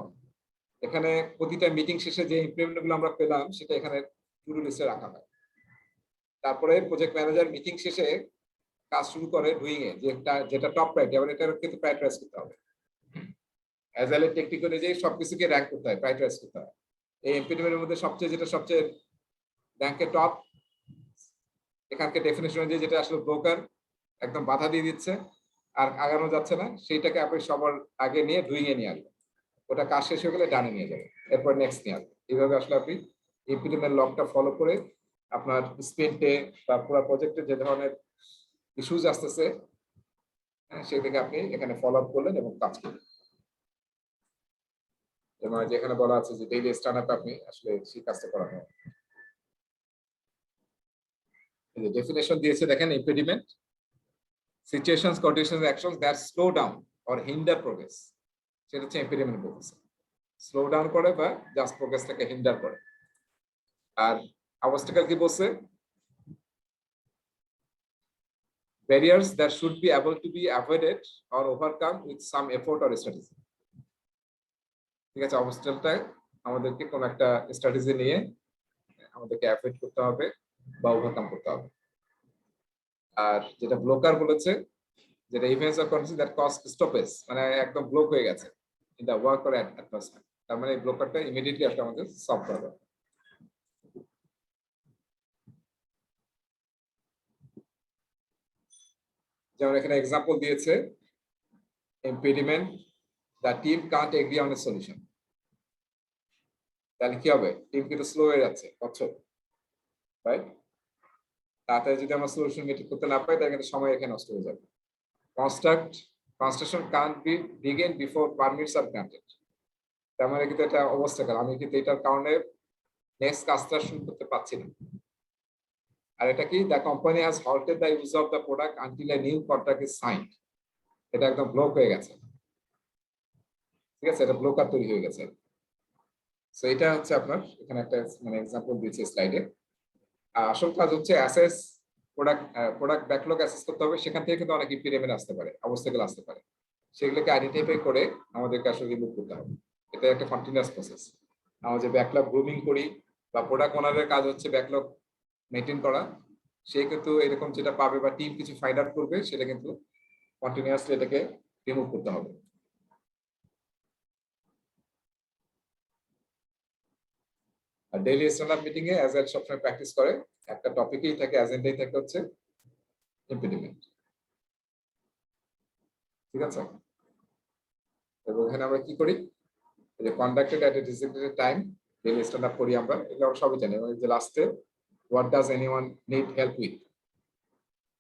এখানে প্রতিটা মিটিং শেষে যে ইমপ্লিমেন্ট গুলো আমরা পেলাম সেটা এখানে টু ডু লিস্টে রাখা হয়। তারপরে প্রজেক্ট ম্যানেজার মিটিং শেষে কাজ শুরু করে ডুইং এ, যেটা টপ প্রায়োরিটি, আবার এটা কিন্তু প্রায়োরিটাইজ করতে হবে। অ্যাজাইলের টেকনিক অনুযায়ী সবকিছুকে র্যাঙ্ক করতে হয়, প্রায়োরিটাইজ করতে হয়। এই ইমপ্লিমেন্টের মধ্যে সবচেয়ে র্যাঙ্কে টপ, এখানকার ডেফিনেশন অনুযায়ী যেটা আসলে ব্রোকার একদম বাধা দিয়ে দিচ্ছে আর আগানো যাচ্ছে না, সেইটাকে আপনি সবার আগে নিয়ে ডুইং এ নিয়ে আসবেন। ওটা কাজ শেষ হয়ে গেলে ডানে নিয়ে যাবেন, এরপর নেক্সট নিয়ে আসবেন। এইভাবে আসলে আপনি ইমপ্লিমেন্ট লগটা ফলো করে আপনার স্পেন্টে বা পুরো প্রজেক্টে যে ধরনের ইস্যুজ আসতেছে সেটাকে আপনি এখানে ফলো আপ করলেন এবং কাজ করলেন। যেমন যেখানে বলা আছে যে ডেইলি স্ট্যান্ড আপ আপনি আসলে সেই কাজটা করা হয়। এই যে ডেফিনেশন দিয়েছে দেখেন, impediment situations, conditions, actions that slow down or hinder progress, সেটা হচ্ছে ইম্পিডিমেন্ট বলতেছে। স্লো ডাউন করে বা জাস্ট প্রোগ্রেসটাকে হিন্ডার করে। আর অবস্টাকেল কি বলছে? Barriers that should be able to be avoided or overcome with some effort or strategy. ঠিক আছে, অবস্টাকেলটা আমাদেরকে কোন একটা স্ট্র্যাটেজি নিয়ে আমাদেরকে অ্যাভয়েড করতে হবে বা ওভারকাম করতে হবে। আর যেটা ব্লকার বলেছে, যেটা events or condition that cause stoppage, মানে একদম ব্লক হয়ে গেছে in the work or atmosphere, তার মানে এই ব্লকারটা ইমিডিয়েটলি আসলে আমাদের সলভ করা হবে। যেমন এখানে এক্সাম্পল দিয়েছে, impediment the team can't agree on a solution. তাহলে কি হবে? টিম কিন্তু স্লো হয়ে যাচ্ছে, বুঝছো, রাইট? তাড়াতাড়ি যদি আমরা সলিউশন মেট করতে না পাই তাহলে কিন্তু সময় এখানে নষ্ট হয়ে যাবে। Construction can't be begin before permits are granted. তার মানে কিন্তু এটা অবস্টাকেল, আমি কিন্তু এটার কারণে নেক্সট কাজটা শুরু করতে পারছি না। আর এটা কি? The company has halted the use of the product until a new contract is signed. এটা একদম ব্লক হয়ে গেছে, ঠিক আছে, এটা ব্লকার তৈরি হয়ে গেছে। সো এটা হচ্ছে আপনার এখানে একটা মানে এক্সাম্পল দিয়েছে স্লাইডে। আসল কাজ হচ্ছে অ্যাসেস প্রোডাক্ট ব্যাকলগ অ্যাসেস করতে হবে। সেখান থেকে কিন্তু অনেক ইম্পিডিমেন্ট আসতে পারে, অবস্টাকেল আসতে পারে, সেগুলোকে আইডেন্টিফাই করে আমাদেরকে আসলে রিমুভ করতে হবে। এটা একটা কন্টিনিউয়াস প্রসেস। আমরা যে ব্যাকলগ গ্রুমিং করি বা প্রোডাক্ট ওনারের কাজ হচ্ছে ব্যাকলগ মেনটেন করা, সে কিন্তু এরকম যেটা পাবে বা টিম কিছু ফাইন্ড আউট করবে, সেটা কিন্তু কন্টিনিউয়াসলি এটাকে রিমুভ করতে হবে। আর ডেইলি স্ট্যান্ড আপ মিটিং এ অ্যাজাইল সবসময় প্র্যাকটিস করে একটা টপিকেই থাকে, এজেন্ডাই থাকে হচ্ছে ইম্পিডিমেন্ট। ঠিক আছে, এবং এখানে আমরা কি করি, যে conducted at a designated time daily stand up করি আমরা, এগুলো আমরা সবই জানি। এবং যে লাস্টে what does anyone need help with,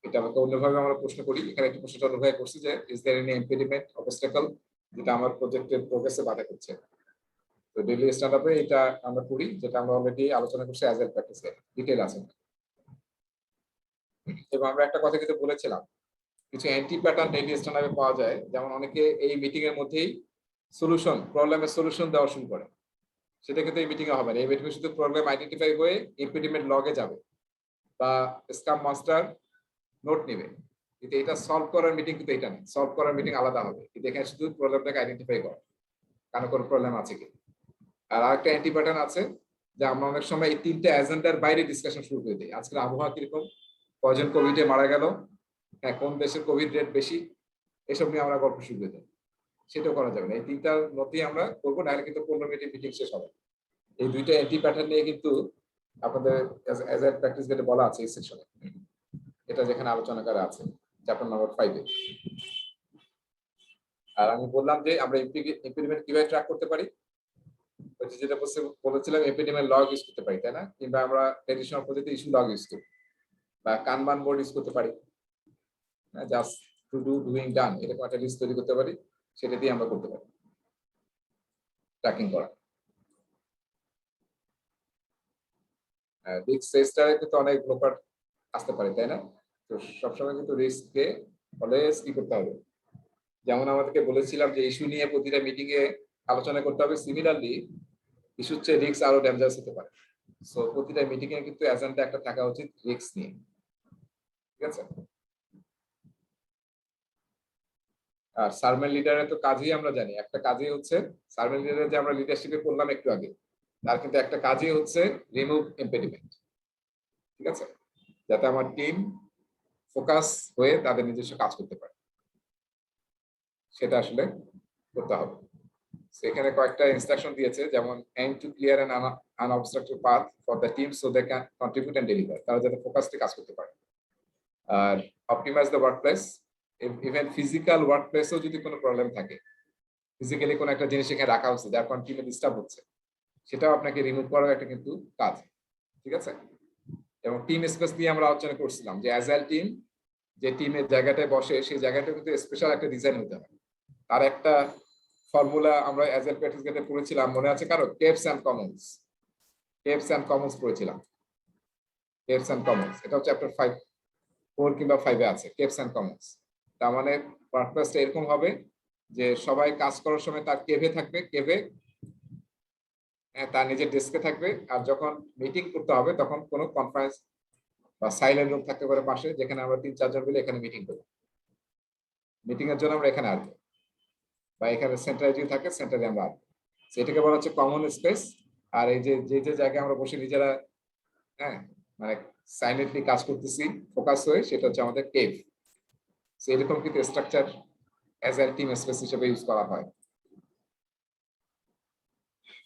এটা আমাকে অন্যভাবে আমরা প্রশ্ন করি। এখানে একটি প্রশ্নটা অন্যভাবে করছি যে ইজ দেয়ার এনি ইম্পিডিমেন্ট অবস্টাকেল যেটা আমার প্রজেক্টের প্রোগ্রেসে বাধা করছে। তো ডেইলি স্ট্যান্ড আপে এটা আমরা করি, যেটা আমরা অলরেডি আলোচনা করছি অ্যাজাইল প্র্যাকটিসে, ডিটেইল আছে। এবং আমরা একটা কথা কিন্তু বলেছিলাম, কিছু অ্যান্টি প্যাটার্ন ডেইলি স্ট্যান্ড আপে পাওয়া যায়। যেমন অনেকে এই মিটিং এর মধ্যেই প্রবলেমের সলিউশন দেওয়া শুরু করে, সেটা কিন্তু এই মিটিং এ হবে না। এই মিটিং শুধু প্রবলেম আইডেন্টিফাই হয়ে ইম্পিডিমেন্ট লগে যাবে বা স্কাম মাস্টার নোট নেবে, কিন্তু এটা সলভ করার মিটিং কিন্তু এটা না। সলভ করার মিটিং আলাদা হবে, কিন্তু এখানে শুধু প্রবলেমটাকে আইডেন্টিফাই করা, কারণ কোনো প্রবলেম আছে কি। আর আরেকটা অ্যান্টি প্যাটার্ন আছে, যে আমরা অনেক সময় এই তিনটা এজেন্ডার বাইরে ডিসকাশন শুরু করে দিই। আজকের আবহাওয়া কিরকম, কজন কোভিডে মারা গেল, হ্যাঁ কোন দেশের কোভিড রেট বেশি, এসব নিয়ে আমরা গল্প শুরু করে দিই। সেটাও করা যাবে না, এই তিনটার মধ্যেই আমরা করবো, নাহলে কিন্তু 15 মিনিটের মিটিং শেষ হবে। এই দুইটা এন্ট্রি প্যাটার্ন নিয়ে কিন্তু আপনাদের অ্যাজ প্র্যাকটিস যেটা বলা আছে এই সেকশনে, এটা যেখানে আলোচনা করা আছে চ্যাপ্টার নাম্বার 5-এ। আর আমি বললাম যে আমরা ইম্পিডিমেন্ট কিভাবে ট্র্যাক করতে পারি, যেটা বলেছিলাম ইম্পিডিমেন্ট লগ ইউজ করতে পারি, তাই না? কিংবা আমরা ট্রেডিশনাল পদ্ধতিতে ইস্যু লগ ইউজ করি, বা কানবান বোর্ড ইউজ করতে পারি, জাস্ট টু ডু ডুইং ডান এরকম একটা লিস্ট তৈরি করতে পারি, সেটা দিয়ে আমরা করতে পারি ট্র্যাকিং করা। রিস্ক রেজিস্টারে কিন্তু অনেক ব্রোকার আসতে পারে, তাই না? তো সবসময় কিন্তু রিস্ককে অলওয়েজ কি করতে হবে, যেমন আমাদেরকে বলেছিলাম যে ইস্যু নিয়ে প্রতিটা মিটিং এ আলোচনা করতে হবে, সিমিলারলি ইস্যুর চেয়ে রিস্ক আরো ডেঞ্জারাস হতে পারে। সো প্রতিটা মিটিং এ কিন্তু এজেন্ডা একটা থাকা উচিত রিস্ক নিয়ে, ঠিক আছে? আর সার্ভেন্ট লিডারের তো কাজই আমরা জানি, একটা কাজই হচ্ছে সার্ভেন্ট লিডারের যে আমরা লিডারশিপে করলাম একটু আগে, তার কিন্তু একটা কাজই হচ্ছে রিমুভ ইম্পেডিমেন্ট, ঠিক আছে? যাতে আমার টিম ফোকাস হয়ে তাদের নিজস্ব কাজ করতে পারে, সেটা আসলে করতে হবে। সেখানে কয়েকটা ইনস্ট্রাকশন দিয়েছে, যেমন aim to clear an unobstructed path for the team so they can contribute and deliver, তারা যাতে ফোকাসে কাজ করতে পারে। আর optimize the workplace, even physical ওয়ার্কপ্লেসেও যদি কোনো প্রবলেম থাকে, ফিজিক্যালি কোনো একটা জিনিস এখানে রাখা হচ্ছে যার কারণে টিমে ডিস্টার্ব হচ্ছে, সেটাও আপনাকে রিমুভ করার একটা কিন্তু কাজ, ঠিক আছে? এবং টিম স্পেস নিয়ে আমরা আলোচনা করছিলাম যে অ্যাজাইল টিম যে টিমের জায়গাটায় বসে সেই জায়গাটা কিন্তু স্পেশাল একটা ডিজাইন হতে হবে। তার একটা ফর্মুলা আমরা অ্যাজাইল প্র্যাকটিসে পড়েছিলাম, মনে আছে কারো? Capes and commons, capes and commons পড়েছিলাম, কেপস এন্ড কমন্স, এটা চ্যাপ্টার 4 কিংবা 5-এ আছে কেপস এন্ড কমন্স। তার মানে পারপাসটা এরকম হবে যে সবাই কাজ করার সময় তার কেভে থাকবে, কেভে তার নিজের ডেস্কে থাকবে, আর যখন মিটিং করতে হবে তখন কোনো কনফারেন্স বা সাইলেন্ট রুম থাকতে পারে পাশে, যেখানে আমরা 3-4 জন মিলে এখানে মিটিং করব। মিটিং এর জন্য আমরা এখানে আসবো, বা এখানে সেন্টারে যদি থাকে সেন্টারে আমরা আসবো, সেটাকে বলা হচ্ছে কমন স্পেস। আর এই যে যে জায়গায় আমরা বসে নিজেরা মানে সাইলেন্টলি কাজ করতেছি ফোকাস হয়ে, সেটা হচ্ছে আমাদের কেভ। এরকম কিন্তু structure as a team space হিসেবে ইউজ করা হয়।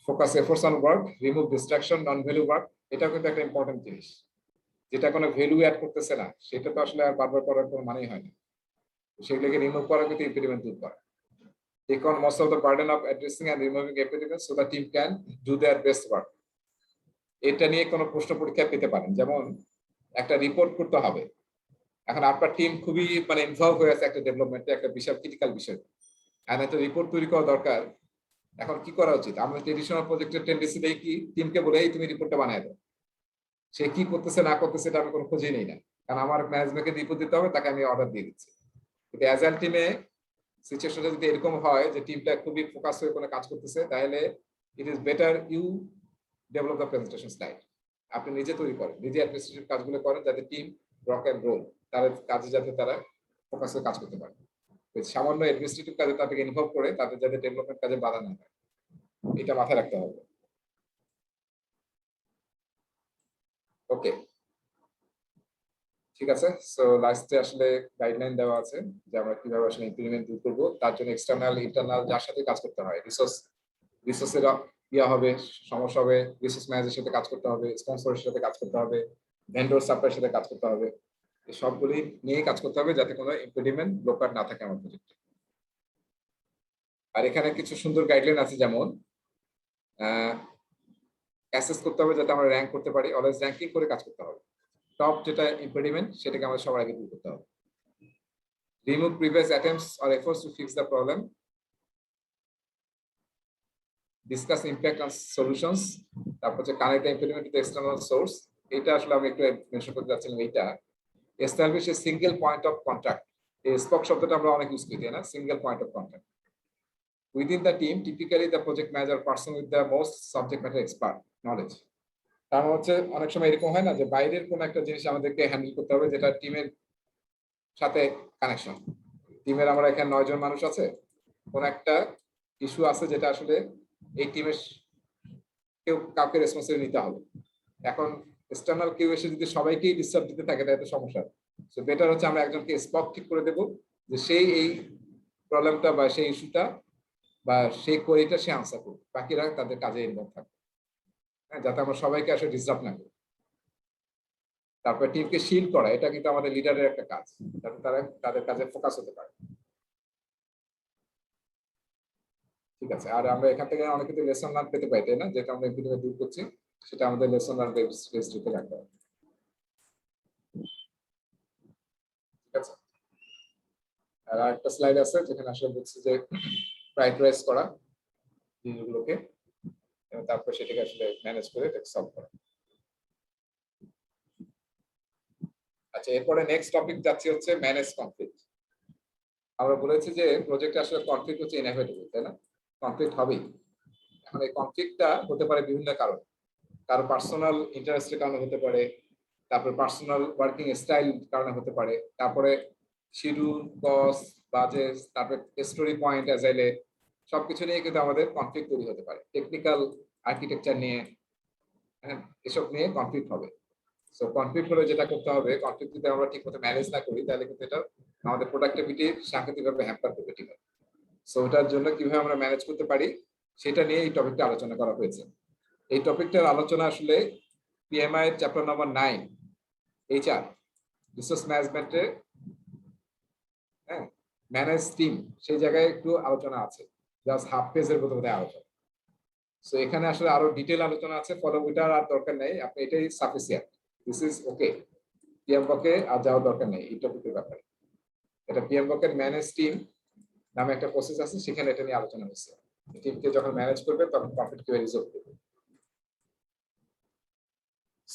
Focus efforts on work, remove distraction, non value work, এটাও কিন্তু একটা ইম্পর্টেন্ট জিনিস। যেটা কোনো ভ্যালু অ্যাড করতেছে না সেটা তো আসলে আর বারবার করার কোনো মানেই হয় না, সেগুলোকে রিমুভ করা কিন্তু ইম্পিডিমেন্ট দূর করা। Take on most of the burden of addressing and removing impediments so the team can do their best work. এটা নিয়ে কোনো প্রশ্ন পরীক্ষা পেতে পারেন, যেমন একটা রিপোর্ট করতে হবে, এখন আপনার টিম খুবই মানে ইনভলভ হয়ে আছে একটা ডেভেলপমেন্টে, একটা বিশাল ক্রিটিক্যাল বিষয়, আর একটা রিপোর্ট তৈরি করা দরকার। এখন কি করা উচিত? আমরা ট্রেডিশনাল প্রজেক্টের টেন্ডেন্সি দেই কি, টিমকে বলে তুমি রিপোর্টটা বানিয়ে দাও, সে কি করতেছে না করতেছে এটা আমি কোনো খোঁজই নেই না, কারণ আমার ম্যানেজমেন্টকে রিপোর্ট দিতে হবে, তাকে আমি অর্ডার দিয়ে দিচ্ছি। কিন্তু অ্যাজাইল টিমে সিচুয়েশনটা যদি এরকম হয় যে টিমটা খুবই ফোকাস হয়ে কোনো কাজ করতেছে, তাহলে it is better you develop the presentation slide, আপনি নিজে তৈরি করেন, নিজে অ্যাডমিনিস্ট্রেটিভ কাজগুলো করেন, যাতে টিম রক এন্ড রোল তাদের কাজে যাতে তারা ফোকাস হয়ে কাজ করতে পারে। সামান্য অ্যাডমিনিস্ট্রেটিভ কাজে তাদেরকে ইনভলভ করে তাদের যাতে ডেভেলপমেন্ট কাজে বাধা না হয়, এটা মাথায় রাখতে হবে। ওকে, ঠিক আছে। সো লাস্টে আসলে গাইডলাইন দেওয়া আছে যে আমরা কিভাবে আসলে ইমপ্লিমেন্ট দূর করবো, তার জন্য এক্সটার্নাল ইন্টারনাল যার সাথে কাজ করতে হয়, রিসোর্সের ইয়া হবে, সমস্যা হবে, রিসোর্স ম্যানেজারের সাথে কাজ করতে হবে, স্পন্সরের সাথে কাজ করতে হবে, ভেন্ডর সাপ্লাইয়ের সাথে কাজ করতে হবে, এই সবগুলি নিয়ে কাজ করতে হবে যাতে কোনো ইম্পিডিমেন্ট ব্লকার না থাকে আমার প্রজেক্টে। আর এখানে কিছু সুন্দর গাইডলাইন আছে, যেমন অ্যাসেস করতে হবে যাতে আমরা র্যাঙ্ক করতে পারি, অলওয়েজ র্যাঙ্কিং করে কাজ করতে হবে। টপ যেটা ইম্পিডিমেন্ট সেটাকে আমাদের সবার আগে দূর করতে হবে। Remove previous attempts or efforts to fix the problem, discuss impact on solutions, তারপর হচ্ছে connect the impediment to the external source. এটা আসলে আমি একটু মেনশন করতে যাচ্ছিলাম, এইটা establish a single point of contact. এই স্পক শব্দটা আমরা অনেক ইউজ করি, তাই না? Single point of contact within the team, typically the project manager person with the most subject matter expert knowledge. কারণ হচ্ছে অনেক সময় এরকম হয় না যে বাইরের কোন একটা জিনিস আমাদেরকে হ্যান্ডেল করতে হবে যেটা টিমের সাথে কানেকশন। টিমের আমরা এখানে 9 জন মানুষ আছে, কোন একটা ইস্যু আছে যেটা আসলে এই টিমের কাউকে রেসপন্সিবিলিটি নিতে হবে। এখন এক্সটার্নাল কেউ এসে যদি সবাইকেই ডিস্টার্ব দিতে থাকে তাহলে তো সমস্যা। সো বেটার হচ্ছে আমরা একজনকে স্পট ঠিক করে দেব যে সেই এই প্রবলেমটা বা সেই ইস্যুটা বা সেই কোয়েরিটা সে আনসার করবে, বাকিরা তাদের কাজে ইনভলভ থাকবে। হ্যাঁ, যাতে আমরা সবাইকে আসলে ডিস্টার্ব না করি। তারপর টিমকে শিল্ড করা, এটা কিন্তু আমাদের লিডারের একটা কাজ, যাতে তারা তাদের কাজে ফোকাস হতে পারে। ঠিক আছে, আর আমরা এখান থেকে অনেক কিছু লেসন লার্ন পেতে পাই, তাই না? যেটা আমরা এমপিটিভে দূর করছি, সেটা আমাদের লেসন লার্ন রেজিস্ট্রিতে রাখতে হবে। ঠিক আছে, আর একটা স্লাইড আছে যেখানে আসলে বলছি যে প্রায়োরিটাইজ করা জিনিসগুলোকে, এবং তারপর সেটাকে আসলে ম্যানেজ করে এটাকে সলভ করা। আচ্ছা, এরপরে নেক্সট টপিক যাচ্ছি হচ্ছে ম্যানেজ কনফ্লিক্ট। আমরা বলেছি যে প্রজেক্টে আসলে কনফ্লিক্ট হচ্ছে ইনএভিটেবল, তাই না? কনফ্লিক্ট হবেই। এখন এই কনফ্লিক্টটা হতে পারে বিভিন্ন কারণে। কারো পার্সোনাল ইন্টারেস্টের কারণে হতে পারে, তারপর পার্সোনাল ওয়ার্কিং স্টাইল কারণে হতে পারে, তারপরে শিডিউল, কস্ট, বাজেট, তারপরে স্টোরি পয়েন্ট, অ্যাজাইলে সবকিছু নিয়ে কিন্তু আমাদের কনফ্লিক্ট তৈরি হতে পারে। টেকনিক্যাল আর্কিটেকচার নিয়ে, হ্যাঁ, এসব নিয়ে কনফ্লিক্ট হবে। সো কনফ্লিক্ট হলে যেটা করতে হবে, কনফ্লিক্ট যদি আমরা ঠিকমতো ম্যানেজ না করি, তাহলে কিন্তু এটা আমাদের প্রোডাক্টিভিটি সাংঘাতিকভাবে হ্যাম্পার করবে। ঠিক আছে, সো ওটার জন্য কিভাবে আমরা ম্যানেজ করতে পারি সেটা নিয়ে এই টপিকটা আলোচনা করা হয়েছে। এই টপিকটার আলোচনা আসলে PMI chapter number 9 HR resource ম্যানেজমেন্টে, হ্যাঁ, ম্যানেজ টিম, সেই জায়গায় একটু আলোচনা আছে, জাস্ট হাফ পেজের মতো বোধহয় আলোচনা। সো এখানে আসলে আরো ডিটেল আলোচনা আছে, ফলে ওইটার আর দরকার নেই, আপনি এটাই সাফিসিয়েন্ট, দিস ইজ ওকে। পিএমবকে আর যাওয়ার দরকার নেই এই টপিকের ব্যাপারে। এটা পিএমবকের ম্যানেজ টিম নামে একটা প্রসেস আছে, সেখানে এটা নিয়ে আলোচনা হচ্ছে। টিমকে যখন ম্যানেজ করবে তখন কনফ্লিক্ট কিভাবে রিজলভ করবে।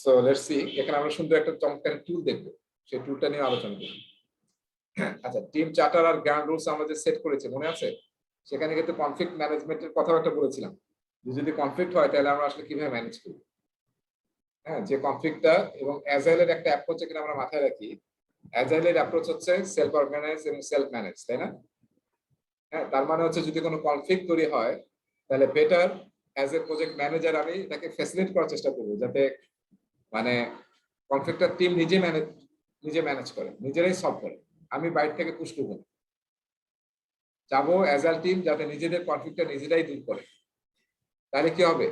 সো লেটস সি, এখানে আমরা সুন্দর একটা চমৎকার টুল দেখবো, সেই টুলটা নিয়ে আলোচনা করব। আচ্ছা, টিম চার্টার আর গ্রাউন্ড রুলস আমরা যে সেট করেছি মনে আছে? সেখানে কিন্তু কনফ্লিক্ট ম্যানেজমেন্টের কথাও একটা বলেছিলাম, যে যদি কনফ্লিক্ট হয় তাহলে আমরা আসলে কিভাবে ম্যানেজ করব। হ্যাঁ, যে কনফ্লিক্টটা, এবং অ্যাজাইলের একটা অ্যাপ্রোচ এখানে আমরা মাথায় রাখি। অ্যাজাইলের অ্যাপ্রোচ হচ্ছে সেলফ অর্গানাইজ এবং সেলফ ম্যানেজ, তাই না? হ্যাঁ, তার মানে হচ্ছে যদি কোনো কনফ্লিক্ট তৈরি হয়, তাহলে better as a project manager আমি তাকে ফ্যাসিলিটেট করার চেষ্টা করবো, যাতে মানে কনফ্লিক্টটা টিম নিজে ম্যানেজ করে, নিজেরাই সলভ করে। আমি বাইরে থেকে পুশ করবো না, যাবো অ্যাজাইল টিম যাতে নিজেদের কনফ্লিক্টটা নিজেরাই দূর করে। তাহলে কি হবে?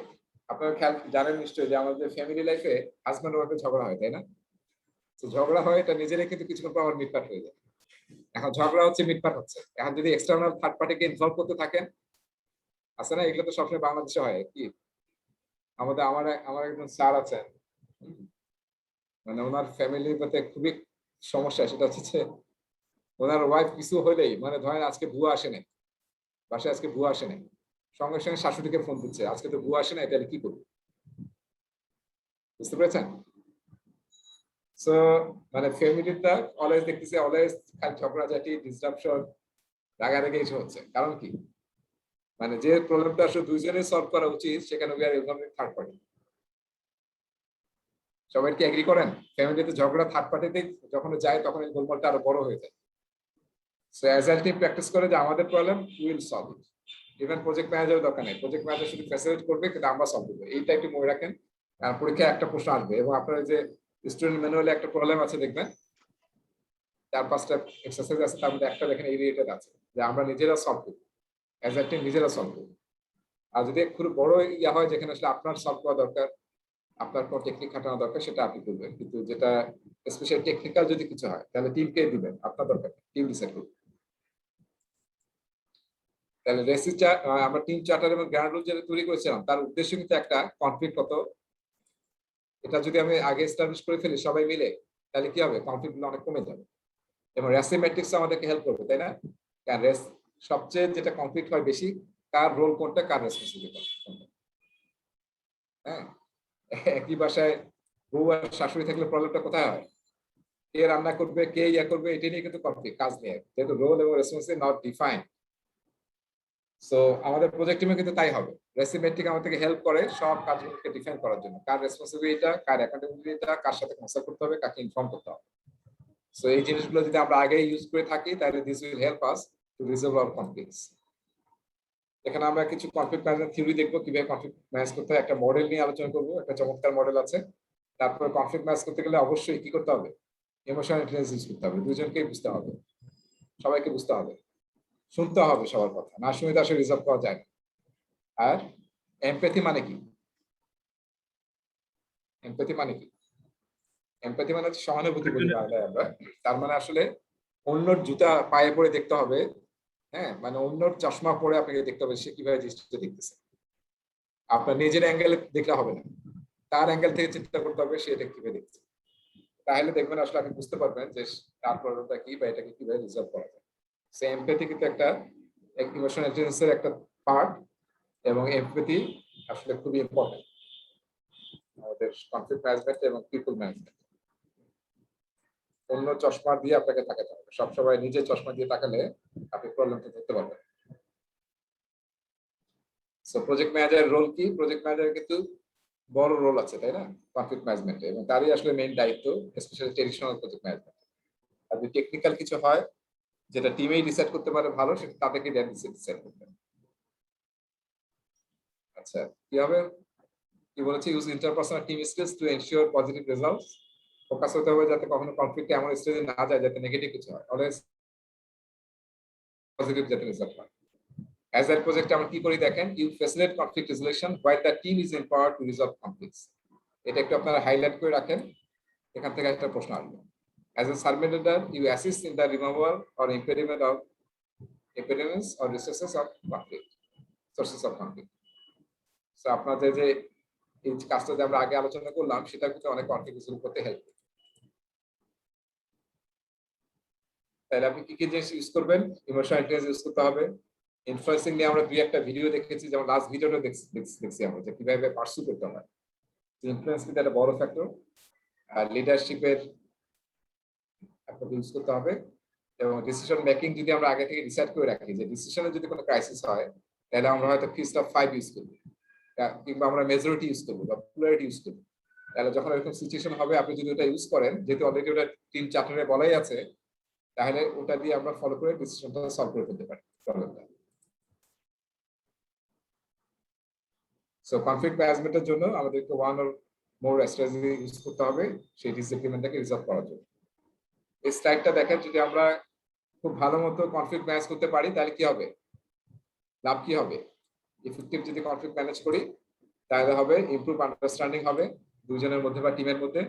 আপনারা খেয়াল জানেন নিশ্চয়ই যে আমাদের ফ্যামিলি লাইফে হাজব্যান্ড ওয়াইফে ঝগড়া হয়, তাই না? তো ঝগড়া হয়, এটা নিজেরাই কিন্তু কিছুক্ষণ পর আমার মিটপাট হয়ে যায়। এখন ঝগড়া হচ্ছে, মিটপাট হচ্ছে, এখন যদি এক্সটার্নাল থার্ড পার্টিকে ইনভলভ করতে থাকেন, আছে না, এগুলো তো সবসময় বাংলাদেশে হয়। কি আমার একজন স্যার আছেন, মানে ওনার ফ্যামিলির মধ্যে খুবই সমস্যা, সেটা হচ্ছে ওনার ওয়াইফ কিছু হলেই, মানে ধরেন আজকে বুয়া আসে নাই বাসায়, আজকে বুয়া আসে নাই, সঙ্গে সঙ্গে শাশুড়িকে ফোন দিচ্ছে, আজকে তো বুয়া আসে নাই, তাহলে কি করবো? বুঝতে পেরেছেন? সো মানে ফ্যামিলিটা অলওয়েজ দেখতেছে, অলওয়েজ খালি ঝগড়াঝাটি, ডিসরাপশন, রাগারাগি এসব হচ্ছে। কারণ কি? মানে যে প্রবলেমটা আসলে দুইজনের সলভ করা উচিত, সেখানে we are involving third party. সবাই কি এগ্রি করেন? ফ্যামিলিতে ঝগড়া থার্ড পার্টিতে যখন যায়, তখন এই গোলমালটা আরো বড় হয়ে যায়। So as a team practice করে যে আমাদের problem will solve it. Even project manager দরকার নেই, প্রজেক্ট ম্যানেজার শুধু ফ্যাসিলিটেট করবে, কিন্তু আমরা সলভ করবো। এইটা একটু মনে রাখেন, পরীক্ষায় একটা প্রশ্ন আসবে, এবং আপনার যে স্টুডেন্ট ম্যানুয়ালে একটা প্রবলেম আছে দেখবেন, 4-5টা এক্সারসাইজ আছে, তার মধ্যে একটা দেখেন এই রিলেটেড আছে, যে আমরা নিজেরা সলভ করবো, অ্যাজ এ টিম নিজেরা সলভ করবো। আর যদি খুব বড় ইয়া হয়, যেখানে আসলে আপনার সলভ করা দরকার, আপনার কোন টেকনিক খাটানো দরকার, সেটা আপনি করবেন। কিন্তু যেটা স্পেশাল টেকনিক্যাল যদি কিছু হয়, তাহলে টিমকে দিবেন, আপনার দরকার, টিম ডিসাইড করবে। তাহলে আমরা টিম চার্টার এবং গ্রাউন্ড রুল যেটা তৈরি করেছিলাম, তার উদ্দেশ্য কিন্তু একটা, কনফ্লিক্ট কত, এটা যদি আমি আগে এস্টাবলিশ করে ফেলি সবাই মিলে, তাহলে কি হবে? কনফ্লিক্ট গুলো অনেক কমে যাবে, এবং রেসি ম্যাট্রিক্স আমাদেরকে হেল্প করবে, তাই না? কারণ সবচেয়ে যেটা কনফ্লিক্ট হয় বেশি, কার রোল কোনটা, কার রেসপন্সিবিলিটি কোনটা। হ্যাঁ, একই বাসায় বউ আর শাশুড়ি থাকলে প্রবলেমটা কোথায় হয়? কে রান্না করবে, কে ইয়া করবে, এটা নিয়ে কিন্তু কনফ্লিক্ট, কাজ নিয়ে, যেহেতু রোল এবং রেসপন্সিবিলিটি নট ডিফাইন। সো আমাদের প্রজেক্ট টিমে কিন্তু তাই হবে, রেসিমেট্রিক আমাদেরকে হেল্প করে সব কাজগুলোকে ডিফাইন করার জন্য, কার রেসপন্সিবিলিটিটা, কার অ্যাকাউন্টেবিলিটিটা, কার সাথে কনসাল্ট করতে হবে, কাকে ইনফর্ম করতে হবে। সো এই জিনিসগুলো যদি আমরা আগে ইউজ করে থাকি, তাহলে this will help us to resolve our conflicts. এখানে আমরা কিছু কনফ্লিক্ট ম্যানেজমেন্ট থিওরি দেখবো, কিভাবে কনফ্লিক্ট ম্যানেজ করতে হয়, একটা মডেল নিয়ে আলোচনা করবো, একটা চমৎকার মডেল আছে। তারপরে কনফ্লিক্ট ম্যানেজ করতে গেলে অবশ্যই কি করতে হবে? ইমোশনাল ইন্টেলিজেন্স ইউজ করতে হবে, দুজনকেই বুঝতে হবে, সবাইকে বুঝতে হবে, শুনতে হবে সবার কথা, না শুনে তো আসলে রিজলভ করা যায় না। আর এমপ্যাথি মানে কি? এমপ্যাথি মানে কি? এমপ্যাথি মানে হচ্ছে সহানুভূতি বলি বাংলায় আমরা। তার মানে আসলে অন্যর জুতা পায়ে পরে দেখতে হবে, হ্যাঁ, মানে অন্যর চশমা পরে আপনাকে দেখতে হবে সে কিভাবে জিনিসটা দেখতেছে। আপনার নিজের অ্যাঙ্গেলে দেখলে হবে না, তার অ্যাঙ্গেল থেকে চিন্তা করতে হবে সে এটা কিভাবে দেখছে। তাহলে দেখবেন আসলে আপনি বুঝতে পারবেন যে তার প্রবলেমটা কি বা এটাকে কিভাবে রিজলভ করা যায়। সো এমপ্যাথি কিন্তু একটা ইমোশনাল ইন্টেলিজেন্সের একটা পার্ট, এবং এমপ্যাথি আসলে খুবই ইম্পর্টেন্ট আমাদের কনফ্লিক্ট ম্যানেজমেন্ট এবং পিপল ম্যানেজমেন্ট। অন্য চশমা দিয়ে আপনাকে তাকাতে হবে, সবসময় নিজের চশমা দিয়ে তাকালে আপনি প্রবলেমটা ধরতে পারবেন। সো প্রজেক্ট ম্যানেজারের রোল কি? প্রজেক্ট ম্যানেজার কিন্তু বড় রোল আছে, তাই না, কনফ্লিক্ট ম্যানেজমেন্টে, এবং তারই আসলে মেইন দায়িত্ব, স্পেশালি ট্রেডিশনাল প্রজেক্ট ম্যানেজমেন্ট। আর যদি টেকনিক্যাল কিছু হয় যেটা টিমেই ডিসাইড করতে পারে ভালো, সেটা তাদেরকে ডিসাইড করতে হবে। আচ্ছা, কি হবে? কি বলেছে? Use interpersonal team skills to ensure positive results. Focus হতে হবে যাতে কখনো কনফ্লিক্ট এমন স্টেজে না যায় যাতে নেগেটিভ কিছু হয়, অলওয়েজ পজিটিভ যাতে রেজাল্ট হয়। অ্যাজ এ প্রজেক্ট আমরা কি করি দেখেন, you facilitate conflict resolution while the team is empowered to resolve conflicts. এটা একটু আপনারা হাইলাইট করে রাখেন, এখান থেকে একটা প্রশ্ন আসবে। As a servant leader you assist in the removal or impediment of impediments or resources of conflict, sources of conflict. So আপনাদের যে এই কাজটা যে আমরা আগে আলোচনা করলাম সেটা কিন্তু অনেক কনফ্লিক্ট রিজলভ করতে হেল্প করে। তাহলে আপনি কি কি জিনিস ইউজ করবেন? ইমোশনাল ইন্টেলিজেন্স ইউজ করতে হবে। ইনফ্লুয়েন্সিং নিয়ে আমরা দুই একটা ভিডিও দেখেছি, যেমন লাস্ট ভিডিওটা দেখছি আমরা যে কিভাবে পার্সু করতে হয়। ইনফ্লুয়েন্স কিন্তু একটা বড় ফ্যাক্টর। আর লিডারশিপের আপনাকে ইউজ করতে হবে, এবং ডিসিশন মেকিং যদি আমরা আগে থেকে ডিসাইড করে রাখি যে ডিসিশনে যদি কোনো ক্রাইসিস হয় তাহলে আমরা হয়তো ফিস্ট অফ 5 ইউজ করব, কিংবা আমরা মেজরিটি ইউজ করবো বা প্লুরালিটি ইউজ করবো। তাহলে যখন এরকম সিচুয়েশন হবে আপনি যদি ওটা ইউজ করেন, যেহেতু অলরেডি ওটা টিম চার্টারে বলাই আছে, তাহলে ওটা দিয়ে আমরা ফলো করে ডিসিশনটা সলভ করে ফেলতে পারি প্রবলেমটা। সো কনফ্লিক্ট ম্যানেজমেন্টের জন্য আমাদেরকে one or more strategy use করতে হবে সেই ডিসিপ্লিনটাকে রিজলভ করার জন্য। এই স্লাইডটা দেখেন, যদি আমরা খুব ভালো মতো কনফ্লিক্ট ম্যানেজ করতে পারি তাহলে কি হবে, লাভ কি হবে? ইফেক্টিভ যদি কনফ্লিক্ট ম্যানেজ করি তাহলে হবে ইমপ্রুভ আন্ডারস্ট্যান্ডিং হবে দুজনের মধ্যে বা টিমের মধ্যে,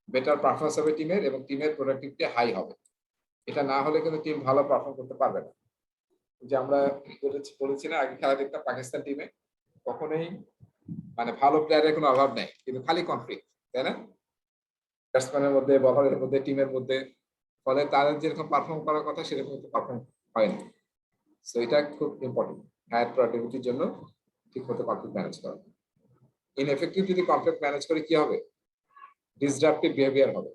বেটার পারফরমেন্স হবে টিমের, এবং টিমের প্রোডাক্টিভিটি হাই হবে। এটা না হলে কিন্তু টিম ভালো পারফর্ম করতে পারবে না। যে আমরা বলেছি না, আগে খেলা দেখতাম পাকিস্তান টিমে, কখনোই মানে ভালো প্লেয়ারের কোনো অভাব নেই, কিন্তু খালি কনফ্লিক্ট, তাই না, ব্যাটসম্যানের মধ্যে, বলারের মধ্যে, টিমের মধ্যে। ফলে তাদের যেরকম পারফর্ম করার কথা সেরকম কিন্তু পারফর্ম হয় না। সো এটা খুব ইম্পর্টেন্ট হায়ার প্রোডাক্টিভিটির জন্য ঠিক মতো কনফ্লিক্ট ম্যানেজ করা। ইনএফেক্টিভ যদি কনফ্লিক্ট ম্যানেজ করে কি হবে? ডিসরাপটিভ বিহেভিয়ার হবে,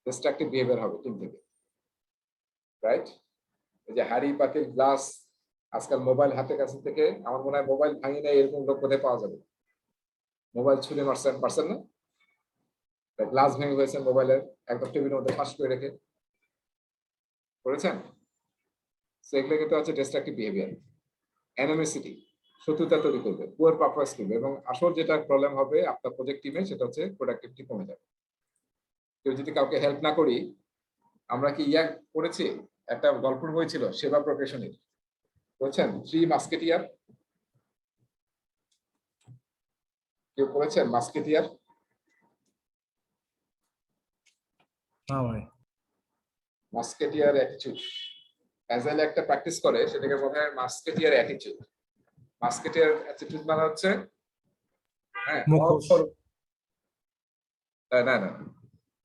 ডিস্ট্রাকটিভ বিহেভিয়ার হবে টিম থেকে, রাইট? এই যে হাড়ি পাতিল গ্লাস, আজকাল মোবাইল হাতে কাছে থেকে, আমার মনে হয় মোবাইল ভাঙি না এরকম লোক কোথায় পাওয়া যাবে? মোবাইল ছুঁড়ে পারছেন না, গ্লাস ভেঙে হয়েছে মোবাইলের, একদম টেবিলের মধ্যে ফাঁস করে রেখে করেছেন। সেগুলো কিন্তু হচ্ছে ডিস্ট্রাকটিভ বিহেভিয়ার। অ্যানিমিসিটি, শত্রুতা তৈরি করবে, পুয়ার পারফরমেন্স করবে, এবং আসল যেটা প্রবলেম হবে আপনার প্রজেক্ট টিমে সেটা হচ্ছে প্রোডাক্টিভিটি কমে যাবে। কেউ যদি কাউকে হেল্প না করি, আমরা কি পড়েছি, একটা গল্পের বই ছিল সেবা প্রফেশনের, বুঝছেন, 3 মাস্কেটিয়ার, কেউ পড়েছেন মাস্কেটিয়ার? না ভাই। মাস্কেটিয়ার অ্যাটিটিউড, অ্যাজাইল একটা প্র্যাকটিস করে, সেটাকে বলা হয় মাস্কেটিয়ার অ্যাটিটিউড। মাস্কেটিয়ার অ্যাটিটিউড মানে হচ্ছে হ্যাঁ না না,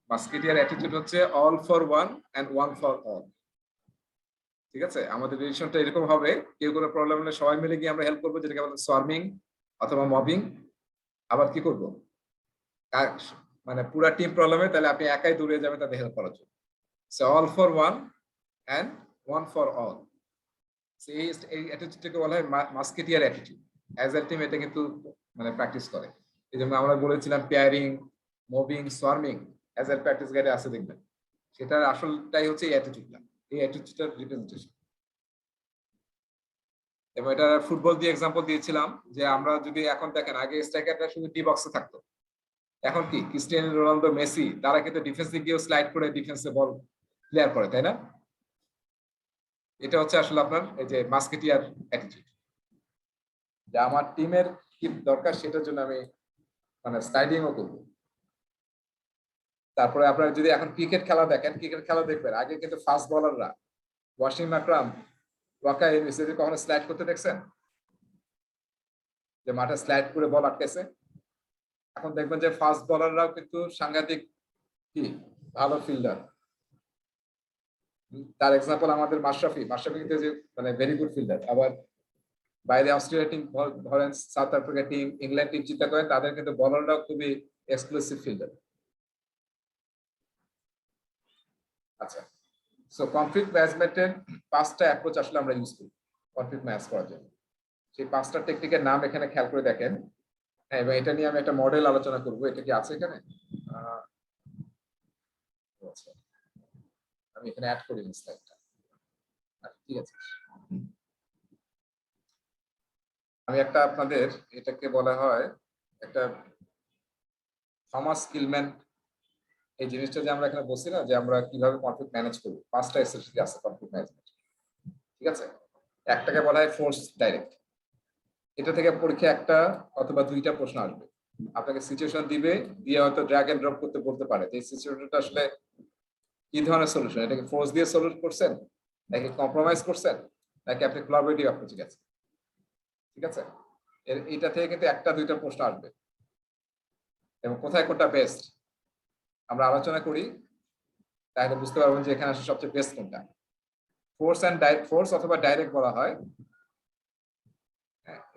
মাস্কেটিয়ার অ্যাটিটিউড হচ্ছে all for one and one for all. ঠিক আছে, আমাদের ডিসিশনটা এরকম হবে, কেউ কোনো প্রবলেম হলে সবাই মিলে গিয়ে আমরা হেল্প করবো, যেটাকে বলে সোয়ার্মিং অথবা মবিং। আবার কি করবো, মানে পুরা টিম প্রবলেমে, তাহলে আপনি একাই দৌড়ে যাবেন তাদের হেল্প করার জন্য। So all for one and one for all, এই অ্যাটিটিউডটাকে বলা হয় musketeer attitude. As a team এটা কিন্তু মানে প্র্যাকটিস করে। এই জন্য আমরা বলেছিলাম পেয়ারিং, মুভিং, সোয়ার্মিং অ্যাজ এ প্র্যাকটিস গাইডে আছে দেখবেন, সেটার আসলটাই হচ্ছে এই অ্যাটিটিউডটা, এই অ্যাটিটিউডটার রিপ্রেজেন্টেশন। এবং এটা ফুটবল দিয়ে এক্সাম্পল দিয়েছিলাম যে আমরা যদি এখন দেখেন, আগে স্ট্রাইকারটা শুধু ডি বক্সে থাকতো, এখন কি ক্রিস্টিয়ানো রোনালদো, মেসি, তারা কিন্তু ডিফেন্সে গিয়েও স্লাইড করে ডিফেন্সে বল ক্লিয়ার করে, তাই না? এটা হচ্ছে আসলে আপনার এই যে মাস্কেটিয়ার অ্যাটিটিউড, যে আমার টিমের কি দরকার সেটার জন্য আমি মানে স্লাইডিংও করবো। তারপরে আপনারা যদি এখন ক্রিকেট খেলা দেখেন, ক্রিকেট খেলা দেখবেন আগে কিন্তু ফাস্ট বোলাররা ওয়াসিম আকরাম, ওয়াকা ইউনুস এদের কখনো স্লাইড করতে দেখছেন? যে মাঠে স্লাইড করে বল আটকেছে। এখন দেখবেন যে ফাস্ট বোলাররাও কিন্তু সাংঘাতিক কি ভালো ফিল্ডার। তার এক্সাম্পল আমাদের মাশরাফি কিন্তু যে মানে ভেরি গুড ফিল্ডার। আবার বাইরে অস্ট্রেলিয়া টিম ধরেন, south Africa team, England team চিন্তা করেন, তাদের কিন্তু বোলাররাও খুবই এক্সক্লুসিভ ফিল্ডার। আচ্ছা, সো কনফ্লিক্ট ম্যানেজমেন্টের 5টা অ্যাপ্রোচ আসলে আমরা ইউজ করি কনফ্লিক্ট ম্যানেজ করার জন্য। সেই 5টা টেকনিকের নাম এখানে খেয়াল করে দেখেন। হ্যাঁ, এবং এটা নিয়ে আমি একটা মডেল আলোচনা করব। এটা কি আছে এখানে? আচ্ছা, আমি এখানে অ্যাড করি স্লাইডটা। ঠিক আছে, আমি একটা আপনাদের এটাকে বলা হয় একটা থমাস কিলম্যান, এই জিনিসটা যে আমরা এখানে বলছি না যে আমরা কিভাবে কনফ্লিক্ট ম্যানেজ করব, 5টা এসএসসি আছে কনফ্লিক্ট ম্যানেজমেন্ট। ঠিক আছে, একটাকে বলা হয় ফোর্স ডাইরেক্ট। এটা থেকে পরীক্ষা একটা অথবা 2টা প্রশ্ন আসবে। আপনাকে সিচুয়েশন দিবে, দিয়ে হয়তো ড্র্যাগ এন্ড ড্রপ করতে বলতে পারে এই সিচুয়েশনটা আসলে কি ধরনের সলিউশন, এটাকে ফোর্স দিয়ে সলভ করছেন নাকি কম্প্রোমাইজ করছেন নাকি আপনি কোলাবোরেটিভ অ্যাপ্রোচে গেছেন। ঠিক আছে, এটা থেকে কিন্তু 1-2টা প্রশ্ন আসবে এবং কোথায় কোনটা বেস্ট আমরা আলোচনা করি, তাহলে বুঝতে পারবেন যে এখানে আসলে সবচেয়ে বেস্ট কোনটা। ফোর্স অথবা ডাইরেক্ট বলা হয়।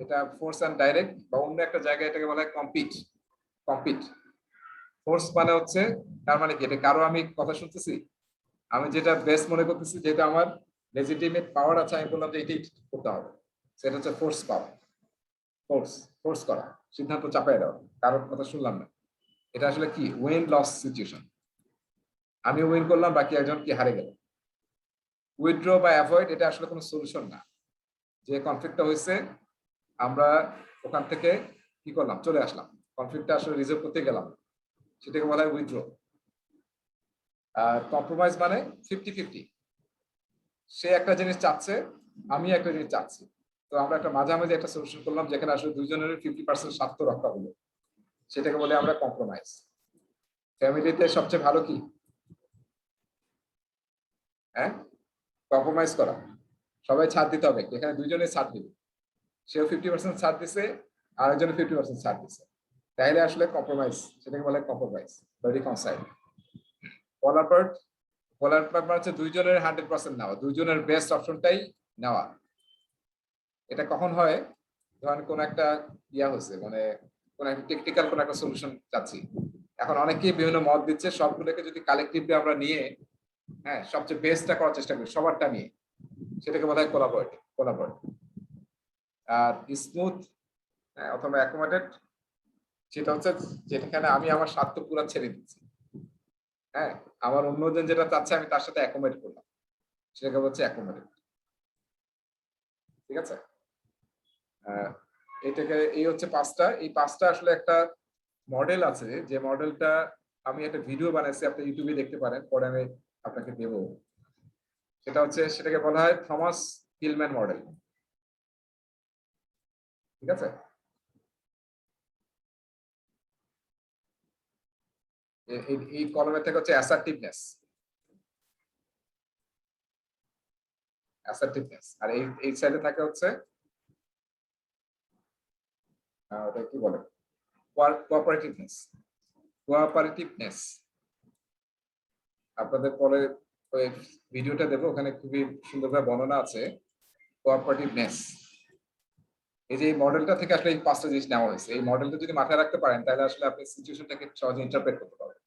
এটা ফোর্স অ্যান্ড ডাইরেক্ট, বা অন্য একটা জায়গায় এটাকে বলা হয় কম্পিট। ফোর্স মানে হচ্ছে, তার মানে কি, এটা কারো আমি কথা শুনতেছি, আমি যেটা বেস্ট মনে করতেছি, যেটা আমার লেজিটিমেট পাওয়ার আছে, আমি বললাম যে এটাই করতে হবে, সেটা হচ্ছে ফোর্স পাওয়ার। ফোর্স করা, সিদ্ধান্ত চাপাই দেওয়া, কারোর কথা শুনলাম না। এটা আসলে কি উইন লস সিচুয়েশন, আমি উইন করলাম, বাকি একজন কি হারে গেল। উইথড্র বা অ্যাভয়েড, এটা আসলে কোনো সলিউশন না। যে কনফ্লিক্টটা হয়েছে আমরা ওখান থেকে কি করলাম, চলে আসলাম, কনফ্লিক্টটা আসলে রিজলভ করতে গেলাম, সেটাকে বলা হয় উইথড্র। আর কম্প্রোমাইজ মানে 50-50, সে একটা জিনিস চাচ্ছে, আমি একটা জিনিস চাচ্ছি, তো আমরা একটা মাঝামাঝি একটা সলিউশন করলাম, যেখানে আসলে দুইজনের 50% স্বার্থ রক্ষা হলো, সেটাকে বলে আমরা কম্প্রোমাইজ। ফ্যামিলিতে সবচেয়ে ভালো কি, হ্যাঁ, কম্প্রোমাইজ করা। সবাই ছাড় দিতে হবে, এখানে দুইজনে ছাড় দিবে, সেও 50% ছাড় দিছে, আরেকজনে 50% ছাড় দিছে, তাইলে আসলে কম্প্রোমাইজ, সেটাকে বলে কম্প্রোমাইজ বা রিকনসাইল। পোলার পার্ট মানে হচ্ছে দুইজনের 100% নেওয়া, দুইজনের বেস্ট অপশনটাই নেওয়া। এটা কখন হয়, ধরেন কোন একটা ইয়া হচ্ছে, মানে কোন একটা টেকনিক্যাল কোন একটা সলিউশন চাচ্ছি, এখন অনেকেই বিভিন্ন মত দিচ্ছে, সবগুলোকে যদি কালেকটিভলি আমরা নিয়ে, হ্যাঁ, সবচেয়ে বেস্টটা করার চেষ্টা করি, সবারটা নিয়ে, সেটাকে বলা হয় কোলাবোরেটিভ। আর স্মুথ অথবা অ্যাকোমোডেট, সেটা হচ্ছে যেখানে আমি আমার স্বার্থ পুরো ছেড়ে দিচ্ছি, হ্যাঁ, আমার অন্যজন যেটা চাচ্ছে আমি তার সাথে অ্যাকোমোডেট করলাম, সেটাকে বলছে অ্যাকোমোডেট। ঠিক আছে, এটাকে এই হচ্ছে 5টা। এই 5টা আসলে একটা মডেল আছে, যে মডেলটা আমি একটা ভিডিও বানাইছি, আপনি ইউটিউবে দেখতে পারেন, পরে আমি আপনাকে দেব। সেটাকে বলা হয় থমাস কিলম্যান মডেল। ঠিক আছে, এই কলমের থেকে হচ্ছে অ্যাসার্টিভনেস, আর এই সাইডে থাকে হচ্ছে ওটা কি বলে, কোঅপারেটিভনেস। আপনাদের পরে ওই ভিডিওটা দেবো, ওখানে খুবই সুন্দরভাবে বর্ণনা আছে কোঅপারেটিভনেস। এই যে এই মডেলটা থেকে আসলে এই 5টা জিনিস নেওয়া হয়েছে। এই মডেলটা যদি মাথায় রাখতে পারেন, তাহলে আসলে আপনি সিচুয়েশনটাকে সহজে ইন্টারপ্রেট করতে পারবেন।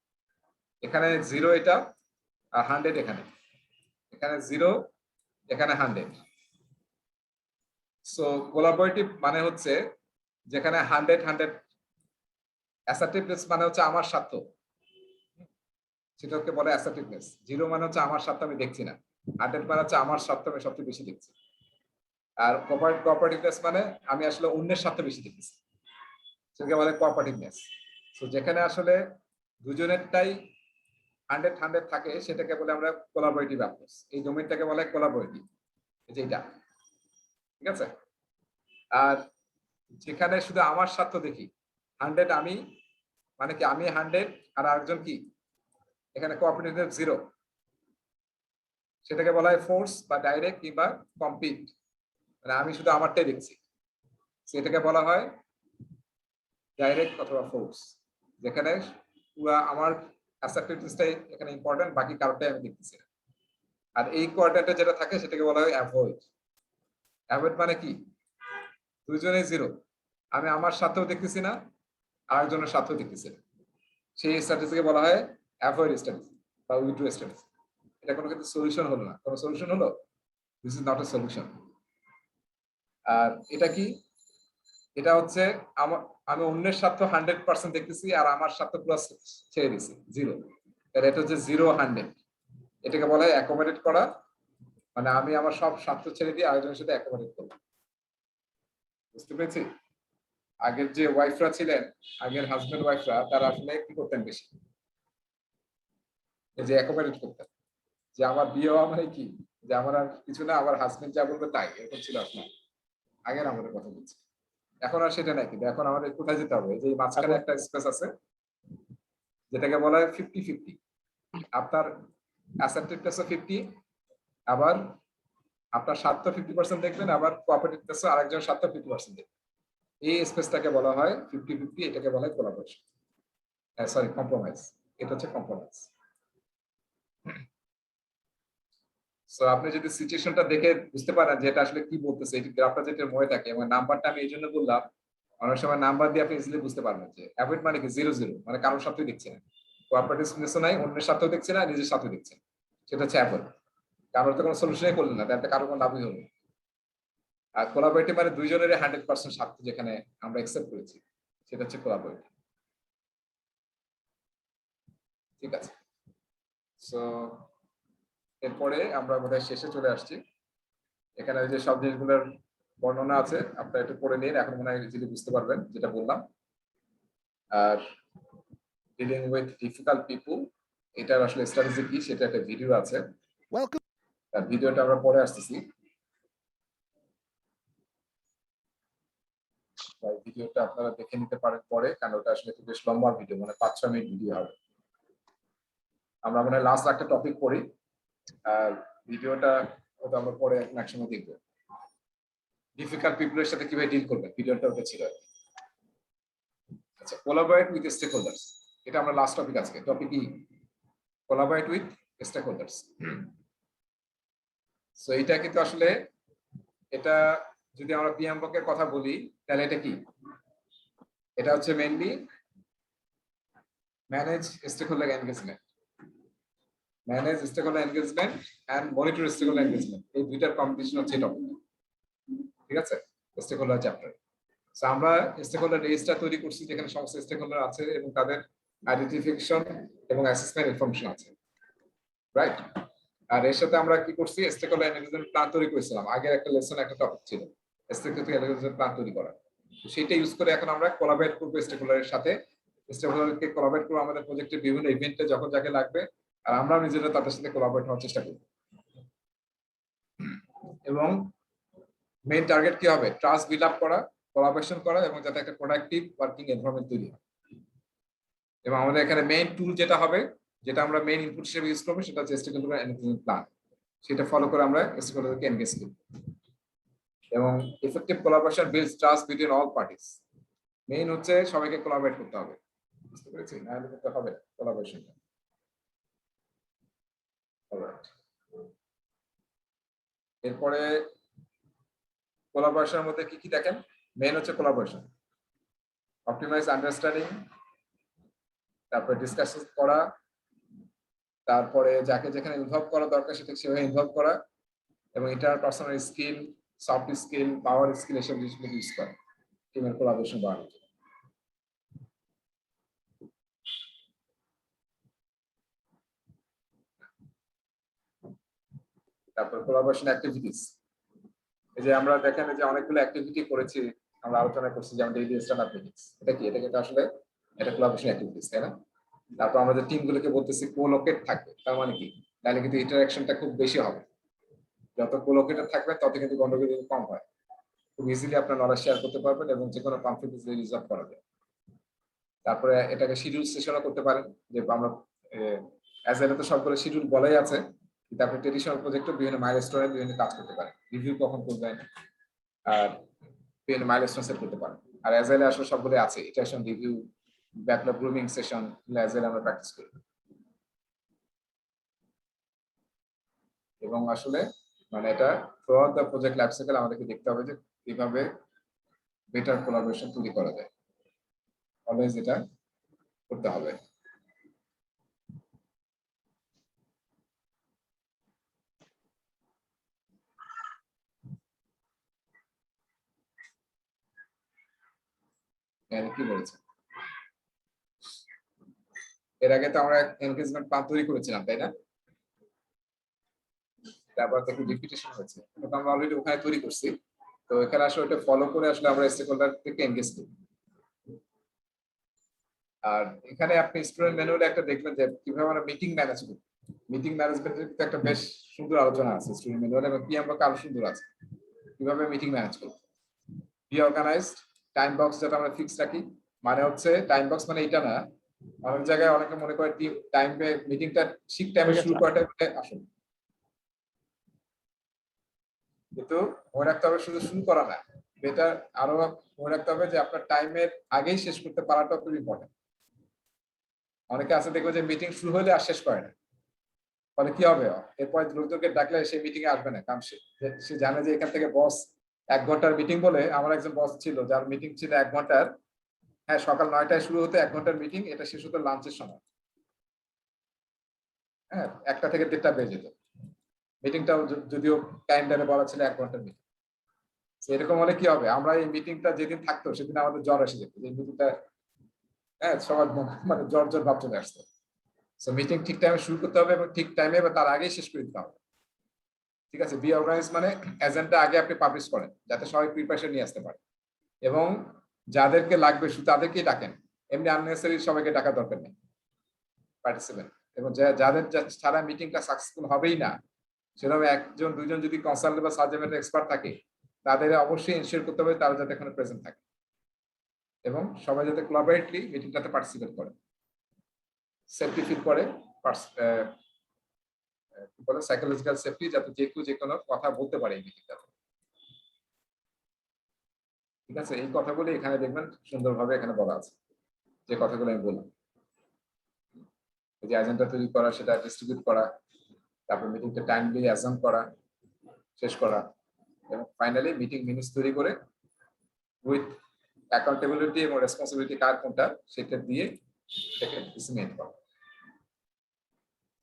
এখানে 0 এটা, আর 100 এখানে, এখানে 0, এখানে 100। সো কোলাবোরেটিভ মানে হচ্ছে যেখানে 100 অ্যাসার্টিভনেস মানে হচ্ছে আমার স্বার্থ, সেটাকে বলে অ্যাসার্টিভনেস। 0 মানে হচ্ছে আমার স্বার্থ আমি দেখছি না, 100 মানে হচ্ছে আমার স্বার্থ আমি সবচেয়ে বেশি দেখছি। আর কোঅপারেটিভনেস মানে আমি আসলে অন্যের স্বার্থ বেশি দেখছি, সেটাকে বলে কোঅপারেটিভনেস। তো যেখানে আসলে দুজনেরটাই 100 থাকে, সেটাকে বলে আমরা কোলাবোরেটিভ অ্যাপ্রোচ। এই ডোমেইনটাকে বলে কোলাবোরেটিভ, যেটা। ঠিক আছে, আর যেখানে শুধু আমার স্বার্থ দেখি, 100 আমি মানে কি আমি 100 আর আরেকজন কি এখানে কোঅপারেটিভ 0, সেটাকে বলা হয় ফোর্স বা ডাইরেক্ট কিংবা কম্পিট, মানে আমি শুধু আমারটাই দেখছি, সেটাকে বলা হয় ডাইরেক্ট অথবা ফোর্স, যেখানে পুরো আমার অ্যাসেপ্টেন্সটাই এখানে ইম্পর্টেন্ট, বাকি কারোটাই আমি দেখতেছি না। আর এই কোয়াড্রেন্টে যেটা থাকে সেটাকে বলা হয় অ্যাভয়েড। অ্যাভয়েড মানে কি দুইজনেই 0, আমি আমার সাথেও দেখতেছি না আরেকজনের সাথেও দেখতেছি না, সেই স্ট্র্যাটেজিকে বলা হয় অ্যাভয়েড স্ট্র্যাটেজি বা উইথড্র স্ট্র্যাটেজি। এটা কোনো কিন্তু সলিউশন হলো না, কোনো সলিউশন হলো, this is not a solution. আর এটা কি, এটা হচ্ছে আমি অন্যের স্বার্থ 100% দেখতেছি আর আমার স্বার্থ পুরো ছেড়ে দিছি 0, তাহলে এটা হচ্ছে 0-100, এটাকে বলা হয় অ্যাকোমোডেট করা, মানে আমি আমার সব স্বার্থ ছেড়ে দিয়ে আরেকজনের সাথে অ্যাকোমোডেট করব। বুঝতে পেরেছি? আগের যে ওয়াইফরা ছিলেন, আগের হাজবেন্ড ওয়াইফরা, তারা আসলে কি করতেন বেশি, এই যে অ্যাকোমোডেট করতেন, যে আমার বিয়ে হওয়া মানে কি, যে আমার আর কিছু না, আমার হাজবেন্ড যা বলবে তাই, এরকম ছিল আপনার আগের আমাদের কথা বলছি। এখন আর সেটা নাই, কিন্তু এখন আমাদের কোথায় যেতে হবে, যে মাঝখানে একটা স্পেস আছে যেটাকে বলা হয় 50-50, আপনার অ্যাসেপ্টেডনেসও 50, আবার আপনার স্বার্থ 50% দেখবেন, আবার কোঅপারেটিভনেসও আরেকজন স্বার্থ 50% দেখবেন। এই স্পেসটাকে বলা হয় 50-50, এটাকে বলা হয় কোলাবোরেশন, সরি কম্প্রোমাইজ, এটা হচ্ছে কম্প্রোমাইজ। সো আপনি যদি সিচুয়েশনটা দেখে বুঝতে পারেন যে এটা আসলে কি বলতেছে, এই গ্রাফটা যেটা মনে থাকে, এবং নাম্বারটা আমি এই জন্য বললাম, অনেক সময় নাম্বার দিয়ে আপনি ইজিলি বুঝতে পারবেন যে অ্যাভয়েড মানে কি 0-0, মানে কারোর সাথেই দেখছে না, কোঅপারেটিভনেসও নাই, অন্যের সাথেও দেখছে না, নিজের সাথেও দেখছে না, সেটা হচ্ছে অ্যাভয়েড। কারোর তো কোনো সলিউশনই করলেন না, তাতে কারোর কোনো লাভই হলো না। আর কোলাবোরেটিভ মানে দুইজনের 100% স্বার্থ যেখানে আমরা অ্যাকসেপ্ট করেছি, সেটা হচ্ছে কোলাবোরেটিভ। ঠিক আছে, সো এরপরে আমরা বোধহয় শেষে চলে আসছি। এখানে যে সব জিনিসগুলোর বর্ণনা আছে, আপনারা একটু পড়ে নিন, এখন মনে হয় ইজিলি বুঝতে পারবেন যেটা বললাম। আর ডিলিং উইথ ডিফিকাল্ট পিপল, এটার আসলে স্ট্র্যাটেজি কি সেটা একটা ভিডিও আছে, Welcome. তার ভিডিওটা আমরা পরে আসতেছি। ভিডিওটা আপনারা দেখে নিতে পারেন পরে, কারণ ওটা আসলে একটু বেশ লম্বা ভিডিও, মানে 5-6 মিনিট ভিডিও হবে। আমরা মনে হয় লাস্ট একটা টপিক পড়ি, আর ভিডিওটা হয়তো আমরা পরে একসময় দেখবো। ডিফিকাল্ট পিপলের সাথে কিভাবে ডিল করবেন, ভিডিওটা ওটা ছিল। আচ্ছা, কোলাবরেট উইথ স্টেকহোল্ডার্স, এটা আমরা লাস্ট টপিক আজকে। টপিক কি? Collaborate with stakeholders. সো এটা কিন্তু আসলে, এটা যদি আমরা পিএমবকের কথা বলি তাহলে এটা কি, এটা হচ্ছে mainly manage stakeholder engagement, manage stakeholder engagement and monitor stakeholder engagement, এই দুইটার কম্বিনেশন হচ্ছে টপিক। ঠিক আছে, স্টেকহোল্ডার চ্যাপ্টার। সো আমরা স্টেকহোল্ডার রেজিস্টার তৈরি করছি, যেখানে সমস্ত স্টেকহোল্ডার আছে এবং তাদের আইডেন্টিফিকেশন এবং অ্যাসেসমেন্ট ইনফরমেশন আছে, রাইট? আর এর সাথে আমরা কি করছি, স্টেকহোল্ডার এনগেজমেন্ট প্ল্যান তৈরি করেছিলাম, আগের একটা লেসন একটা টপিক ছিল স্টেকহোল্ডার এনগেজমেন্ট প্ল্যান তৈরি করা। সেটা ইউজ করে এখন আমরা কোলাবরেট করব স্টেকহোল্ডারের সাথে, স্টেকহোল্ডারকে কোলাবরেট করব আমাদের প্রজেক্টের বিভিন্ন ইভেন্টে যখন যাকে লাগবে, আর আমরা নিজেরা তাদের সাথে কোলাবরেট হওয়ার চেষ্টা করব। এবং মেইন টার্গেট কি হবে, ট্রাস্ট বিল্ড আপ করা, কোলাবোরেশন করা, এবং যাতে একটা প্রোডাক্টিভ ওয়ার্কিং এনভায়রনমেন্ট তৈরি হয়। এবং আমাদের এখানে মেইন টুল যেটা হবে, যেটা আমরা মেইন ইনপুট হিসেবে ইউজ করবো, সেটা হচ্ছে স্টেকহোল্ডার এনগেজমেন্ট প্ল্যান। সেটা ফলো করে আমরা স্টেকহোল্ডারকে এনগেজ করব। এবং effective collaboration builds trust between all parties. Main হচ্ছে সবাইকে কোলাবরেট করতে হবে, বুঝতে পেরেছি? না হলে করতে হবে কোলাবোরেশনটা। অলরাইট, এরপরে কোলাবোরেশনের মধ্যে কি কি দেখেন, মেইন হচ্ছে কোলাবোরেশন, অপটিমাইজ আন্ডারস্ট্যান্ডিং, তারপরে ডিসকাশন করা, তারপরে যাকে যেখানে ইনভলভ করা দরকার সেটাকে সেভাবে ইনভলভ করা, এবং ইন্টারপার্সোনাল স্কিল, সফট স্কিল, পাওয়ার স্কিল, এসব জিনিসগুলো ইউজ করা টিমের কোলাবোরেশন বাড়ানোর জন্য। তারপর কোলাবোরেশন অ্যাক্টিভিটিস, এই যে আমরা দেখেন যে অনেকগুলো অ্যাক্টিভিটি করেছি, আমরা আলোচনা করছি, যেমন ডেইলি স্ট্যান্ড-আপ মিটিংস, এটা কি, এটা কিন্তু আসলে এটা কোলাবোরেশন অ্যাক্টিভিটিস, তাই না? তারপর আমরা যে টিমগুলোকে বলতেছি কোলোকেট থাকবে, তার মানে কি, তাহলে কিন্তু ইন্টারঅ্যাকশনটা খুব বেশি হবে। যত কোলোকেটেড থাকবে তত কিন্তু গন্ডগোল কম হয়, খুব ইজিলি আপনার নলেজ শেয়ার করতে পারবেন এবং যে কোনো কনফিডেন্স রিজলভ করা যায়। তারপরে এটাকে শিডিউল সেশনও করতে পারেন, যে আমরা অ্যাজাইলে তো সবগুলো শিডিউল বলাই আছে, কিন্তু আপনি ট্রেডিশনাল প্রজেক্টে বিভিন্ন মাইলস্টোনে বিভিন্ন কাজ করতে পারেন, রিভিউ কখন করবেন আর বিভিন্ন মাইলস্টোন সেট করতে পারেন। আর অ্যাজাইলে আসলে সবগুলো আছে, iteration, review, backlog grooming session, অ্যাজাইলে আমরা প্র্যাকটিস করি। এবং আসলে মানে এটা throughout the project life cycle আমাদেরকে দেখতে হবে যে কিভাবে বেটার কোলাবোরেশন তৈরি করা যায়, অলওয়েজ এটা করতে হবে। কি বলেছে, এর আগে তো আমরা এনগেজমেন্ট প্ল্যান তৈরি করেছিলাম, তাই না? তারপর থেকে রিপিটেশন হয়েছে, এটা আমরা অলরেডি ওখানে তৈরি করছি। তো এখানে আসলে ওটা ফলো করে আসলে আমরা স্টেকহোল্ডার থেকে এনগেজ করি। আর এখানে আপনি স্টুডেন্ট ম্যানুয়ালে একটা দেখবেন যে কিভাবে আমরা মিটিং ম্যানেজ করি। মিটিং ম্যানেজমেন্টের কিন্তু একটা বেশ সুন্দর আলোচনা আছে স্টুডেন্ট ম্যানুয়ালে, এবং পিএমবক আরো সুন্দর আছে কিভাবে মিটিং ম্যানেজ করব। বি অর্গানাইজড, টাইম বক্স যেটা আমরা ফিক্স রাখি, মানে হচ্ছে টাইম বক্স মানে এটা না, অনেক জায়গায় অনেকে মনে করে টিম টাইমে মিটিংটা ঠিক টাইমে শুরু করাটা আসলে, কিন্তু মনে রাখতে হবে শুধু শুরু করা না, এটা আরো মনে রাখতে হবে যে আপনার টাইমের আগেই শেষ করতে পারাটা খুব ইম্পর্টেন্ট। অনেকে আছে দেখবে যে মিটিং শুরু হলে আর শেষ করে না, ফলে কি হবে, এরপর লোকজনকে ডাকলে সেই মিটিং এ আসবে না, কারণ সে জানে যে এখান থেকে বস 1 ঘন্টার মিটিং বলে। আমার একজন বস ছিল যার মিটিং ছিল 1 ঘন্টার, হ্যাঁ সকাল 9টায় শুরু হতো, 1 ঘন্টার মিটিং, এটা শেষ হতো লাঞ্চের সময়, হ্যাঁ 1টা থেকে 1:30 বেজে যেত। মিটিংটাও যদিও ক্যালেন্ডারে বলা ছিল 1 ঘন্টার মিটিং। এরকম হলে কি হবে, আমরা এই মিটিংটা যেদিন থাকতো সেদিন আমাদের জ্বর এসে যেত, এই মিটিংটা হ্যাঁ সবার মানে জ্বর জ্বর ভাব চলে আসতো। সো মিটিং ঠিক টাইমে শুরু করতে হবে এবং ঠিক টাইমে বা তার আগেই শেষ করে দিতে হবে। ঠিক আছে, বি অর্গানাইজ মানে এজেন্ডা আগে আপনি পাবলিশ করেন যাতে সবাই প্রিপারেশন নিয়ে আসতে পারে, এবং যাদেরকে লাগবে শুধু তাদেরকেই ডাকেন, এমনি আননেসেসারি সবাইকে ডাকা দরকার নেই পার্টিসিপেন্ট। এবং যাদের ছাড়া মিটিংটা সাকসেসফুল হবেই না, সেরকম 1 2 জন যদি কনসালটেন্ট বা সাবজেক্ট ম্যাটার এক্সপার্ট থাকে, তাদের অবশ্যই এনশিওর করতে হবে তারা যাতে এখানে প্রেজেন্ট থাকে, এবং সবাই যাতে কোলাবোরেটলি মিটিংটাতে পার্টিসিপেট করে, সেফটি ফিল করে, কি বলে সাইকোলজিক্যাল সেফটি, যাতে যে কেউ যে কোনো কথা বলতে পারে এই মিটিংটাতে। ঠিক আছে, এই কথাগুলো এখানে দেখবেন সুন্দরভাবে এখানে বলা আছে, যে কথাগুলো আমি বললাম, যে এজেন্ডা তৈরি করা, সেটা ডিস্ট্রিবিউট করা, তারপর মিটিংটা টাইমলি অ্যাসাম্প করা, শেষ করা, এবং ফাইনালি মিটিং মিনিটস তৈরি করে উইথ অ্যাকাউন্টেবিলিটি এবং রেসপন্সিবিলিটি কার কোনটা সেটা দিয়ে এটাকে ডিসিমিনেট করা।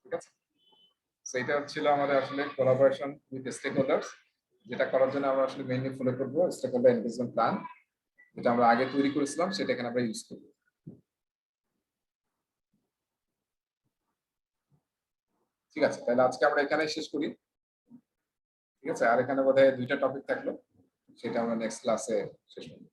ঠিক আছে, সো এটা ছিল আমাদের আসলে কোলাবোরেশন উইথ স্টেকহোল্ডারস, যেটা করার জন্য আমরা আসলে মেইনলি ফলো করবো স্টেকহোল্ডার এনগেজমেন্ট প্ল্যান, যেটা আমরা আগে তৈরি করেছিলাম, সেটা এখানে আমরা ইউজ করবো। ঠিক আছে, তাহলে আজকে আমরা এখানে শেষ করি। ঠিক আছে, আর এখানে বোধহয় 2টা টপিক থাকলো, সেটা আমরা নেক্সট ক্লাসে শেষ করবো।